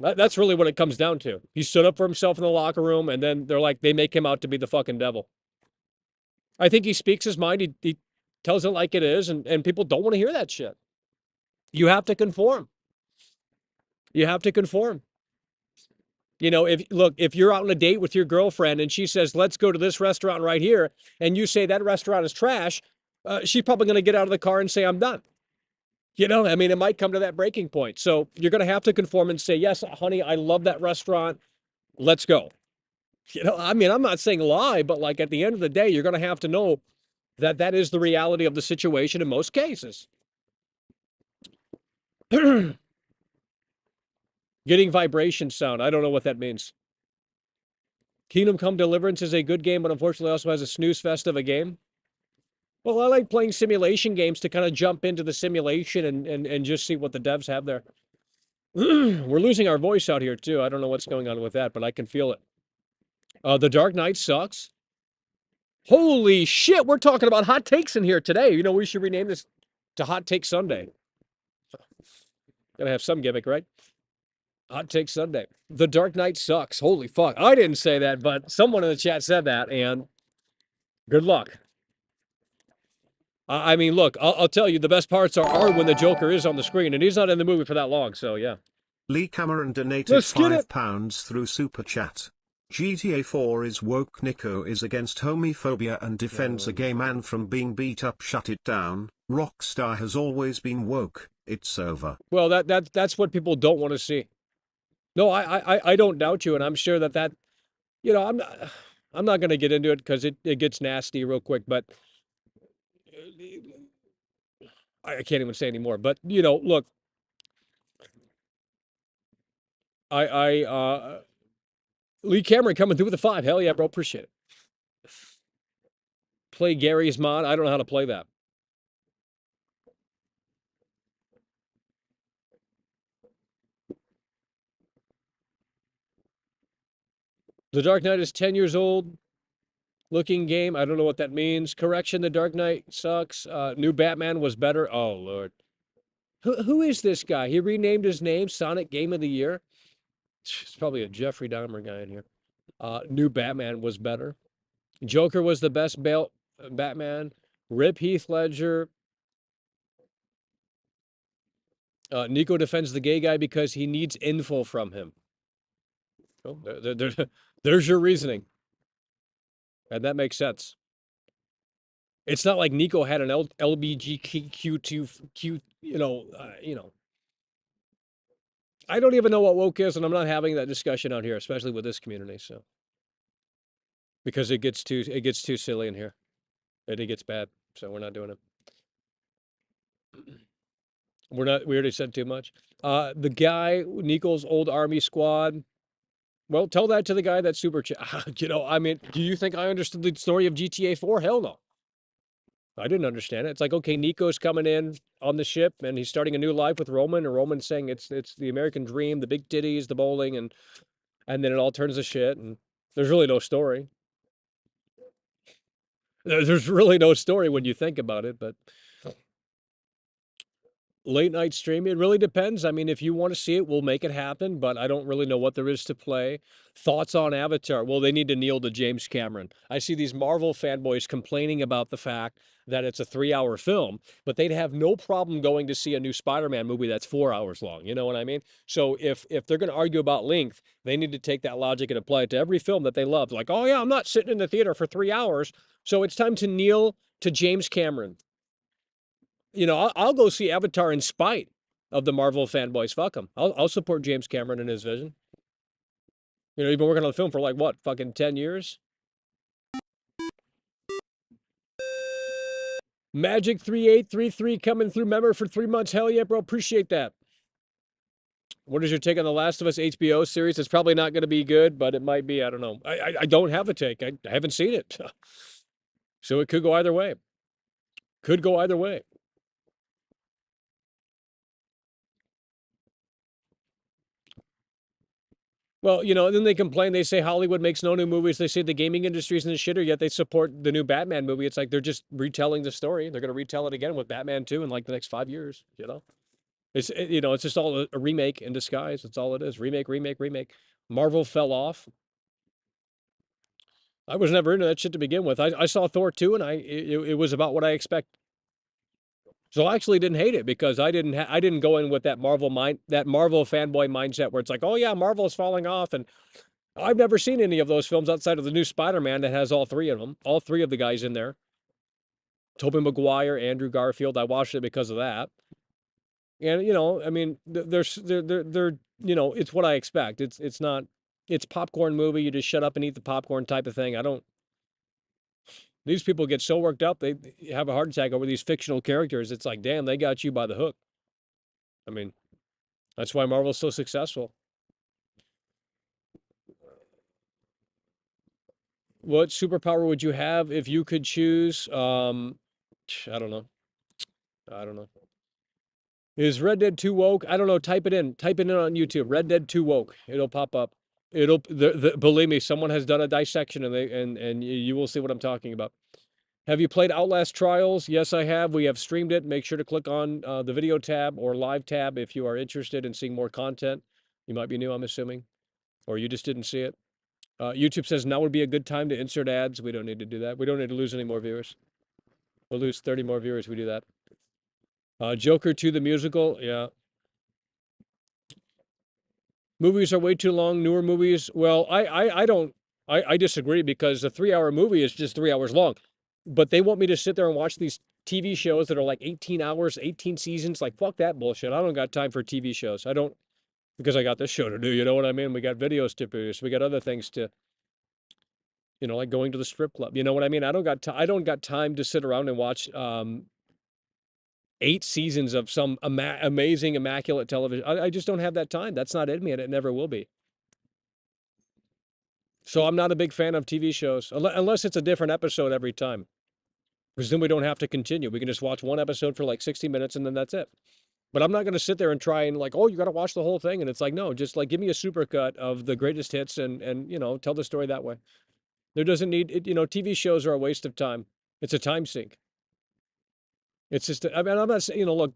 S2: That's really what it comes down to. He stood up for himself in the locker room, and then they make him out to be the fucking devil. I think he speaks his mind. He tells it like it is, and people don't want to hear that shit. You have to conform. You have to conform. If you're out on a date with your girlfriend and she says, let's go to this restaurant right here, and you say that restaurant is trash, she's probably going to get out of the car and say, I'm done. It might come to that breaking point. So you're going to have to conform and say, yes, honey, I love that restaurant. Let's go. I'm not saying lie, but like at the end of the day, you're going to have to know that that is the reality of the situation in most cases. Getting vibration sound. I don't know what that means. Kingdom Come Deliverance is a good game, but unfortunately also has a snooze fest of a game. Well, I like playing simulation games to kind of jump into the simulation and just see what the devs have there. We're losing our voice out here, too. I don't know what's going on with that, but I can feel it. The Dark Knight sucks. Holy shit, we're talking about hot takes in here today. We should rename this to Hot Take Sunday. Gotta have some gimmick, right? Hot Take Sunday. The Dark Knight sucks. Holy fuck. I didn't say that, but someone in the chat said that, and good luck. Look, I'll tell you, the best parts are when the Joker is on the screen, and he's not in the movie for that long, so yeah.
S3: Lee Cameron donated £5 through Super Chat. GTA 4 is woke. Nico is against homophobia and defends a gay man from being beat up. Shut it down. Rockstar has always been woke. It's over.
S2: Well, that's what people don't want to see. No, I don't doubt you, and I'm sure that I'm not going to get into it because it gets nasty real quick, but I can't even say anymore. But look, Lee Cameron coming through with a 5. Hell yeah, bro, appreciate it. Play Gary's mod. I don't know how to play that. The Dark Knight is 10 years old. Looking game. I don't know what that means. Correction, The Dark Knight sucks. New Batman was better. Oh, Lord. Who is this guy? He renamed his name Sonic Game of the Year. It's probably a Jeffrey Dahmer guy in here. New Batman was better. Joker was the best Batman. Rip Heath Ledger. Nico defends the gay guy because he needs info from him. Oh, there's your reasoning. And that makes sense. It's not like Nico had an LBGQ2Q, I don't even know what woke is, and I'm not having that discussion out here, especially with this community, so. Because it gets too silly in here. It gets bad, so we're not doing it. We already said too much. The guy, Nico's old army squad. Well, tell that to the guy that's super chat. Do you think I understood the story of GTA 4? Hell no. I didn't understand it. It's like, okay, Nico's coming in on the ship and he's starting a new life with Roman, and Roman's saying it's the American dream, the big titties, the bowling, and then it all turns to shit, and there's really no story. There's really no story when you think about it, but late night stream, it really depends. If you want to see it, we'll make it happen, but I don't really know what there is to play. Thoughts on Avatar? Well, they need to kneel to James Cameron. I see these Marvel fanboys complaining about the fact that it's a 3-hour film, but they'd have no problem going to see a new Spider-Man movie that's 4 hours long. You know what I mean? So if they're going to argue about length, they need to take that logic and apply it to every film that they love. Like, oh yeah, I'm not sitting in the theater for 3 hours. So it's time to kneel to James Cameron. I'll go see Avatar in spite of the Marvel fanboys. Fuck them. I'll support James Cameron and his vision. You've been working on the film for like, what, fucking 10 years? Magic 3833 coming through. Member for 3 months. Hell yeah, bro. Appreciate that. What is your take on The Last of Us HBO series? It's probably not going to be good, but it might be. I don't know. I don't have a take. I haven't seen it. So it could go either way. Could go either way. Well, then they complain. They say Hollywood makes no new movies. They say the gaming industry's in the shitter, yet they support the new Batman movie. It's like they're just retelling the story. They're going to retell it again with Batman 2 in like the next 5 years, It's just all a remake in disguise. That's all it is. Remake, remake, remake. Marvel fell off. I was never into that shit to begin with. I saw Thor 2 and it was about what I expect. So I actually didn't hate it because I didn't go in with that Marvel fanboy mindset where it's like, oh yeah, Marvel's falling off, and I've never seen any of those films outside of the new Spider-Man that has all three of them, all three of the guys in there. Tobey Maguire, Andrew Garfield. I watched it because of that. And I mean, they're it's what I expect. It's not, it's popcorn movie. You just shut up and eat the popcorn type of thing. I don't. These people get so worked up they have a heart attack over these fictional characters. It's like, damn, they got you by the hook. I mean, that's why Marvel's so successful. What superpower would you have if you could choose? I don't know. I don't know. Is Red Dead 2 woke? I don't know. Type it in. Type it in on YouTube. Red Dead 2 woke. It'll pop up. Believe me, someone has done a dissection and you will see what I'm talking about. Have you played Outlast Trials? Yes, I have. We have streamed it. Make sure to click on the video tab or live tab if you are interested in seeing more content. You might be new, I'm assuming, or you just didn't see it. YouTube says now would be a good time to insert ads. We don't need to do that. We don't need to lose any more viewers. We'll lose 30 more viewers if we do that. Joker 2, the musical. Yeah. Movies are way too long. Newer movies. Well, I disagree because a 3-hour movie is just 3 hours long. But they want me to sit there and watch these TV shows that are like 18 hours, 18 seasons. Like, fuck that bullshit. I don't got time for TV shows. I don't, because I got this show to do. You know what I mean? We got videos to produce. We got other things to, like going to the strip club. You know what I mean? I don't got time to sit around and watch 8 seasons of some amazing, immaculate television. I just don't have that time. That's not in me, and it never will be. So I'm not a big fan of TV shows, unless it's a different episode every time. Because then we don't have to continue. We can just watch one episode for like 60 minutes, and then that's it. But I'm not going to sit there and try and like, oh, you got to watch the whole thing. And it's like, no, just like give me a supercut of the greatest hits and tell the story that way. There doesn't need it. TV shows are a waste of time. It's a time sink. It's just, I mean, I'm not saying, look,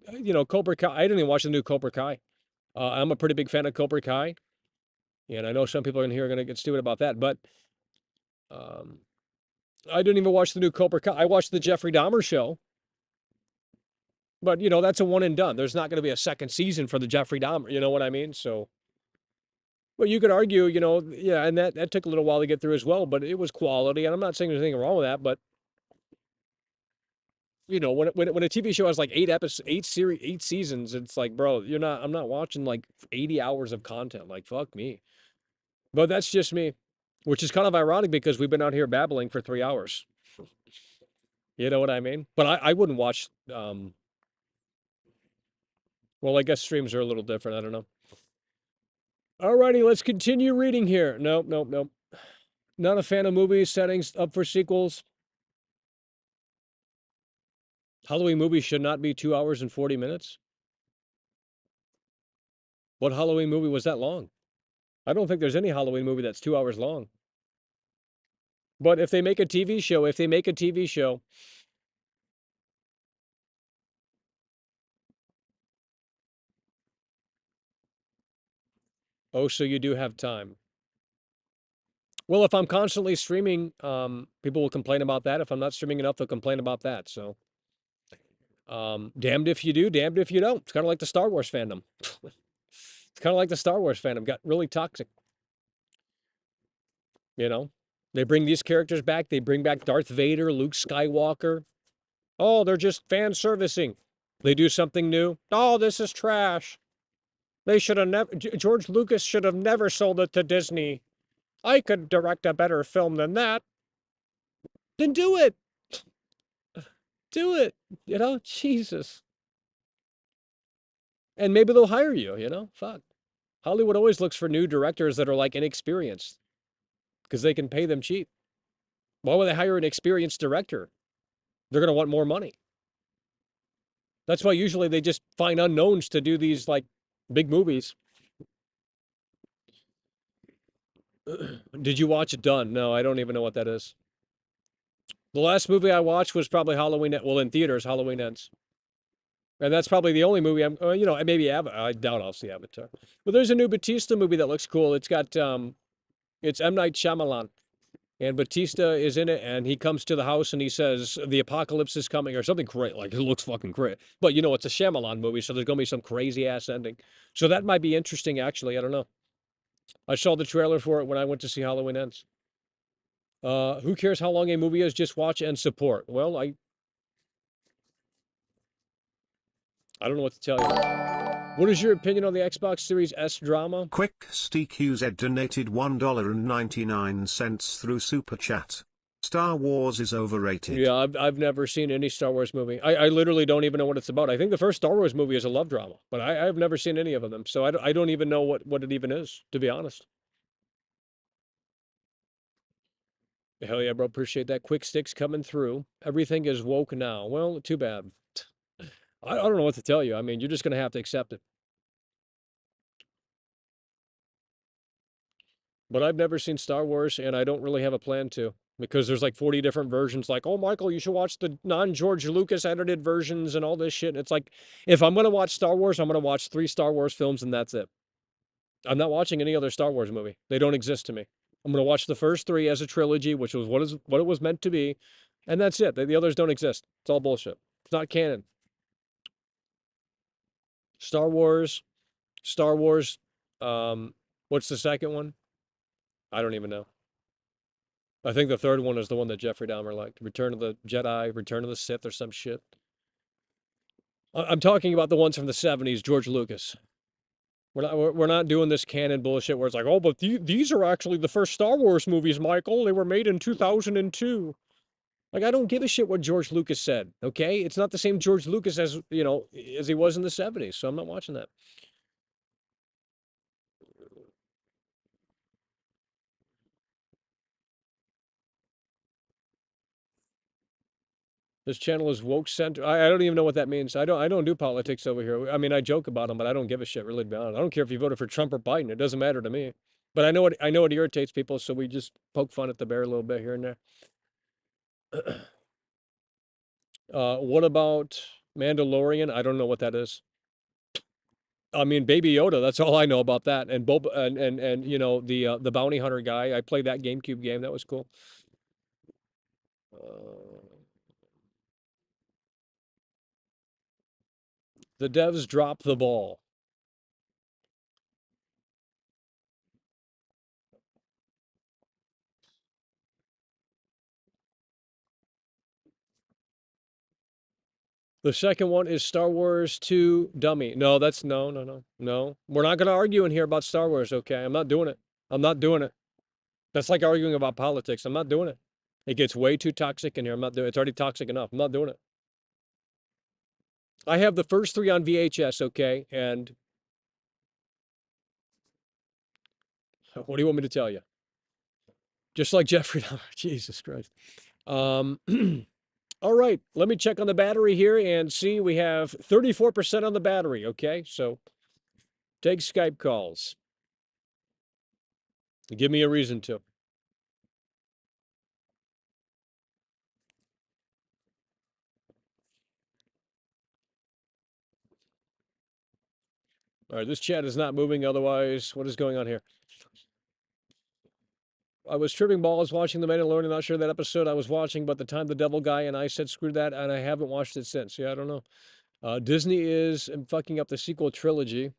S2: Cobra Kai. I didn't even watch the new Cobra Kai. I'm a pretty big fan of Cobra Kai. And I know some people in here are going to get stupid about that, but I didn't even watch the new Cobra Kai. I watched the Jeffrey Dahmer show. But, that's a one and done. There's not going to be a second season for the Jeffrey Dahmer. You know what I mean? So, well, you could argue, yeah, and that took a little while to get through as well, but it was quality. And I'm not saying there's anything wrong with that, but, when a TV show has like 8 episodes, 8 seasons, it's like, bro, I'm not watching like 80 hours of content. Like, fuck me. But that's just me, which is kind of ironic because we've been out here babbling for 3 hours. You know what I mean? But I wouldn't watch, well, I guess streams are a little different. I don't know. Alrighty, let's continue reading here. Nope. Not a fan of movies, settings up for sequels. Halloween movies should not be 2 hours and 40 minutes. What Halloween movie was that long? I don't think there's any Halloween movie that's 2 hours long. But if they make a TV show, oh, so you do have time. Well, if I'm constantly streaming, people will complain about that. If I'm not streaming enough, they'll complain about that. So, damned if you do, damned if you don't. It's kind of like the Star Wars fandom. It's kind of like the Star Wars fandom got really toxic. They bring these characters back. They bring back Darth Vader, Luke Skywalker. Oh, they're just fan servicing. They do something new. Oh, this is trash. They should have never, George Lucas should have never sold it to Disney. I could direct a better film than that. Then do it. Do it. Jesus. And maybe they'll hire you, fuck. Hollywood always looks for new directors that are like inexperienced because they can pay them cheap. Why would they hire an experienced director? They're going to want more money. That's why usually they just find unknowns to do these like big movies. Did you watch Done? No, I don't even know what that is. The last movie I watched was probably Halloween. Well, in theaters, Halloween Ends. And that's probably the only movie you know, maybe Avatar. I doubt I'll see Avatar. But there's a new Batista movie that looks cool. It's got, it's M. Night Shyamalan. And Batista is in it, and he comes to the house and he says, the apocalypse is coming, or something great. Like, it looks fucking great. But, you know, it's a Shyamalan movie, so there's going to be some crazy-ass ending. So that might be interesting, actually. I don't know. I saw the trailer for it when I went to see Halloween Ends. Who cares how long a movie is? Just watch and support. Well, I don't know what to tell you. What is your opinion on the Xbox Series S drama?
S3: Quick SteakUZ donated $1.99 through Super Chat. Star Wars is overrated.
S2: Yeah, I've never seen any Star Wars movie. I literally don't even know what it's about. I think the first Star Wars movie is a love drama, but I've never seen any of them. So I don't even know what it even is, to be honest. Hell yeah, bro. Appreciate that. Quick sticks coming through. Everything is woke now. Well, too bad. I don't know what to tell you. I mean, you're just going to have to accept it. But I've never seen Star Wars, and I don't really have a plan to, because there's like 40 different versions. Like, oh, Michael, you should watch the non-George Lucas edited versions and all this shit. And it's like, if I'm going to watch Star Wars, I'm going to watch 3 Star Wars films, and that's it. I'm not watching any other Star Wars movie. They don't exist to me. I'm going to watch the first 3 as a trilogy, which was what it was meant to be, and that's it. The others don't exist. It's all bullshit. It's not canon. Star Wars, Star Wars. What's the second one? I don't even know. I think the third one is the one that Jeffrey Dahmer liked. Return of the Jedi, Return of the Sith, or some shit. I'm talking about the ones from the 70s, George Lucas. We're not doing this canon bullshit where it's like, oh, but these are actually the first Star Wars movies, Michael. They were made in 2002. Like, I don't give a shit what George Lucas said, okay? It's not the same George Lucas as, you know, as he was in the 70s, so I'm not watching that. This channel is woke center. I don't even know what that means. I don't do politics over here. I mean, I joke about them, but I don't give a shit, really, to be honest. I don't care if you voted for Trump or Biden. It doesn't matter to me. But I know it irritates people, so we just poke fun at the bear a little bit here and there. What about Mandalorian? I don't know what that is. I mean, Baby Yoda. That's all I know about that. And Boba and you know the bounty hunter guy. I played that GameCube game. That was cool. The devs dropped the ball. The second one is Star Wars 2 Dummy. No, that's no. We're not going to argue in here about Star Wars, okay? I'm not doing it. I'm not doing it. That's like arguing about politics. I'm not doing it. It gets way too toxic in here. I'm not doing it. It's already toxic enough. I'm not doing it. I have the first 3 on VHS, okay? And what do you want me to tell you? Just like Jeffrey Dahmer. Jesus Christ. All right, let me check on the battery here and see. We have 34% on the battery, okay? So take Skype calls. Give me a reason to. All right, this chat is not moving. Otherwise, what is going on here? I was tripping balls watching The Mandalorian. Not sure that episode I was watching, but the time the devil guy and I said screw that, and I haven't watched it since. Yeah, I don't know. Disney is fucking up the sequel trilogy.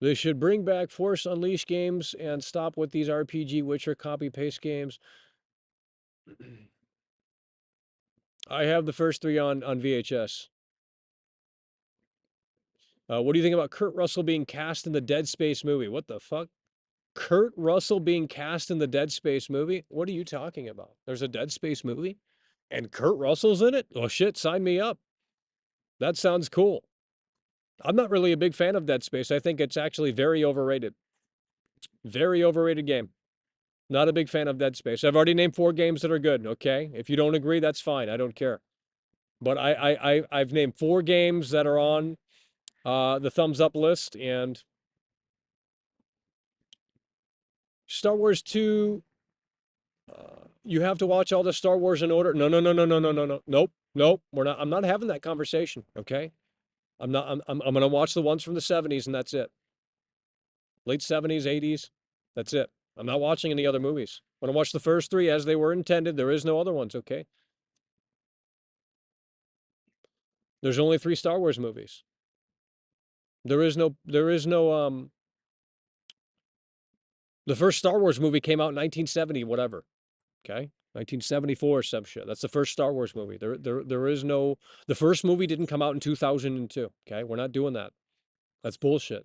S2: They should bring back Force Unleashed games and stop with these RPG Witcher copy-paste games. I have the first 3 on VHS. What do you think about Kurt Russell being cast in the Dead Space movie? What the fuck? Kurt Russell being cast in the Dead Space movie? What are you talking about? There's a Dead Space movie? And Kurt Russell's in it? Oh shit, sign me up. That sounds cool. I'm not really a big fan of Dead Space. I think it's actually very overrated. Very overrated game. Not a big fan of Dead Space. I've already named 4 games that are good, okay? If you don't agree, that's fine. I don't care. But I've named 4 games that are on the thumbs up list, and Star Wars 2. You have to watch all the Star Wars in order. No, no, no, no, no, no, no, no. Nope, nope. We're not. I'm not having that conversation. Okay. I'm not. I'm gonna watch the ones from the '70s, and that's it. Late '70s, '80s. That's it. I'm not watching any other movies. I'm gonna watch the first three as they were intended. There is no other ones. Okay. There's only 3 Star Wars movies. There is no. There is no. The first Star Wars movie came out in 1970, whatever. Okay. 1974, some shit. That's the first Star Wars movie. There is no. The first movie didn't come out in 2002. Okay. We're not doing that. That's bullshit.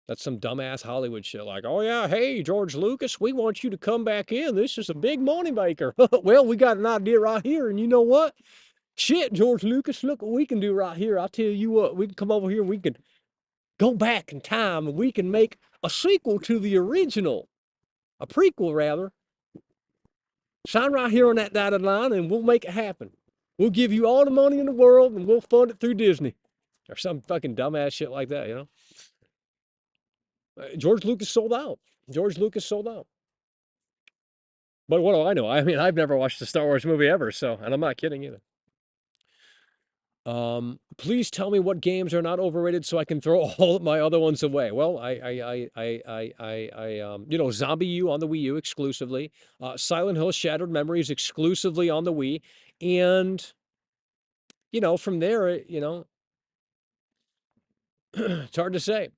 S2: That's some dumbass Hollywood shit like, oh yeah, hey, George Lucas, we want you to come back in. This is a big moneymaker. Well, we got an idea right here, and you know what? Shit, George Lucas, look what we can do right here. I'll tell you what, we can come over here and we can go back in time and we can make a sequel to the original. A prequel, rather. Sign right here on that dotted line and we'll make it happen. We'll give you all the money in the world and we'll fund it through Disney. Or some fucking dumbass shit like that, you know? George Lucas sold out. George Lucas sold out. But what do I know? I mean, I've never watched a Star Wars movie ever, so, and I'm not kidding either. Please tell me what games are not overrated so I can throw all my other ones away. Well, you know, Zombie U on the Wii U exclusively, Silent Hill Shattered Memories exclusively on the Wii, and you know, from there, you know, it's hard to say.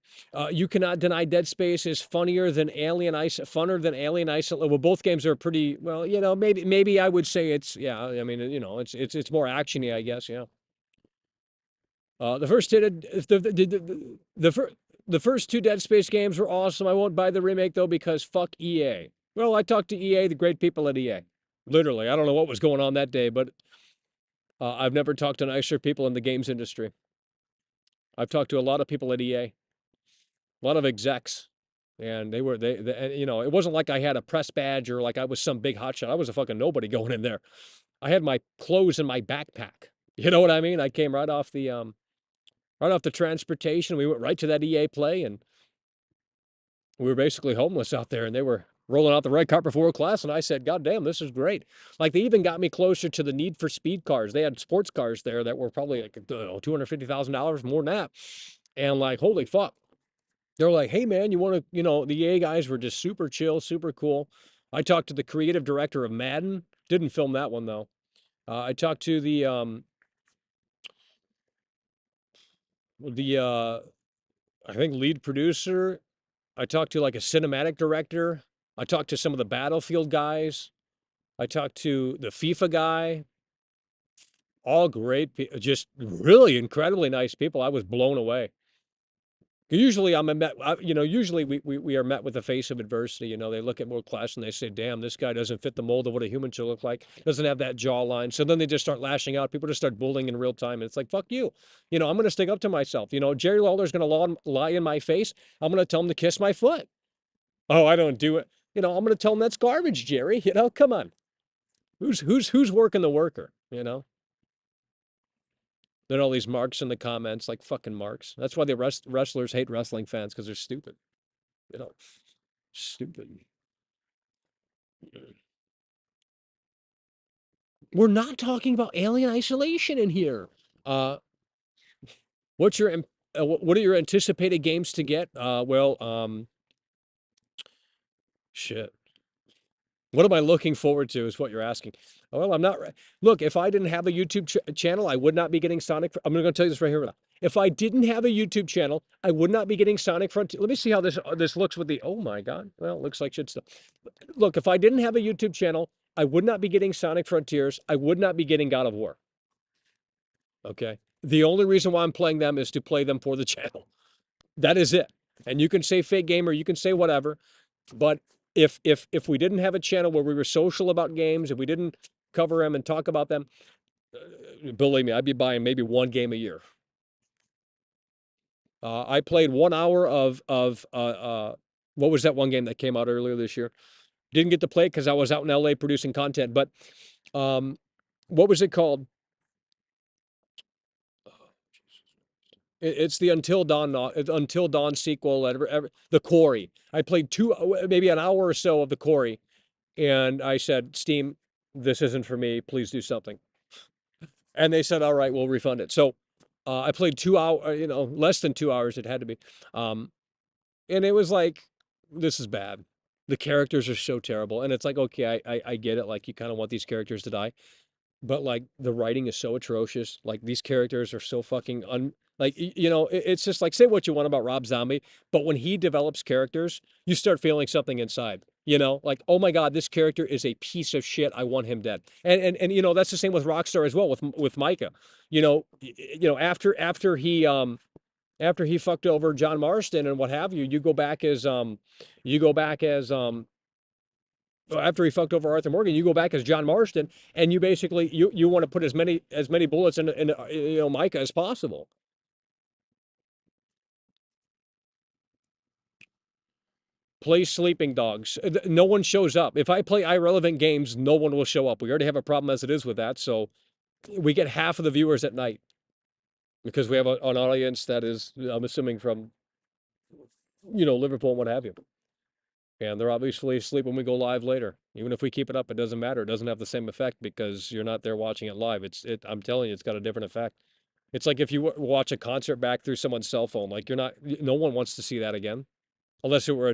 S2: You cannot deny Dead Space is funnier than funner than Alien Isolation. Well, both games are pretty well. You know, maybe I would say it's yeah. I mean, you know, it's more actiony, I guess. Yeah. The first the first 2 Dead Space games were awesome. I won't buy the remake though because fuck EA. Well, I talked to EA, the great people at EA. Literally, I don't know what was going on that day, but I've never talked to nicer people in the games industry. I've talked to a lot of people at EA, a lot of execs, and they you know, it wasn't like I had a press badge or like I was some big hotshot. I was a fucking nobody going in there. I had my clothes in my backpack. You know what I mean? I came right off the transportation. We went right to that EA play, and we were basically homeless out there, and they were rolling out the red carpet for world class, and I said, God damn, this is great. Like, they even got me closer to the Need for Speed cars. They had sports cars there that were probably like $250,000, more than that. And like, holy fuck. They were like, hey, man, you want to, you know, the EA guys were just super chill, super cool. I talked to the creative director of Madden. Didn't film that one, though. I talked to the I think lead producer. I talked to like a cinematic director. I talked to some of the Battlefield guys. I talked to the FIFA guy. All great, just really incredibly nice people. I was blown away. Usually usually we are met with the face of adversity. You know, they look at world class and they say, damn, this guy doesn't fit the mold of what a human should look like. Doesn't have that jawline. So then they just start lashing out. People just start bullying in real time. And it's like, fuck you. You know, I'm going to stick up to myself. You know, Jerry Lawler's going to lie in my face. I'm going to tell him to kiss my foot. Oh, I don't do it. You know, I'm going to tell him that's garbage, Jerry. You know, come on. Who's working the worker, you know? Then all these marks in the comments, like fucking marks. That's why the wrestlers hate wrestling fans, because they're stupid. You know, stupid. We're not talking about Alien Isolation in here. Uh, what are your anticipated games to get? Shit. What am I looking forward to is what you're asking. Well, I'm not. Look, if I didn't have a YouTube channel, I would not be getting Sonic. I'm going to tell you this right here. If I didn't have a YouTube channel, I would not be getting Sonic Frontier. Let me see how this looks with the. Oh my God. Well, it looks like shit stuff. Look, if I didn't have a YouTube channel, I would not be getting Sonic Frontiers. I would not be getting God of War. Okay. The only reason why I'm playing them is to play them for the channel. That is it. And you can say fake gamer, you can say whatever, but if we didn't have a channel where we were social about games, if we didn't cover them and talk about them, believe me, I'd be buying maybe 1 game a year. I played 1 hour of what was that one game that came out earlier this year? Didn't get to play it because I was out in LA producing content, but what was it called? It's the Until Dawn sequel. The Quarry. I played maybe an hour or so of the Quarry, and I said, Steam, this isn't for me. Please do something. And they said, all right, we'll refund it. So I played 2 hours, less than 2 hours. It had to be. Um, and it was like, this is bad. The characters are so terrible. And it's like, okay, I get it. Like, you kind of want these characters to die. But like, the writing is so atrocious. Like, these characters are so fucking like, it's just like, say what you want about Rob Zombie, but when he develops characters, you start feeling something inside. Like, oh my God, this character is a piece of shit. I want him dead. And that's the same with Rockstar as well, with Micah. After he fucked over John Marston and what have you, you go back as after he fucked over Arthur Morgan, you go back as John Marston, and you basically you want to put as many bullets in Micah as possible. Play Sleeping Dogs. No one shows up. If I play irrelevant games, no one will show up. We already have a problem as it is with that, so we get half of the viewers at night because we have an audience that is, I'm assuming, from Liverpool and what have you. And they're obviously asleep when we go live later. Even if we keep it up, it doesn't matter. It doesn't have the same effect because you're not there watching it live. I'm telling you, it's got a different effect. It's like if you watch a concert back through someone's cell phone. Like, no one wants to see that again, unless it were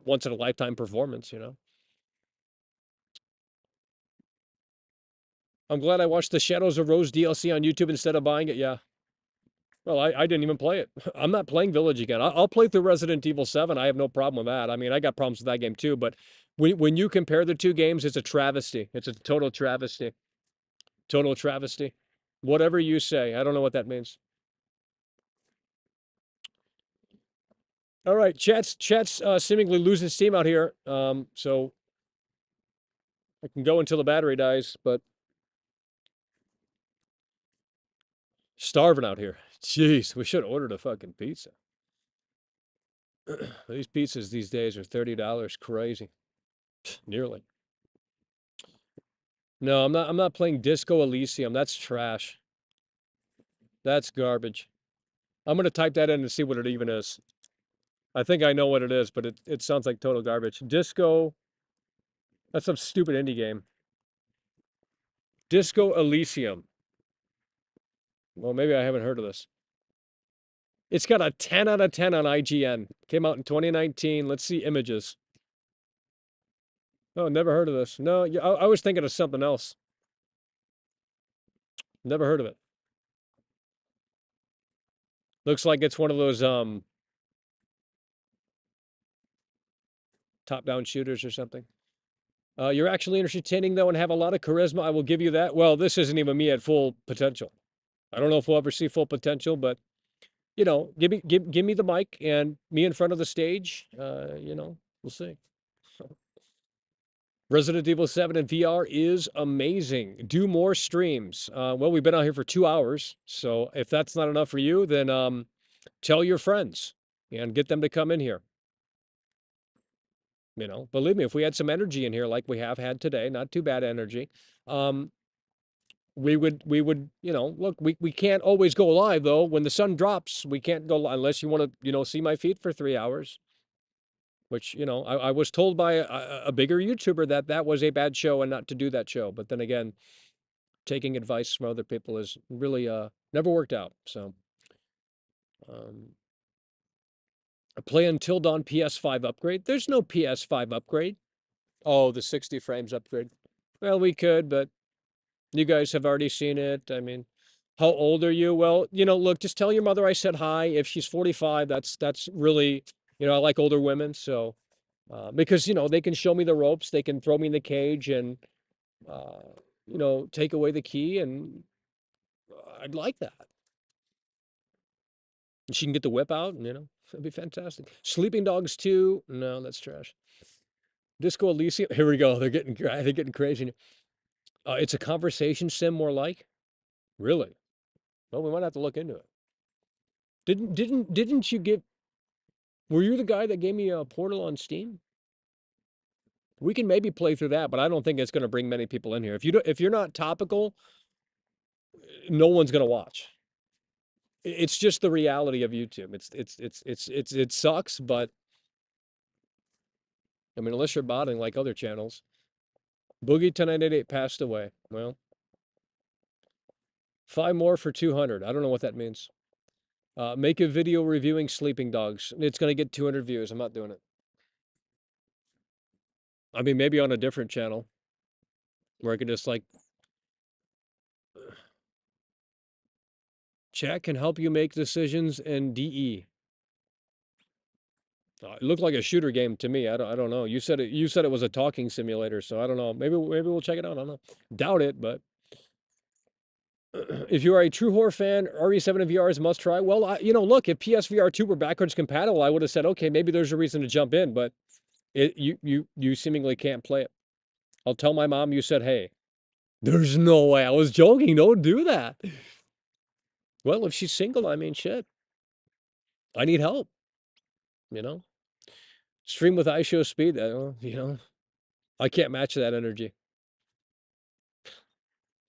S2: once in a lifetime performance. I'm glad I watched the Shadows of Rose DLC on YouTube instead of buying it. Yeah. Well, I didn't even play it. I'm not playing Village again. I'll play through Resident Evil 7. I have no problem with that. I mean, I got problems with that game too, but when you compare the two games, it's a travesty. It's a total travesty. Total travesty. Whatever you say. I don't know what that means. All right, chat's seemingly losing steam out here. So I can go until the battery dies, but starving out here. Jeez, we should have ordered a fucking pizza. These pizzas these days are $30. Crazy. Nearly. No, I'm not playing Disco Elysium. That's trash. That's garbage. I'm gonna type that in and see what it even is. I think I know what it is, but it sounds like total garbage. Disco. That's some stupid indie game. Disco Elysium. Well, maybe I haven't heard of this. It's got a 10 out of 10 on IGN. Came out in 2019. Let's see images. Oh, never heard of this. No, I was thinking of something else. Never heard of it. Looks like it's one of those top-down shooters or something. You're actually entertaining though and have a lot of charisma. I will give you that. Well, this isn't even me at full potential. I don't know if we'll ever see full potential, but give me the mic and me in front of the stage. We'll see. Resident Evil 7 in VR is amazing. Do more streams. Well, we've been out here for 2 hours, so if that's not enough for you, then tell your friends and get them to come in here. Believe me, if we had some energy in here like we have had today, not too bad energy, we would, look, we can't always go live though. When the sun drops, we can't go live unless you want to, see my feet for 3 hours, which, I was told by a bigger YouTuber that was a bad show and not to do that show. But then again, taking advice from other people is really, never worked out. So, a play Until Dawn PS5 upgrade. There's no PS5 upgrade. Oh, the 60 frames upgrade. Well, we could, but you guys have already seen it. I mean, how old are you? Well, look, just tell your mother I said hi. If she's 45, that's really, I like older women. So, because, they can show me the ropes, they can throw me in the cage and, take away the key. And I'd like that. And she can get the whip out and, it'd be fantastic. Sleeping Dogs 2. No, that's trash. Disco Elysium. Here we go. They're getting crazy. It's a conversation sim more like. Really? Well, we might have to look into it. Didn't you give? Were you the guy that gave me a Portal on Steam? We can maybe play through that, but I don't think it's going to bring many people in here. If you're not topical, no one's going to watch. It's just the reality of YouTube. It sucks, but I mean, unless you're botting like other channels. Boogie 1088 passed away. Well, 5 more for 200. I don't know what that means. Make a video reviewing sleeping dogs. It's going to get 200 views. I'm not doing it. I mean, maybe on a different channel where I could just like, chat can help you make decisions in DE. It looked like a shooter game to me. I don't know. You said it was a talking simulator, so I don't know. Maybe we'll check it out. I don't know. Doubt it, but if you are a true horror fan, RE7 VR is a must try. Well, look, if PSVR 2 were backwards compatible, I would have said, okay, maybe there's a reason to jump in, but you seemingly can't play it. I'll tell my mom you said, hey. There's no way. I was joking. Don't do that. Well, if she's single, I mean, shit. I need help, you know? Stream with iShow speed, I can't match that energy.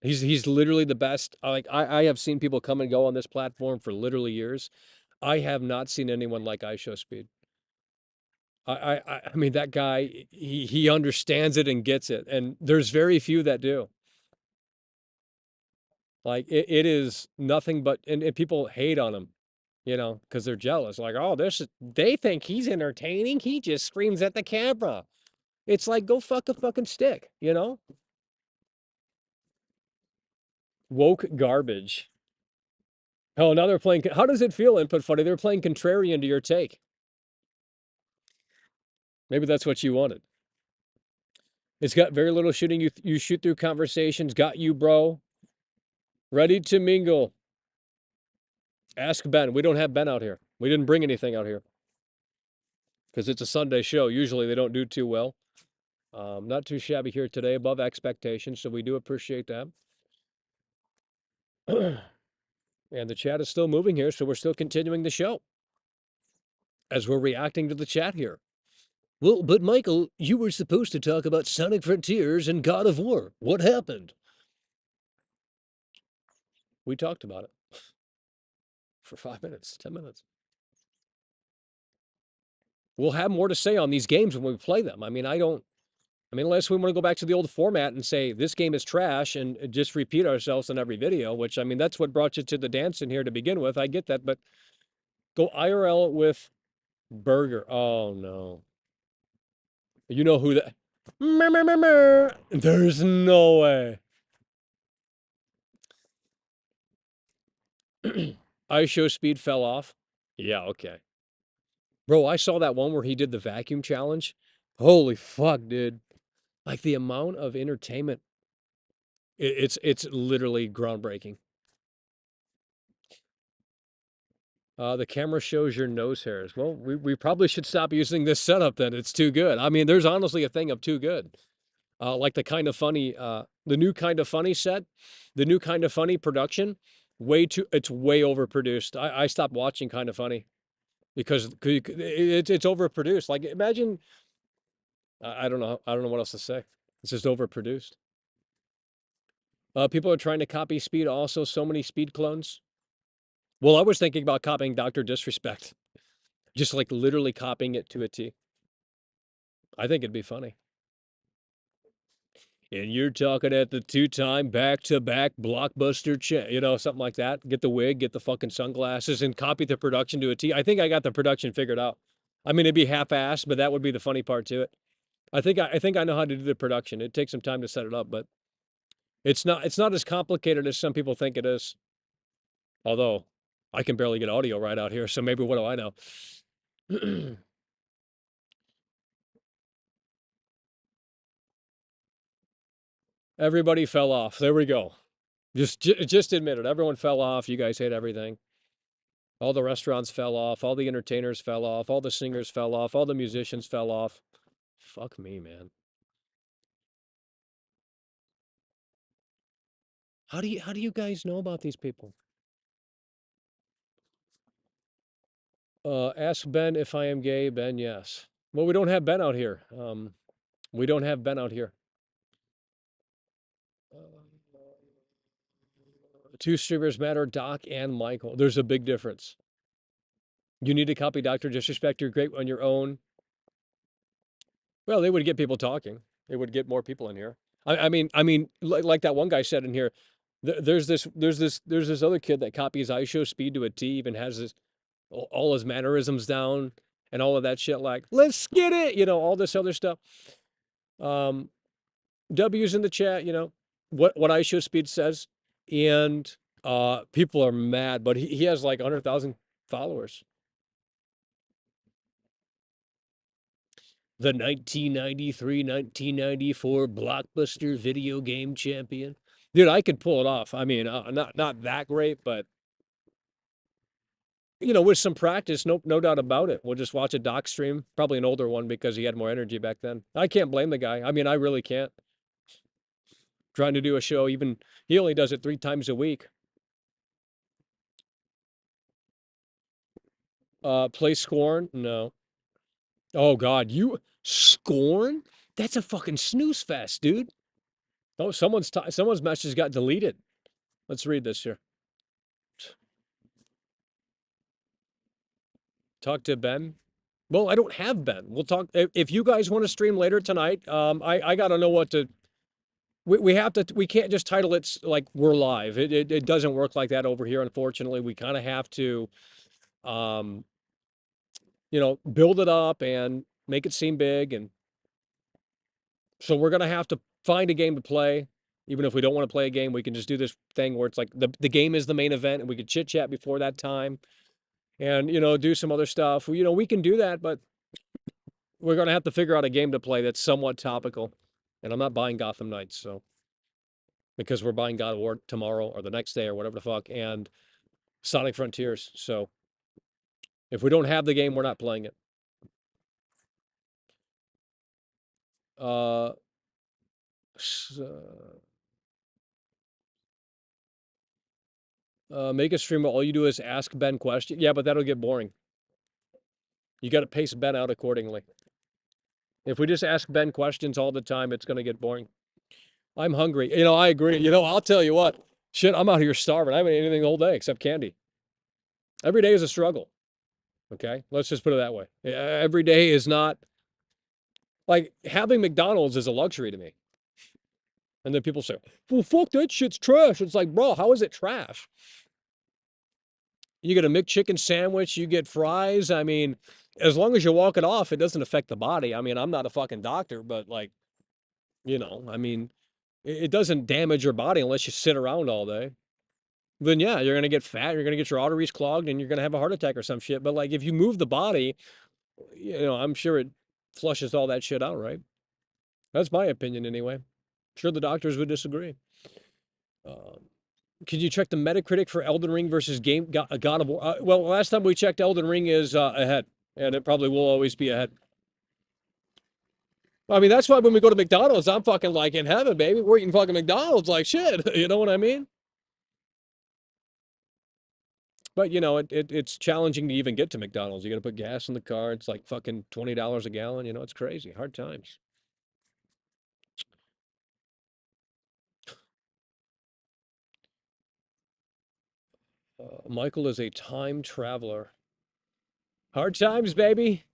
S2: He's literally the best. I have seen people come and go on this platform for literally years. I have not seen anyone like iShow speed. I mean, that guy, he understands it and gets it, and there's very few that do. Like it is nothing but, and people hate on him, because they're jealous. Like, oh, they think he's entertaining. He just screams at the camera. It's like, go fuck a fucking stick, Woke garbage. Oh, now they're playing. How does it feel, Input Funny? They're playing contrarian to your take. Maybe that's what you wanted. It's got very little shooting. You shoot through conversations. Got you, bro. Ready to mingle. Ask Ben. We don't have Ben out here. We didn't bring anything out here because it's a Sunday show. Usually they don't do too well. Not too shabby here today, above expectations, so we do appreciate that. And the chat is still moving here, so we're still continuing the show as we're reacting to the chat here. Well, but Michael, you were supposed to talk about Sonic Frontiers and God of War. What happened? We talked about it for 5 minutes, 10 minutes. We'll have more to say on these games when we play them. I mean, unless we want to go back to the old format and say this game is trash and just repeat ourselves in every video, which, I mean, that's what brought you to the dance in here to begin with. I get that, but go IRL with Burger. Oh, no. You know who that... There's no way. iShow speed fell off. Yeah, okay. Bro, I saw that one where he did the vacuum challenge. Holy fuck, dude. Like the amount of entertainment. It's literally groundbreaking. The camera shows your nose hairs. Well, we probably should stop using this setup then. It's too good. I mean, there's honestly a thing of too good. Like the Kind of Funny, the new Kind of Funny set, the new Kind of Funny production, it's way overproduced. I stopped watching Kind of Funny because it's overproduced. Like, imagine, I don't know what else to say. It's just overproduced. People are trying to copy Speed also, so many Speed clones. Well, I was thinking about copying Dr. Disrespect. Just like literally copying it to a T. I think it'd be funny. And you're talking at the 2-time back-to-back blockbuster something like that. Get the wig, get the fucking sunglasses, and copy the production to a T. I think I got the production figured out. I mean, it'd be half-assed, but that would be the funny part to it. I think I know how to do the production. It takes some time to set it up, but it's not as complicated as some people think it is. Although I can barely get audio right out here, so maybe what do I know? Everybody fell off. There we go. Just admit it. Everyone fell off. You guys hate everything. All the restaurants fell off. All the entertainers fell off. All the singers fell off. All the musicians fell off. Fuck me, man. How do you guys know about these people? Ask Ben if I am gay. Ben, yes. Well, we don't have Ben out here. We don't have Ben out here. Two streamers matter, Doc and Michael. There's a big difference. You need to copy Dr. Disrespect. You're great on your own. Well, they would get people talking. It would get more people in here. I mean, like that one guy said in here, there's this other kid that copies iShow speed to a T, even has all his mannerisms down and all of that shit. Like, let's get it, all this other stuff. W's in the chat, what iShow speed says, and people are mad, but he has like 100,000 followers. The 1993-1994 blockbuster video game champion. Dude, I could pull it off. I mean, not that great, but with some practice, no doubt about it. We'll just watch a doc stream, probably an older one because he had more energy back then. I can't blame the guy. I mean, I really can't. Trying to do a show, even he only does it 3 times a week. Play Scorn? No. Oh God, you Scorn? That's a fucking snooze fest, dude. Oh, someone's message got deleted. Let's read this here. Talk to Ben. Well, I don't have Ben. We'll talk if you guys want to stream later tonight. I gotta know what to. We have to. We can't just title it like we're live. It doesn't work like that over here. Unfortunately, we kind of have to, build it up and make it seem big. And so we're gonna have to find a game to play. Even if we don't want to play a game, we can just do this thing where it's like the game is the main event, and we could chit chat before that time, and do some other stuff. We can do that, but we're gonna have to figure out a game to play that's somewhat topical. And I'm not buying Gotham Knights, so because we're buying God of War tomorrow or the next day or whatever the fuck, and Sonic Frontiers. So if we don't have the game, we're not playing it. Uh, make a stream where all you do is ask Ben questions. Yeah, but that'll get boring. You got to pace Ben out accordingly. If we just ask Ben questions all the time, it's going to get boring. I'm hungry. I agree. I'll tell you what. Shit, I'm out here starving. I haven't eaten anything the whole day except candy. Every day is a struggle. Okay? Let's just put it that way. Every day is not like having McDonald's is a luxury to me. And then people say, well, fuck, that shit's trash. It's like, bro, how is it trash? You get a McChicken sandwich, you get fries. I mean, as long as you walk it off, it doesn't affect the body. I mean, I'm not a fucking doctor, but like, I mean, it doesn't damage your body unless you sit around all day. Then yeah, you're gonna get fat, you're gonna get your arteries clogged, and you're gonna have a heart attack or some shit. But like, if you move the body, I'm sure it flushes all that shit out, right? That's my opinion anyway. Sure, the doctors would disagree. Could you check the Metacritic for Elden Ring versus God of War? Well, last time we checked, Elden Ring is ahead, and it probably will always be ahead. I mean, that's why when we go to McDonald's, I'm fucking like in heaven, baby. We're eating fucking McDonald's like shit. You know what I mean? But it's challenging to even get to McDonald's. You got to put gas in the car. It's like fucking $20 a gallon. It's crazy. Hard times. Michael is a time traveler. Hard times, baby.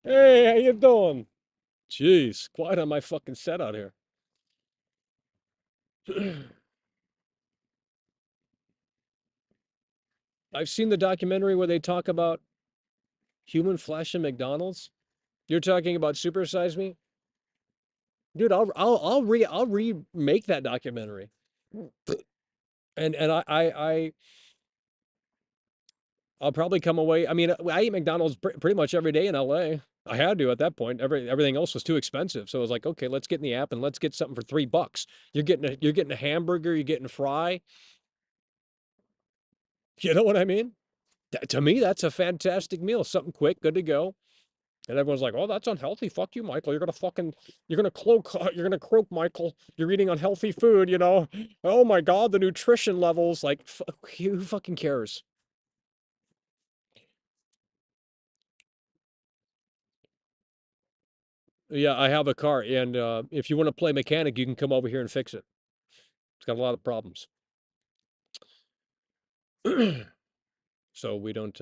S2: Hey, how you doing? Jeez, quiet on my fucking set out here. I've seen the documentary where they talk about human flesh in McDonald's. You're talking about Super Size Me? Dude, I'll remake that documentary. And I'll probably come away. I mean, I eat McDonald's pretty much every day in LA. I had to at that point. Everything else was too expensive. So I was like, okay, let's get in the app and let's get something for $3. You're getting a hamburger, you're getting fry. You know what I mean? To me, that's a fantastic meal. Something quick, good to go. And everyone's like, "Oh, that's unhealthy. Fuck you, Michael. You're gonna croak, Michael. You're eating unhealthy food. Oh my God, the nutrition levels. Like, who fucking cares?" Yeah, I have a car, and if you want to play mechanic, you can come over here and fix it. It's got a lot of problems. So we don't.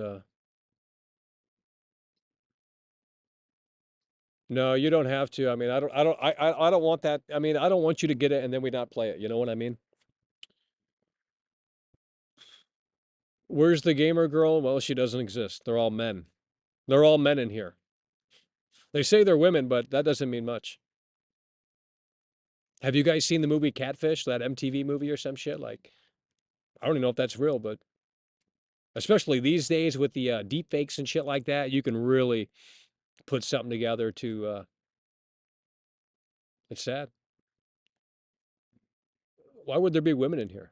S2: No, you don't have to. I mean, I don't want that. I mean, I don't want you to get it and then we not play it. You know what I mean? Where's the gamer girl? Well, she doesn't exist. They're all men. They're all men in here. They say they're women, but that doesn't mean much. Have you guys seen the movie Catfish, that MTV movie or some shit? Like, I don't even know if that's real, but especially these days with the deep fakes and shit like that, you can really put something together to. It's sad. Why would there be women in here?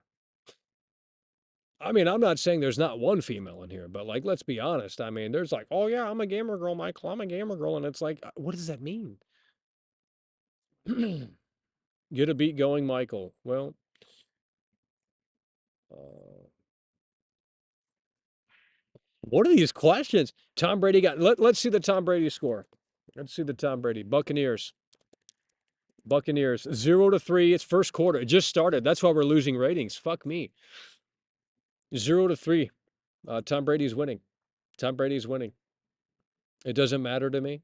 S2: I mean, I'm not saying there's not one female in here, but like, let's be honest. I mean, there's like, oh yeah, I'm a gamer girl, Michael. I'm a gamer girl, and it's like, what does that mean? Get a beat going, Michael. Well, what are these questions? Tom Brady got. Let's see the Tom Brady score. Let's see the Tom Brady Buccaneers. Buccaneers 0-3. It's first quarter. It just started. That's why we're losing ratings. Fuck me. 0-3. Tom Brady's winning. Tom Brady's winning. It doesn't matter to me.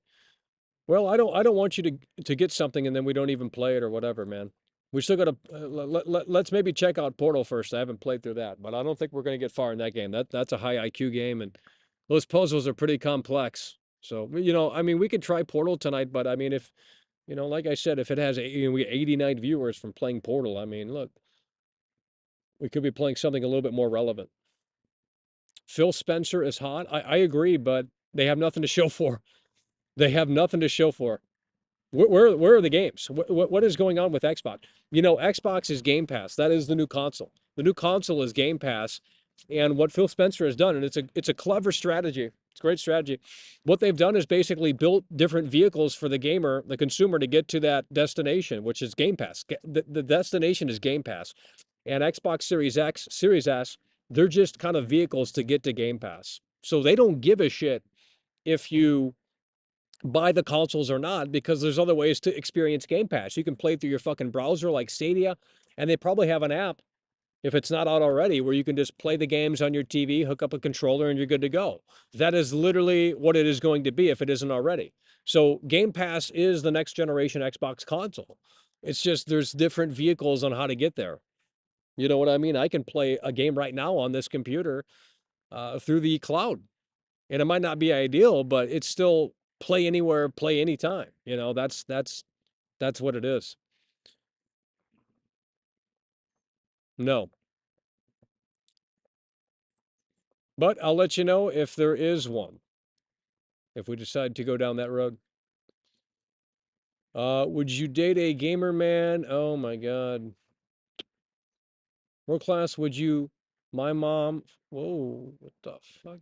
S2: Well, I don't want you to get something and then we don't even play it or whatever, man. We still got to let's maybe check out Portal first. I haven't played through that, but I don't think we're going to get far in that game. That's a high IQ game, and those puzzles are pretty complex. So I mean, we could try Portal tonight, but I mean, if like I said, if it has we get 89 viewers from playing Portal, I mean, look, we could be playing something a little bit more relevant. Phil Spencer is hot. I agree, but they have nothing to show for. They have nothing to show for. Where are the games? What is going on with Xbox? Xbox is Game Pass. That is the new console. The new console is Game Pass, and what Phil Spencer has done, and it's a clever strategy. It's a great strategy. What they've done is basically built different vehicles for the gamer, the consumer, to get to that destination, which is Game Pass. The destination is Game Pass, and Xbox Series X, Series S, they're just kind of vehicles to get to Game Pass. So they don't give a shit if you buy the consoles or not, because there's other ways to experience Game Pass. You can play through your fucking browser like Stadia, and they probably have an app, if it's not out already, where you can just play the games on your TV, hook up a controller, and you're good to go. That is literally what it is going to be if it isn't already. So Game Pass is the next generation Xbox console. It's just there's different vehicles on how to get there. You know what I mean? I can play a game right now on this computer through the cloud. And it might not be ideal, but it's still play anywhere, play anytime. That's what it is. No. But I'll let you know if there is one, if we decide to go down that road. Would you date a gamer man? Oh my God. World class, would you? My mom. Whoa, what the fuck?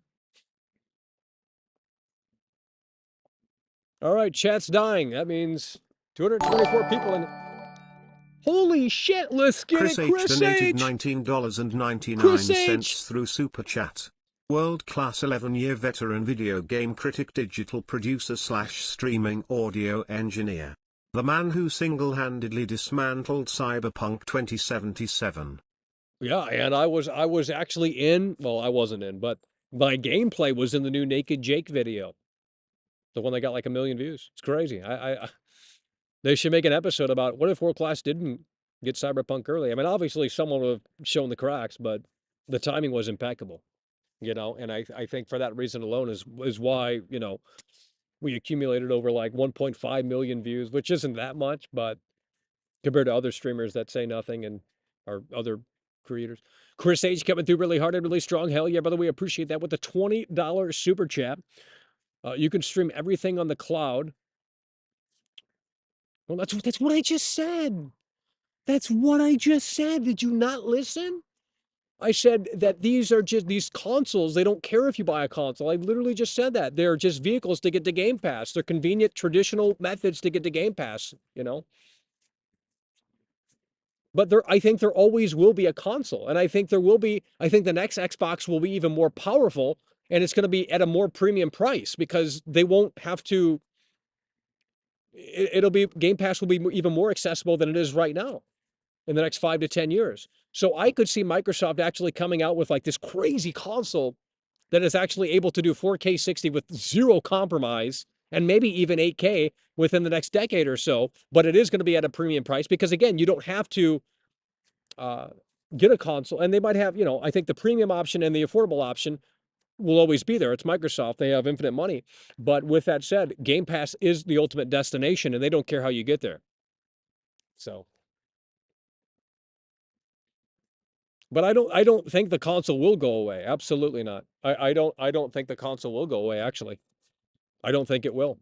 S2: All right, chat's dying. That means 224 people in. Holy shit, let's get
S3: Chris
S2: it,
S3: H
S2: Chris
S3: donated
S2: H! Chris
S3: $19.99
S2: H!
S3: through Super Chat. World-class 11-year veteran video game critic, digital producer / streaming audio engineer. The man who single-handedly dismantled Cyberpunk 2077.
S2: Yeah, and I was actually in, well, I wasn't in, but my gameplay was in the new Naked Jake video. The one that got like 1 million views. It's crazy. They should make an episode about what if World Class didn't get Cyberpunk early. I mean, obviously someone would have shown the cracks, but the timing was impeccable, and I think for that reason alone is why, we accumulated over like 1.5 million views, which isn't that much, but compared to other streamers that say nothing and our other creators. Chris H coming through really hard and really strong. Hell yeah, brother. We appreciate that with the $20 super chat. You can stream everything on the cloud. Well, that's what I just said. That's what I just said. Did you not listen? I said that these are just these consoles. They don't care if you buy a console. I literally just said that. They're just vehicles to get to Game Pass. They're convenient, traditional methods to get to Game Pass. But I think there always will be a console. And I think the next Xbox will be even more powerful, and it's going to be at a more premium price because they won't have to, it'll be Game Pass will be even more accessible than it is right now in the next 5 to 10 years. So I could see Microsoft actually coming out with like this crazy console that is actually able to do 4K 60 with zero compromise and maybe even 8K within the next decade or so. But it is going to be at a premium price because, again, you don't have to uh, get a console. And they might have, I think the premium option and the affordable option will always be there. It's Microsoft. They have infinite money. But with that said, Game Pass is the ultimate destination and they don't care how you get there. So. But I don't think the console will go away. Absolutely not. I don't think the console will go away, actually. I don't think it will.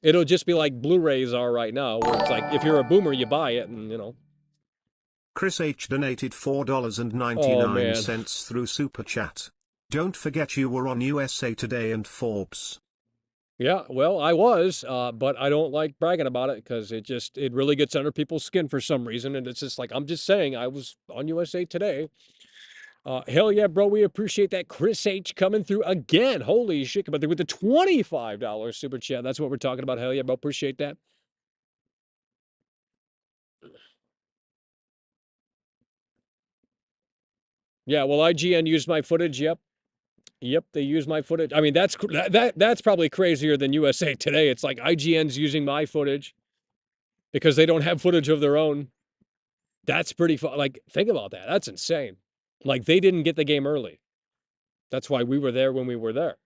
S2: It'll just be like Blu-rays are right now, where it's like if you're a boomer, you buy it, and.
S3: Chris H donated
S2: Oh man.
S3: $4.99 through Super Chat. Don't forget you were on USA Today and Forbes.
S2: Yeah, well, I was, but I don't like bragging about it because it really gets under people's skin for some reason, and it's just like I'm just saying I was on USA Today. Hell yeah, bro, we appreciate that. Chris H coming through again. Holy shit, but with the $25 super chat. That's what we're talking about. Hell yeah, bro, appreciate that. Yeah, well, IGN used my footage. Yep. Yep, they use my footage. I mean, that's probably crazier than USA Today. It's like IGN's using my footage because they don't have footage of their own. That's pretty fun. Like, think about that. That's insane. Like, they didn't get the game early. That's why we were there when we were there.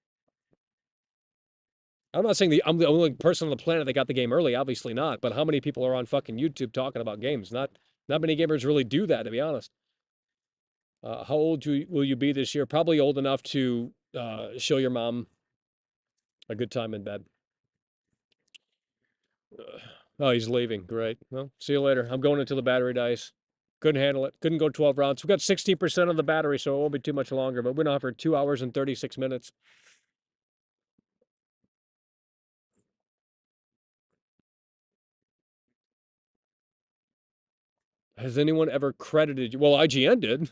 S2: I'm not saying I'm the only person on the planet that got the game early. Obviously not. But how many people are on fucking YouTube talking about games? Not many gamers really do that, to be honest. How old will you be this year? Probably old enough to show your mom a good time in bed. Oh, he's leaving. Great. Well, see you later. I'm going until the battery dies. Couldn't handle it. Couldn't go 12 rounds. We've got 16% of the battery, so it won't be too much longer. But we're not for 2 hours and 36 minutes. Has anyone ever credited you? Well, IGN did.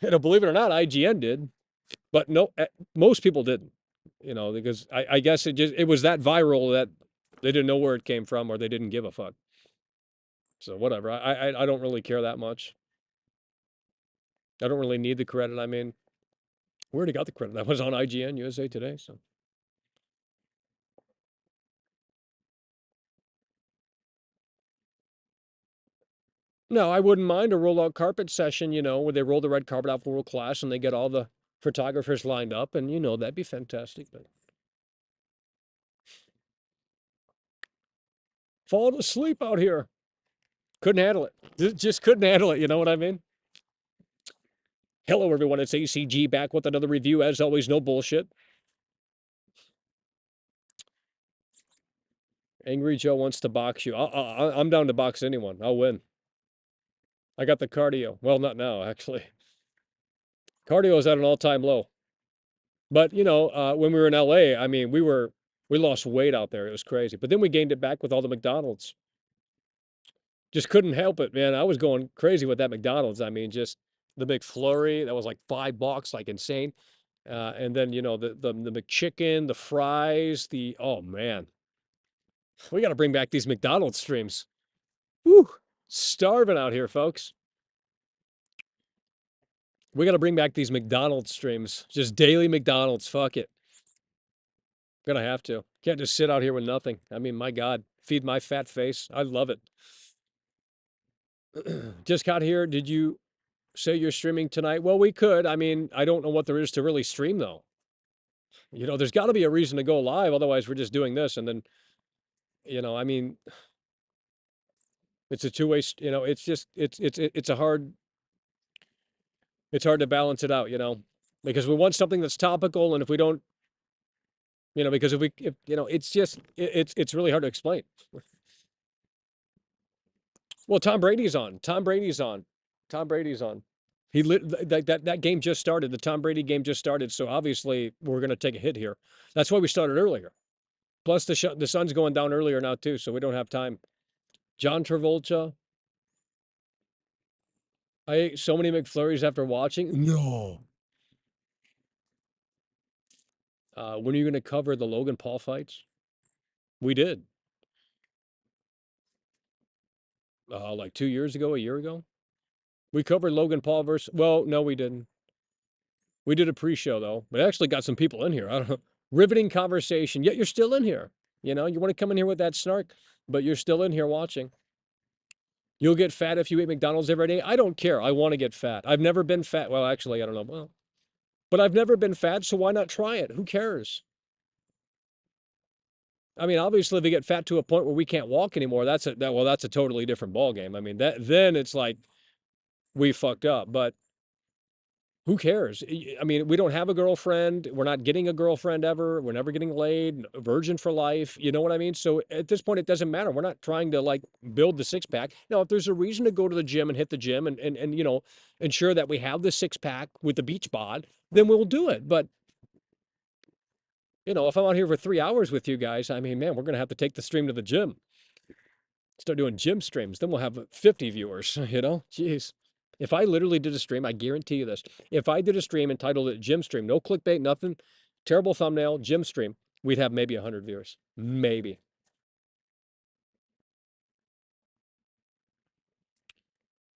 S2: Believe it or not, IGN did. But no, most people didn't. Because I guess it was that viral that they didn't know where it came from or they didn't give a fuck. So whatever. I don't really care that much. I don't really need the credit. I mean, we already got the credit. I was on IGN USA Today, so. No, I wouldn't mind a roll-out carpet session, where they roll the red carpet out for world class and they get all the photographers lined up, and that'd be fantastic. But falling asleep out here. Couldn't handle it. Just couldn't handle it. You know what I mean? Hello, everyone. It's ACG back with another review. As always, no bullshit. Angry Joe wants to box you. I'm down to box anyone. I'll win. I got the cardio. Well, not now, actually. Cardio is at an all-time low. But, when we were in LA, I mean, we lost weight out there. It was crazy. But then we gained it back with all the McDonald's. Just couldn't help it, man. I was going crazy with that McDonald's. I mean, just the McFlurry, that was like $5, like insane. And then, the McChicken, the fries, oh man. We got to bring back these McDonald's streams. Woo! Starving out here, folks. We got to bring back these McDonald's streams. Just daily McDonald's. Fuck it. Gonna have to. Can't just sit out here with nothing. I mean, my God. Feed my fat face. I love it. Just got here. Did you say you're streaming tonight? Well, we could. I mean, I don't know what there is to really stream, though. There's got to be a reason to go live. Otherwise, we're just doing this. And then, I mean, it's a two-way, it's just, it's hard to balance it out, because we want something that's topical. And if we don't, because if it's just, it's really hard to explain. Well, Tom Brady's on. Tom Brady's on. He that game just started. The Tom Brady game just started. So obviously we're going to take a hit here. That's why we started earlier. Plus the sun's going down earlier now too, so we don't have time. John Travolta. I ate so many McFlurries after watching. No. When are you going to cover the Logan Paul fights? We did. Like 2 years ago, a year ago. We covered Logan Paul versus. Well, no, we didn't. We did a pre-show though. We actually got some people in here. I don't know. Riveting conversation. Yet you're still in here. You know, you want to come in here with that snark, but you're still in here watching. You'll get fat if you eat McDonald's every day. I don't care. I want to get fat. I've never been fat. Well, actually, I don't know. Well, but I've never been fat, so why not try it? Who cares? I mean, obviously, if we get fat to a point where we can't walk anymore, that's a totally different ball game. I mean, that then it's like we fucked up. But who cares? I mean, we don't have a girlfriend. We're not getting a girlfriend ever. We're never getting laid. Virgin for life. You know what I mean? So at this point, it doesn't matter. We're not trying to like build the six pack. Now, if there's a reason to go to the gym and hit the gym and you know, ensure that we have the six pack with the beach bod, then we'll do it. But you know, if I'm out here for 3 hours with you guys, I mean, man, we're gonna have to take the stream to the gym. Start doing gym streams. Then we'll have 50 viewers. You know, jeez. If I literally did a stream, I guarantee you this. If I did a stream entitled it Gym Stream, no clickbait, nothing, terrible thumbnail, Gym Stream, we'd have maybe 100 viewers. Maybe.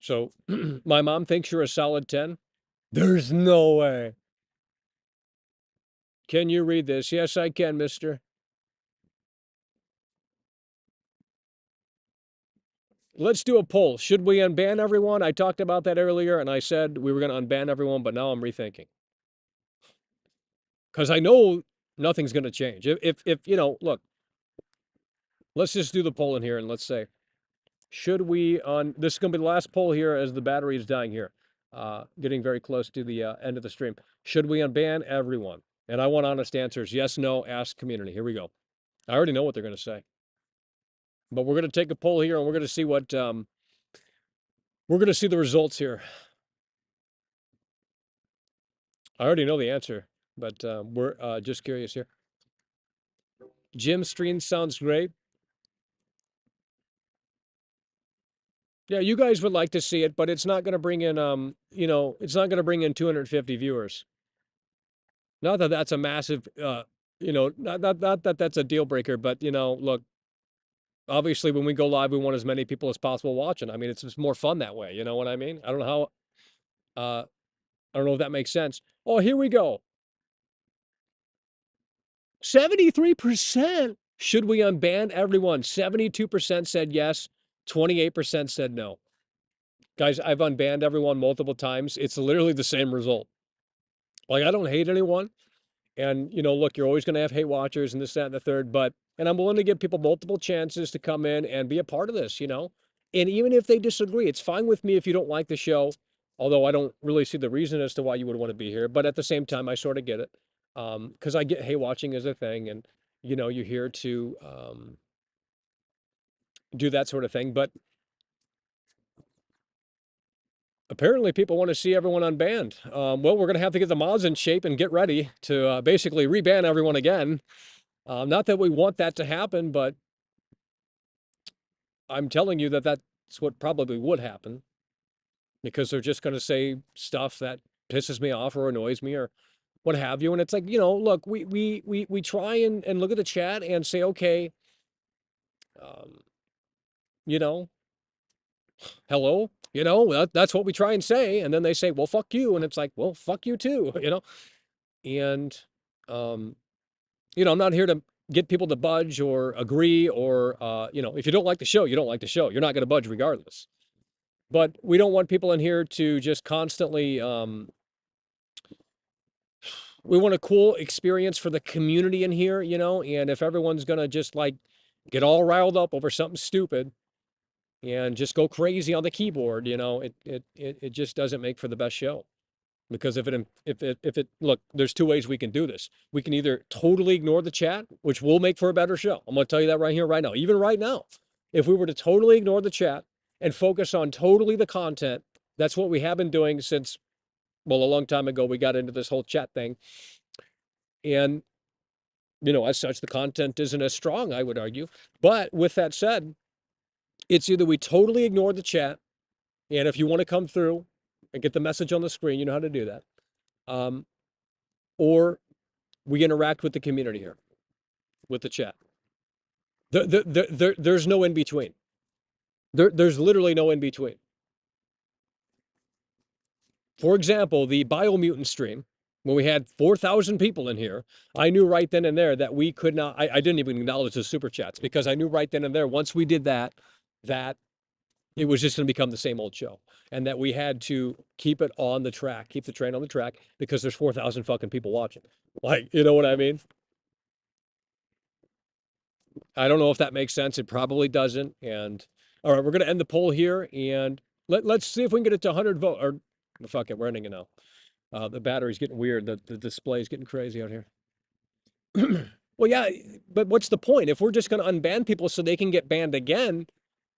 S2: So my mom thinks you're a solid 10. There's no way. Can you read this? Yes, I can, mister. Let's do a poll. Should we unban everyone? I talked about that earlier, and I said we were going to unban everyone, but now I'm rethinking. Because I know nothing's going to change. If you know, look, let's just do the poll in here, and let's say, should we on this is going to be the last poll here as the battery is dying here, getting very close to the end of the stream. Should we unban everyone? And I want honest answers. Yes, no, ask community. Here we go. I already know what they're going to say. But we're going to take a poll here, and we're going to see what we're going to see the results here. I already know the answer, but we're just curious here. Gym stream sounds great. Yeah, you guys would like to see it, but it's not going to bring in, you know, it's not going to bring in 250 viewers. Not that that's a massive, you know, not that that's a deal breaker, but you know, look, obviously when we go live, we want as many people as possible watching. I mean, it's just more fun that way. You know what I mean? I don't know how, I don't know if that makes sense. Oh, here we go. 73%. Should we unban everyone? 72% said yes. 28% said no. Guys, I've unbanned everyone multiple times. It's literally the same result. Like, I don't hate anyone. And, you know, look, you're always going to have hate watchers and this, that, and the third. But, and I'm willing to give people multiple chances to come in and be a part of this, you know? And even if they disagree, it's fine with me if you don't like the show. Although I don't really see the reason as to why you would want to be here. But at the same time, I sort of get it. Because I get hate watching as a thing. And, you know, you're here to do that sort of thing. But apparently, people want to see everyone unbanned. Well, we're going to have to get the mods in shape and get ready to basically reban everyone again. Not that we want that to happen, but I'm telling you that that's what probably would happen because they're just going to say stuff that pisses me off or annoys me or what have you. And it's like, you know, look, we try and look at the chat and say, okay, you know, hello, you know, that's what we try and say. And then they say, well, fuck you. And it's like, well, fuck you too, you know? And, you know, I'm not here to get people to budge or agree or, you know, if you don't like the show, you don't like the show. You're not going to budge regardless. But we don't want people in here to just constantly, we want a cool experience for the community in here, you know? And if everyone's going to just like get all riled up over something stupid and just go crazy on the keyboard, you know, it just doesn't make for the best show. Because if it look, there's two ways we can do this. We can either totally ignore the chat, which will make for a better show. I'm going to tell you that right here, right now. Even right now, if we were to totally ignore the chat and focus on totally the content, that's what we have been doing since, well, a long time ago, we got into this whole chat thing. And, you know, as such, the content isn't as strong, I would argue. But with that said, it's either we totally ignore the chat, and if you want to come through and get the message on the screen, you know how to do that. Or we interact with the community here, with the chat. There's no in between. There's literally no in between. For example, the Biomutant stream, when we had 4,000 people in here, I knew right then and there that we could not, I didn't even acknowledge the super chats because I knew right then and there, once we did that, that it was just going to become the same old show. And that we had to keep it on the track, keep the train on the track because there's 4,000 fucking people watching. Like, you know what I mean? I don't know if that makes sense. It probably doesn't. And all right, we're going to end the poll here and let's see if we can get it to 100 vote or fuck it, we're ending it now. The battery's getting weird. The display's getting crazy out here. Well, yeah, but what's the point? If we're just going to unban people so they can get banned again,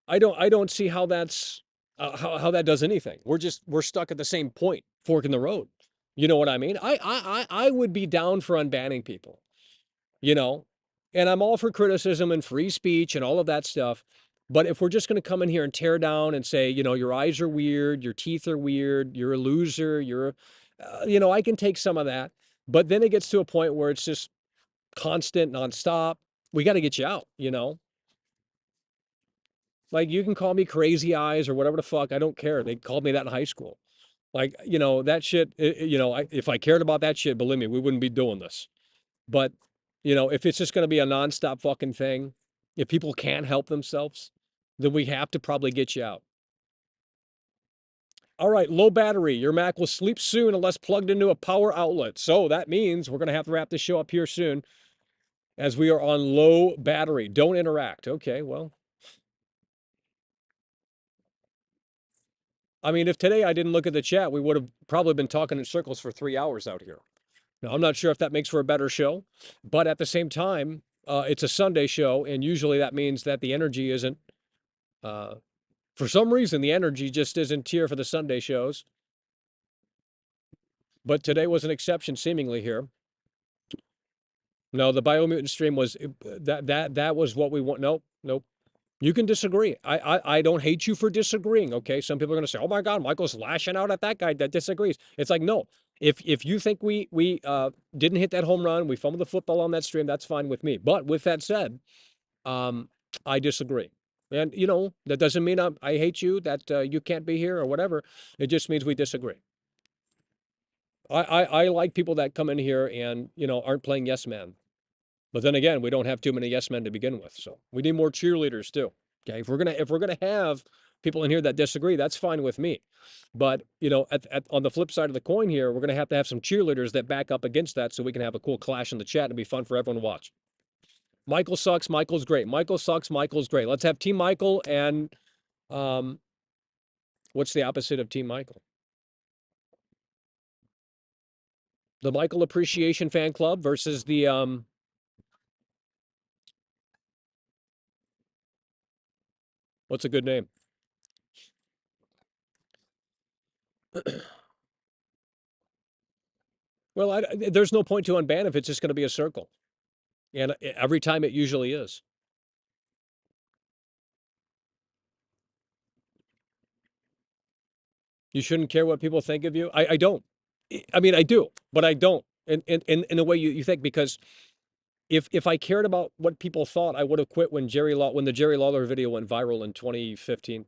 S2: I don't see how that's how that does anything. We're stuck at the same point, fork in the road. You know what I mean? I would be down for unbanning people, you know, and I'm all for criticism and free speech and all of that stuff. But if we're just going to come in here and tear down and say, you know, your eyes are weird, your teeth are weird, you're a loser, I can take some of that. But then it gets to a point where it's just constant, nonstop. We got to get you out, you know? Like you can call me crazy eyes or whatever the fuck. I don't care. They called me that in high school. Like, that shit, if I cared about that shit, believe me, we wouldn't be doing this. But, if it's just going to be a nonstop fucking thing, if people can't help themselves, then we have to probably get you out. All right, low battery. Your Mac will sleep soon unless plugged into a power outlet. So that means we're going to have to wrap this show up here soon as we are on low battery. Don't interact. Okay, well. I mean, if today I didn't look at the chat, we would have probably been talking in circles for 3 hours out here. Now, I'm not sure if that makes for a better show, but at the same time, it's a Sunday show, and usually that means that the energy isn't, for some reason, the energy just isn't here for the Sunday shows. But today was an exception, seemingly here. No, the Biomutant stream was that was what we want. Nope, nope. You can disagree. I don't hate you for disagreeing. Okay, some people are going to say, "Oh my God, Michael's lashing out at that guy that disagrees." It's like, no. If you think we didn't hit that home run, we fumbled the football on that stream, that's fine with me. But with that said, I disagree. And that doesn't mean I hate you, that you can't be here or whatever. It just means we disagree. I like people that come in here and aren't playing yes man. But then again, we don't have too many yes men to begin with, so we need more cheerleaders too. Okay, if we're gonna have people in here that disagree, that's fine with me. But on the flip side of the coin here, we're gonna have to have some cheerleaders that back up against that, so we can have a cool clash in the chat and be fun for everyone to watch. Michael sucks. Michael's great. Michael sucks. Michael's great. Let's have Team Michael and what's the opposite of Team Michael? The Michael Appreciation Fan Club versus the what's a good name? Well, there's no point to unban if it's just going to be a circle. And every time it usually is. You shouldn't care what people think of you. I don't. I mean, I do, but I don't. In the way you think, because if I cared about what people thought, I would have quit when the Jerry Lawler video went viral in 2015.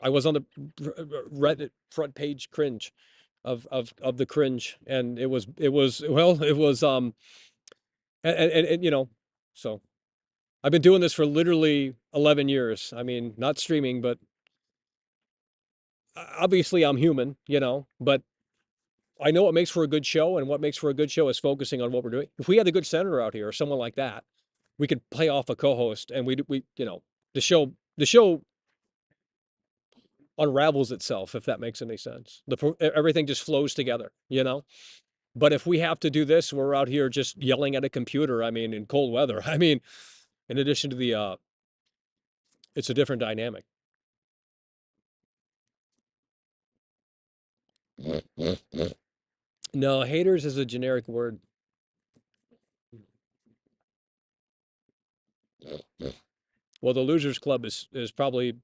S2: I was on the Reddit front page cringe of the cringe, and it was and so I've been doing this for literally 11 years. I mean, not streaming, but obviously I'm human, but I know what makes for a good show, and what makes for a good show is focusing on what we're doing. If we had a good senator out here or someone like that, we could play off a co-host, and the show unravels itself, if that makes any sense. Everything just flows together, But if we have to do this, we're out here just yelling at a computer. I mean, in cold weather. I mean, in addition to it's a different dynamic. No, haters is a generic word. Well, the Losers Club is probably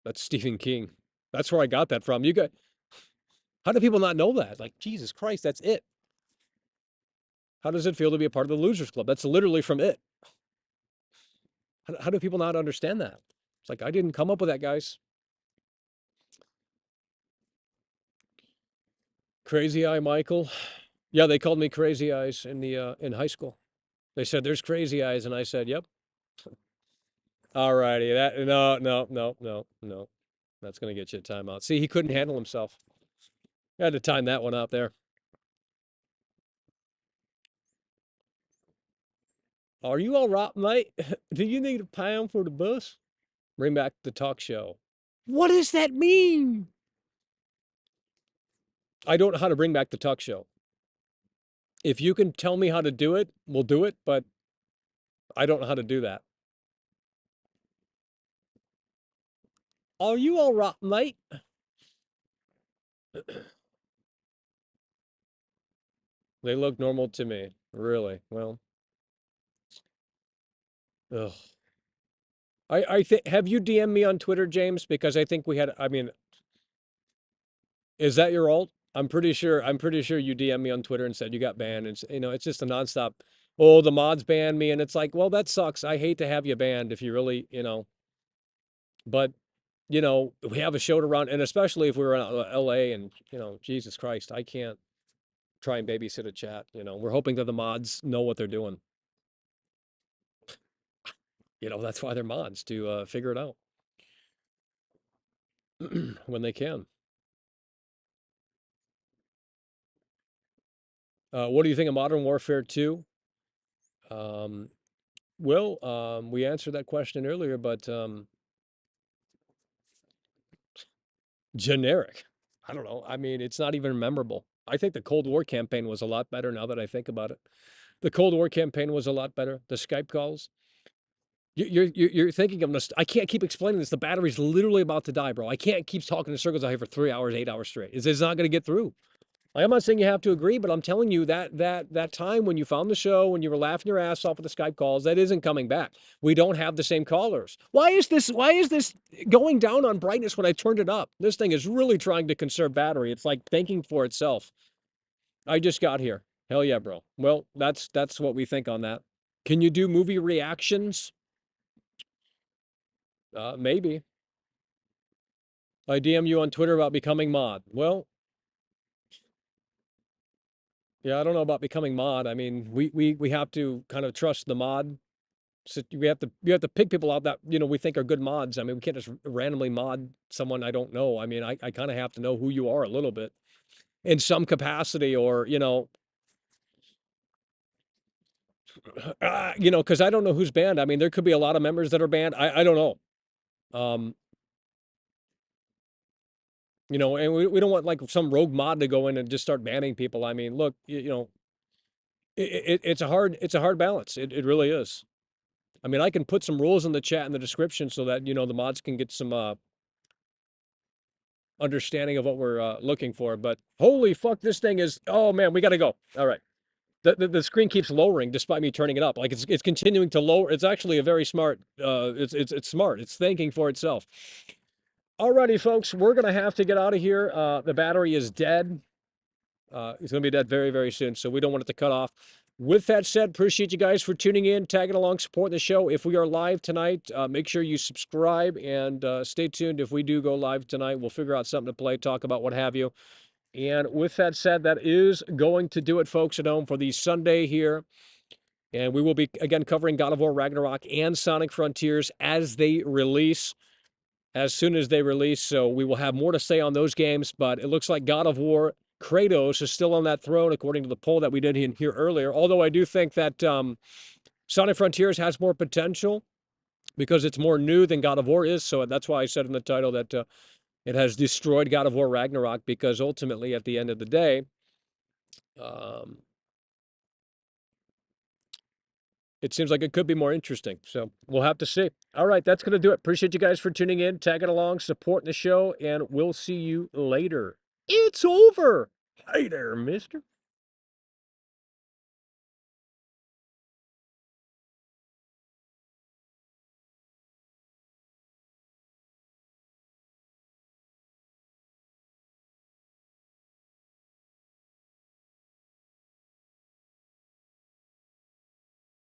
S2: that's Stephen King. That's where I got that from. How do people not know that? Like, Jesus Christ, that's it. How does it feel to be a part of the Losers Club? That's literally from it. How do people not understand that? It's like, I didn't come up with that, guys. Crazy Eye Michael. Yeah, they called me Crazy Eyes in high school. They said there's Crazy Eyes, and I said, "Yep." All righty. That no. That's gonna get you a timeout. See, he couldn't handle himself. I had to time that one out there. Are you all right, mate? Do you need a pound for the bus? Bring back the talk show. What does that mean? I don't know how to bring back the talk show. If you can tell me how to do it, we'll do it, but I don't know how to do that. Are you all right, mate? They look normal to me. Really? Well, ugh. I think, have you DM'd me on Twitter, James? Because I think we had, I mean, is that your alt? I'm pretty sure you DM'd me on Twitter and said you got banned. It's, it's just a nonstop, oh, the mods banned me. And it's like, well, that sucks. I hate to have you banned if you really, but, we have a show to run. And especially if we were in LA and, Jesus Christ, I can't try and babysit a chat. We're hoping that the mods know what they're doing. That's why they're mods, to figure it out when they can. What do you think of Modern Warfare 2? We answered that question earlier, but generic. I don't know. I mean, it's not even memorable. I think the Cold War campaign was a lot better now that I think about it. The Cold War campaign was a lot better. The Skype calls. You're thinking of I can't keep explaining this. The battery's literally about to die, bro. I can't keep talking in circles out here for 3 hours, 8 hours straight. It's not going to get through. I'm not saying you have to agree, but I'm telling you that time when you found the show, when you were laughing your ass off with the Skype calls, that isn't coming back. We don't have the same callers. Why is this going down on brightness when I turned it up? This thing is really trying to conserve battery. It's like thinking for itself. I just got here. Hell yeah, bro. Well, that's what we think on that. Can you do movie reactions? Maybe. I DM you on Twitter about becoming mod. Well, yeah, I don't know about becoming mod. I mean, we have to kind of trust the mod. So we have to pick people out that we think are good mods. I mean, we can't just randomly mod someone I don't know. I mean, I kind of have to know who you are a little bit in some capacity, or because I don't know who's banned. I mean, there could be a lot of members that are banned. I don't know. And we don't want like some rogue mod to go in and just start banning people. I mean, look, it's a hard balance. It really is. I mean, I can put some rules in the chat in the description so that, the mods can get some understanding of what we're looking for. But holy fuck, this thing is, oh man, we got to go. All right. The screen keeps lowering despite me turning it up. Like it's continuing to lower. It's actually a very smart, it's smart. It's thinking for itself. Alrighty, folks, we're going to have to get out of here. The battery is dead. It's going to be dead very, very soon, so we don't want it to cut off. With that said, appreciate you guys for tuning in, tagging along, supporting the show. If we are live tonight, make sure you subscribe and stay tuned. If we do go live tonight, we'll figure out something to play, talk about, what have you. And with that said, that is going to do it, folks at home, for the Sunday here. And we will be, again, covering God of War Ragnarok and Sonic Frontiers as they release. As soon as they release, so we will have more to say on those games, but it looks like God of War Kratos is still on that throne, according to the poll that we did in here earlier. Although I do think that Sonic Frontiers has more potential because it's more new than God of War is, so that's why I said in the title that it has destroyed God of War Ragnarok, because ultimately, at the end of the day, it seems like it could be more interesting. So we'll have to see. All right, that's going to do it. Appreciate you guys for tuning in, tagging along, supporting the show, and we'll see you later. It's over. Hey there, mister.